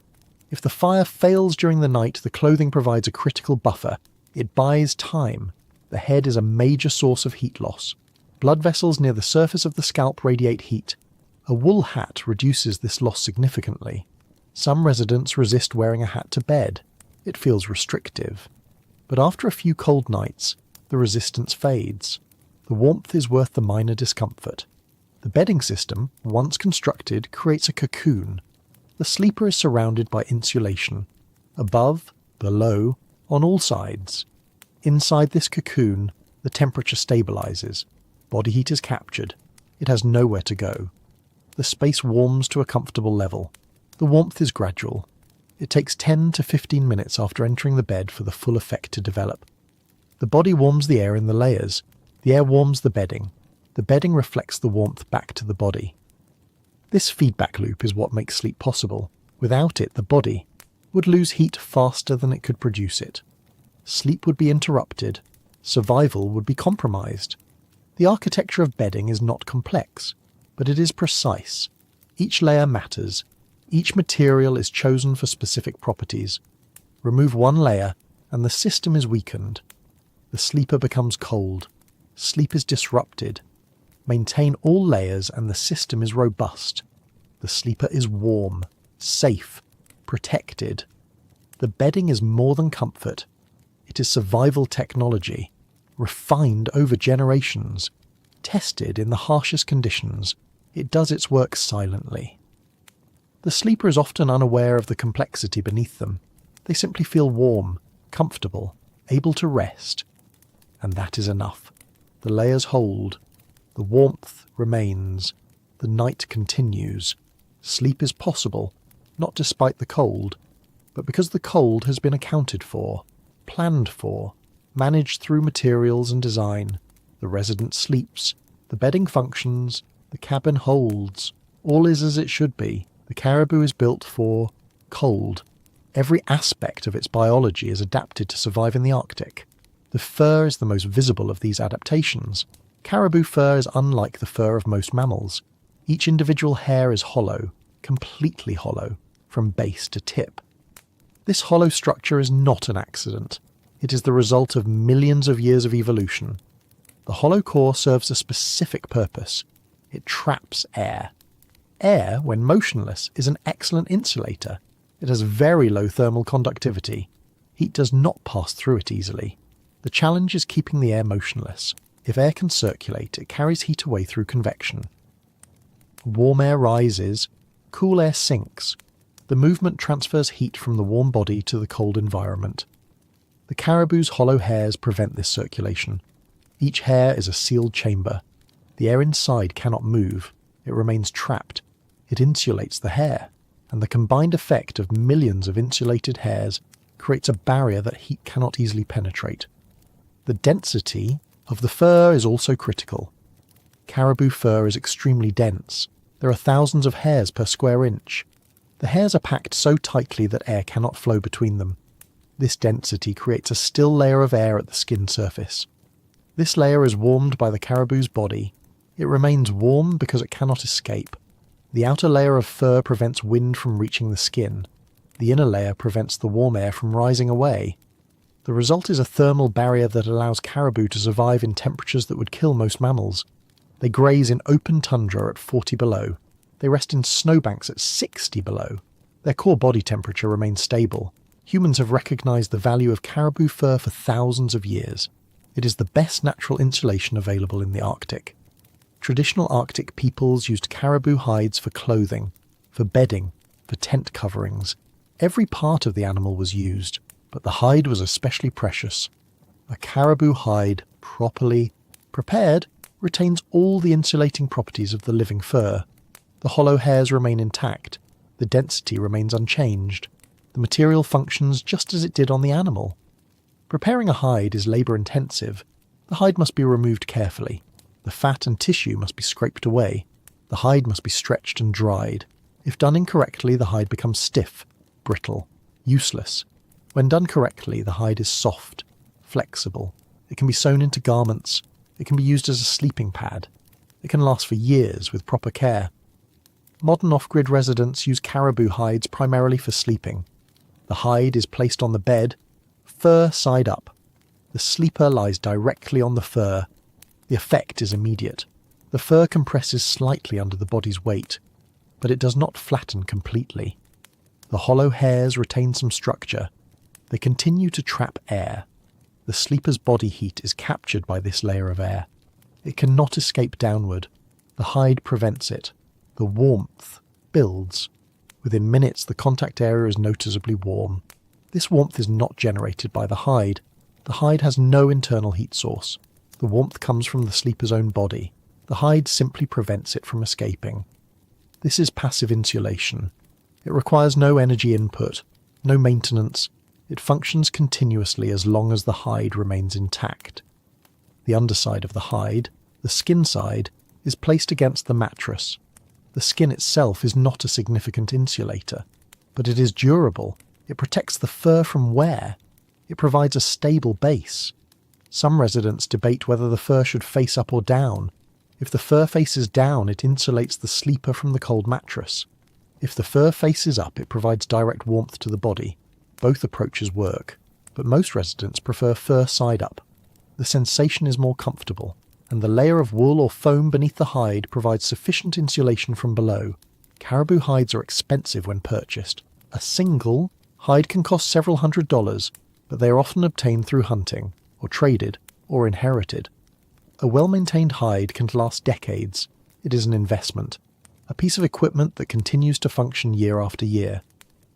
If the fire fails during the night, the clothing provides a critical buffer. It buys time. The head is a major source of heat loss. Blood vessels near the surface of the scalp radiate heat. A wool hat reduces this loss significantly. Some residents resist wearing a hat to bed. It feels restrictive. But after a few cold nights, the resistance fades. The warmth is worth the minor discomfort. The bedding system, once constructed, creates a cocoon. The sleeper is surrounded by insulation, above, below, on all sides. Inside this cocoon, the temperature stabilizes. Body heat is captured. It has nowhere to go. The space warms to a comfortable level. The warmth is gradual. It takes 10 to 15 minutes after entering the bed for the full effect to develop. The body warms the air in the layers. The air warms the bedding. The bedding reflects the warmth back to the body. This feedback loop is what makes sleep possible. Without it, the body would lose heat faster than it could produce it. Sleep would be interrupted. Survival would be compromised. The architecture of bedding is not complex, but it is precise. Each layer matters. Each material is chosen for specific properties. Remove one layer, and the system is weakened. The sleeper becomes cold. Sleep is disrupted. Maintain all layers and the system is robust. The sleeper is warm, safe, protected. The bedding is more than comfort. It is survival technology, refined over generations, tested in the harshest conditions. It does its work silently. The sleeper is often unaware of the complexity beneath them. They simply feel warm, comfortable, able to rest. And that is enough. The layers hold. The warmth remains. The night continues. Sleep is possible, not despite the cold, but because the cold has been accounted for, planned for, managed through materials and design. The resident sleeps. The bedding functions. The cabin holds. All is as it should be. The caribou is built for cold. Every aspect of its biology is adapted to survive in the Arctic. The fur is the most visible of these adaptations. Caribou fur is unlike the fur of most mammals. Each individual hair is hollow, completely hollow, from base to tip. This hollow structure is not an accident. It is the result of millions of years of evolution. The hollow core serves a specific purpose. It traps air. Air, when motionless, is an excellent insulator. It has very low thermal conductivity. Heat does not pass through it easily. The challenge is keeping the air motionless. If air can circulate, it carries heat away through convection. Warm air rises, cool air sinks. The movement transfers heat from the warm body to the cold environment. The caribou's hollow hairs prevent this circulation. Each hair is a sealed chamber. The air inside cannot move. It remains trapped. It insulates the hair, and the combined effect of millions of insulated hairs creates a barrier that heat cannot easily penetrate. The density of the fur is also critical. Caribou fur is extremely dense. There are thousands of hairs per square inch. The hairs are packed so tightly that air cannot flow between them. This density creates a still layer of air at the skin surface. This layer is warmed by the caribou's body. It remains warm because it cannot escape. The outer layer of fur prevents wind from reaching the skin. The inner layer prevents the warm air from rising away. The result is a thermal barrier that allows caribou to survive in temperatures that would kill most mammals. They graze in open tundra at 40 below. They rest in snowbanks at 60 below. Their core body temperature remains stable. Humans have recognized the value of caribou fur for thousands of years. It is the best natural insulation available in the Arctic. Traditional Arctic peoples used caribou hides for clothing, for bedding, for tent coverings. Every part of the animal was used, but the hide was especially precious. A caribou hide, properly prepared, retains all the insulating properties of the living fur. The hollow hairs remain intact. The density remains unchanged. The material functions just as it did on the animal. Preparing a hide is labour-intensive. The hide must be removed carefully. The fat and tissue must be scraped away. The hide must be stretched and dried. If done incorrectly, the hide becomes stiff, brittle, useless. When done correctly, the hide is soft, flexible. It can be sewn into garments. It can be used as a sleeping pad. It can last for years with proper care. Modern off-grid residents use caribou hides primarily for sleeping. The hide is placed on the bed, fur side up. The sleeper lies directly on the fur. The effect is immediate. The fur compresses slightly under the body's weight, but it does not flatten completely. The hollow hairs retain some structure. They continue to trap air. The sleeper's body heat is captured by this layer of air. It cannot escape downward. The hide prevents it. The warmth builds. Within minutes, the contact area is noticeably warm. This warmth is not generated by the hide. The hide has no internal heat source. The warmth comes from the sleeper's own body. The hide simply prevents it from escaping. This is passive insulation. It requires no energy input, no maintenance. It functions continuously as long as the hide remains intact. The underside of the hide, the skin side, is placed against the mattress. The skin itself is not a significant insulator, but it is durable. It protects the fur from wear. It provides a stable base. Some residents debate whether the fur should face up or down. If the fur faces down, it insulates the sleeper from the cold mattress. If the fur faces up, it provides direct warmth to the body. Both approaches work, but most residents prefer fur side up. The sensation is more comfortable, and the layer of wool or foam beneath the hide provides sufficient insulation from below. Caribou hides are expensive when purchased. A single hide can cost several $100s, but they are often obtained through hunting, or traded, or inherited. A well-maintained hide can last decades. It is an investment, a piece of equipment that continues to function year after year.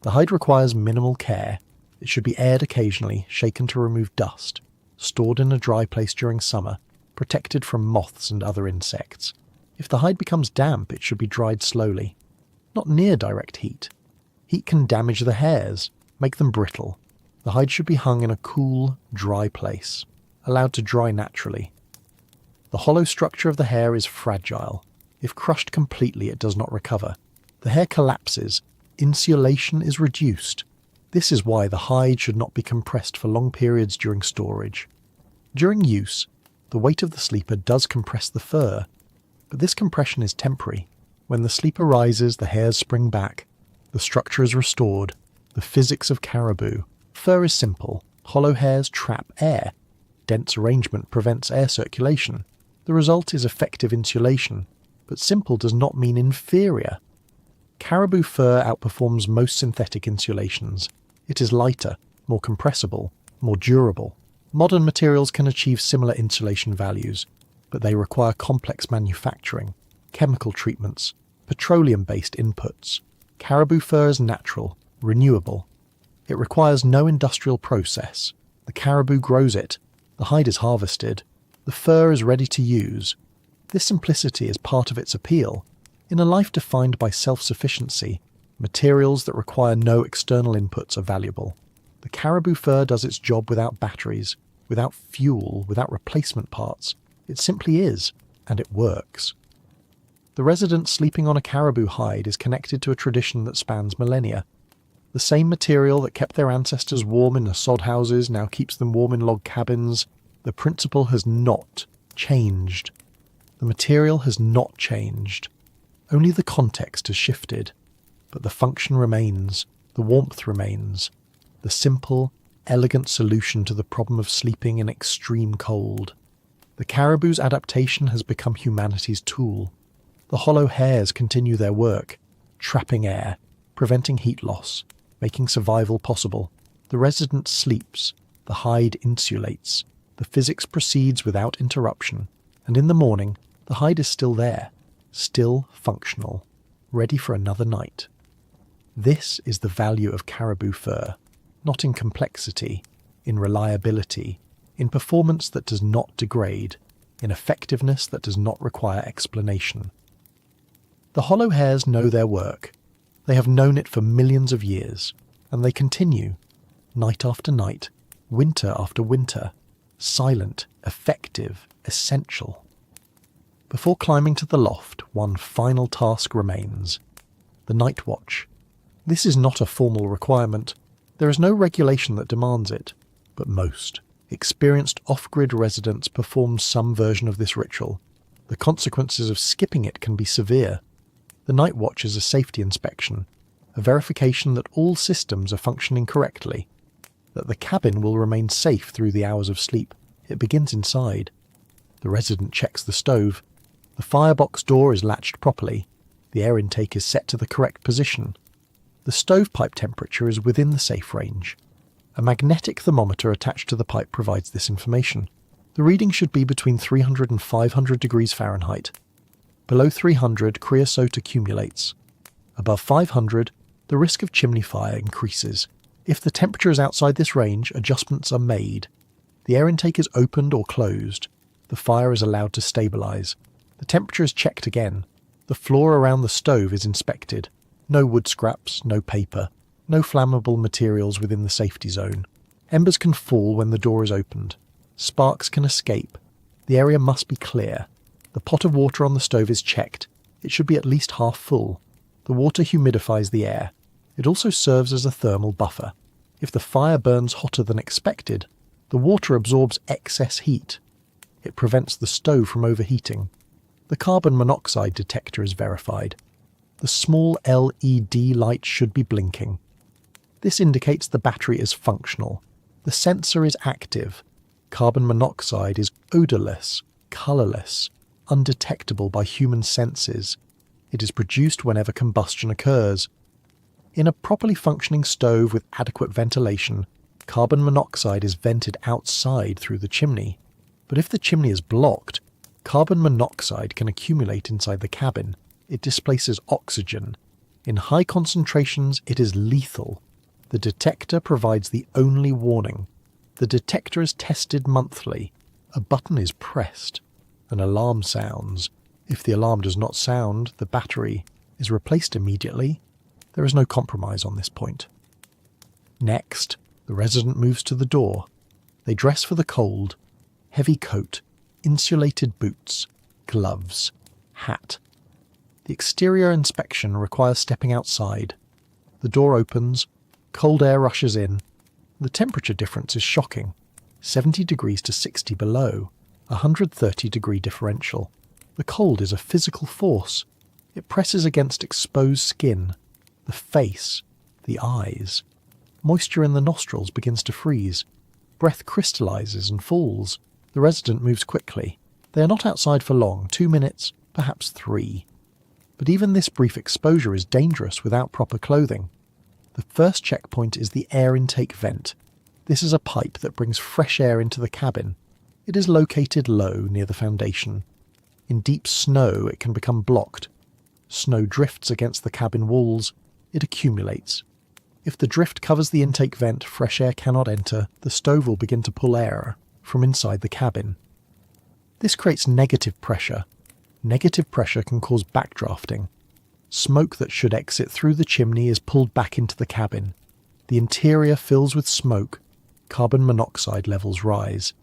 The hide requires minimal care. It should be aired occasionally, shaken to remove dust, stored in a dry place during summer, protected from moths and other insects. If the hide becomes damp, it should be dried slowly, not near direct heat. Heat can damage the hairs, make them brittle. The hide should be hung in a cool, dry place, allowed to dry naturally. The hollow structure of the hair is fragile. If crushed completely, it does not recover. The hair collapses. Insulation is reduced. This is why the hide should not be compressed for long periods during storage. During use, the weight of the sleeper does compress the fur, but this compression is temporary. When the sleeper rises, the hairs spring back. The structure is restored. The physics of caribou. Fur is simple. Hollow hairs trap air. Dense arrangement prevents air circulation. The result is effective insulation, but simple does not mean inferior. Caribou fur outperforms most synthetic insulations. It is lighter, more compressible, more durable. Modern materials can achieve similar insulation values, but they require complex manufacturing, chemical treatments, petroleum-based inputs. Caribou fur is natural, renewable. It requires no industrial process. The caribou grows it, the hide is harvested, the fur is ready to use. This simplicity is part of its appeal. In a life defined by self-sufficiency, materials that require no external inputs are valuable. The caribou fur does its job without batteries, without fuel, without replacement parts. It simply is, and it works. The resident sleeping on a caribou hide is connected to a tradition that spans millennia. The same material that kept their ancestors warm in the sod houses now keeps them warm in log cabins. The principle has not changed. The material has not changed. Only the context has shifted. But the function remains, the warmth remains. The simple, elegant solution to the problem of sleeping in extreme cold. The caribou's adaptation has become humanity's tool. The hollow hairs continue their work, trapping air, preventing heat loss, making survival possible. The resident sleeps, the hide insulates, the physics proceeds without interruption, and in the morning, the hide is still there, still functional, ready for another night. This is the value of caribou fur, not in complexity, in reliability, in performance that does not degrade, in effectiveness that does not require explanation. The hollow hairs know their work. They have known it for millions of years, and they continue, night after night, winter after winter, silent, effective, essential. Before climbing to the loft, one final task remains: the night watch. This is not a formal requirement. There is no regulation that demands it, but most experienced off-grid residents perform some version of this ritual. The consequences of skipping it can be severe. The night watch is a safety inspection, a verification that all systems are functioning correctly, that the cabin will remain safe through the hours of sleep. It begins inside. The resident checks the stove. The firebox door is latched properly. The air intake is set to the correct position. The stovepipe temperature is within the safe range. A magnetic thermometer attached to the pipe provides this information. The reading should be between 300 and 500 degrees Fahrenheit. Below 300, creosote accumulates. Above 500, the risk of chimney fire increases. If the temperature is outside this range, adjustments are made. The air intake is opened or closed. The fire is allowed to stabilize. The temperature is checked again. The floor around the stove is inspected. No wood scraps, no paper, no flammable materials within the safety zone. Embers can fall when the door is opened. Sparks can escape. The area must be clear. The pot of water on the stove is checked. It should be at least half full. The water humidifies the air. It also serves as a thermal buffer. If the fire burns hotter than expected, the water absorbs excess heat. It prevents the stove from overheating. The carbon monoxide detector is verified. The small LED light should be blinking. This indicates the battery is functional. The sensor is active. Carbon monoxide is odorless, colourless, undetectable by human senses. It is produced whenever combustion occurs. In a properly functioning stove with adequate ventilation, carbon monoxide is vented outside through the chimney. But if the chimney is blocked, carbon monoxide can accumulate inside the cabin. It displaces oxygen. In high concentrations, it is lethal. The detector provides the only warning. The detector is tested monthly. A button is pressed. An alarm sounds. If the alarm does not sound, the battery is replaced immediately. There is no compromise on this point. Next, the resident moves to the door. They dress for the cold. Heavy coat, insulated boots, gloves, hat. The exterior inspection requires stepping outside. The door opens. Cold air rushes in. The temperature difference is shocking. 70 degrees to 60 below. 130-degree differential. The cold is a physical force. It presses against exposed skin, the face, the eyes. Moisture in the nostrils begins to freeze. Breath crystallizes and falls. The resident moves quickly. They are not outside for long, 2 minutes, perhaps 3. But even this brief exposure is dangerous without proper clothing. The first checkpoint is the air intake vent. This is a pipe that brings fresh air into the cabin. It is located low near the foundation. In deep snow, it can become blocked. Snow drifts against the cabin walls. It accumulates. If the drift covers the intake vent, fresh air cannot enter. The stove will begin to pull air from inside the cabin. This creates negative pressure. Negative pressure can cause backdrafting. Smoke that should exit through the chimney is pulled back into the cabin. The interior fills with smoke. Carbon monoxide levels rise.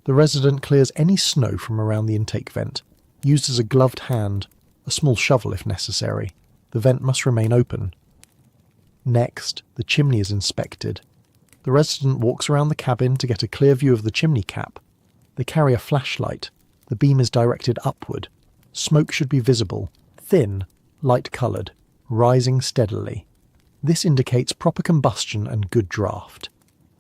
The resident clears any snow from around the intake vent. Used as a gloved hand, a small shovel if necessary. The vent must remain open. Next, the chimney is inspected. The resident walks around the cabin to get a clear view of the chimney cap. They carry a flashlight. The beam is directed upward. Smoke should be visible, thin, light-coloured, rising steadily. This indicates proper combustion and good draft.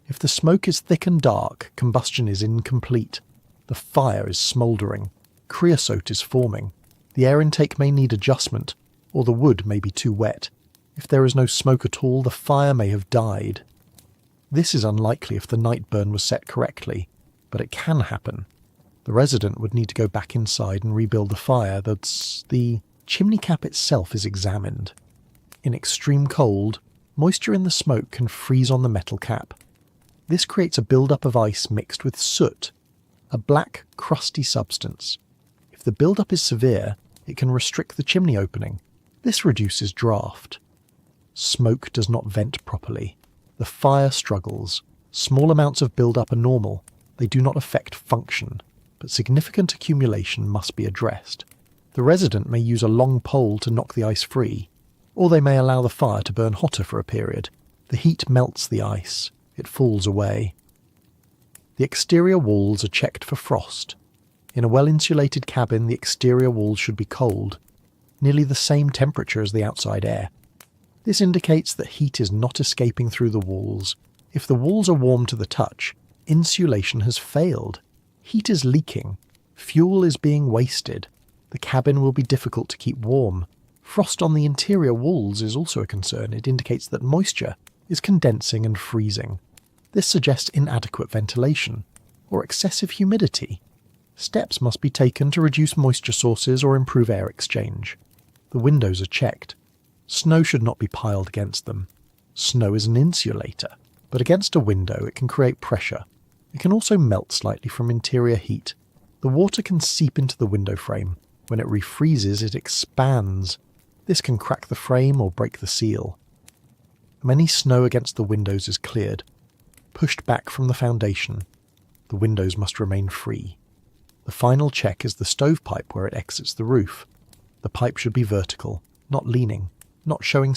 If the smoke is thick and dark, combustion is incomplete. The fire is smouldering. Creosote is forming. The air intake may need adjustment, or the wood may be too wet. If there is no smoke at all, the fire may have died. This is unlikely if the night burn was set correctly, but it can happen. The resident would need to go back inside and rebuild the fire. The chimney cap itself is examined. In extreme cold, moisture in the smoke can freeze on the metal cap. This creates a build-up of ice mixed with soot, a black, crusty substance. If the build-up is severe, it can restrict the chimney opening. This reduces draft. Smoke does not vent properly. The fire struggles. Small amounts of build-up are normal. They do not affect function, but significant accumulation must be addressed. The resident may use a long pole to knock the ice free, or they may allow the fire to burn hotter for a period. The heat melts the ice. It falls away. The exterior walls are checked for frost. In a well-insulated cabin, the exterior walls should be cold, nearly the same temperature as the outside air. This indicates that heat is not escaping through the walls. If the walls are warm to the touch, insulation has failed. Heat is leaking. Fuel is being wasted. The cabin will be difficult to keep warm. Frost on the interior walls is also a concern. It indicates that moisture is condensing and freezing. This suggests inadequate ventilation or excessive humidity. Steps must be taken to reduce moisture sources or improve air exchange. The windows are checked. Snow should not be piled against them. Snow is an insulator, but against a window it can create pressure. It can also melt slightly from interior heat. The water can seep into the window frame. When it refreezes, it expands. This can crack the frame or break the seal. Any snow against the windows is cleared, pushed back from the foundation. The windows must remain free. The final check is the stovepipe where it exits the roof. The pipe should be vertical, not leaning, not showing signs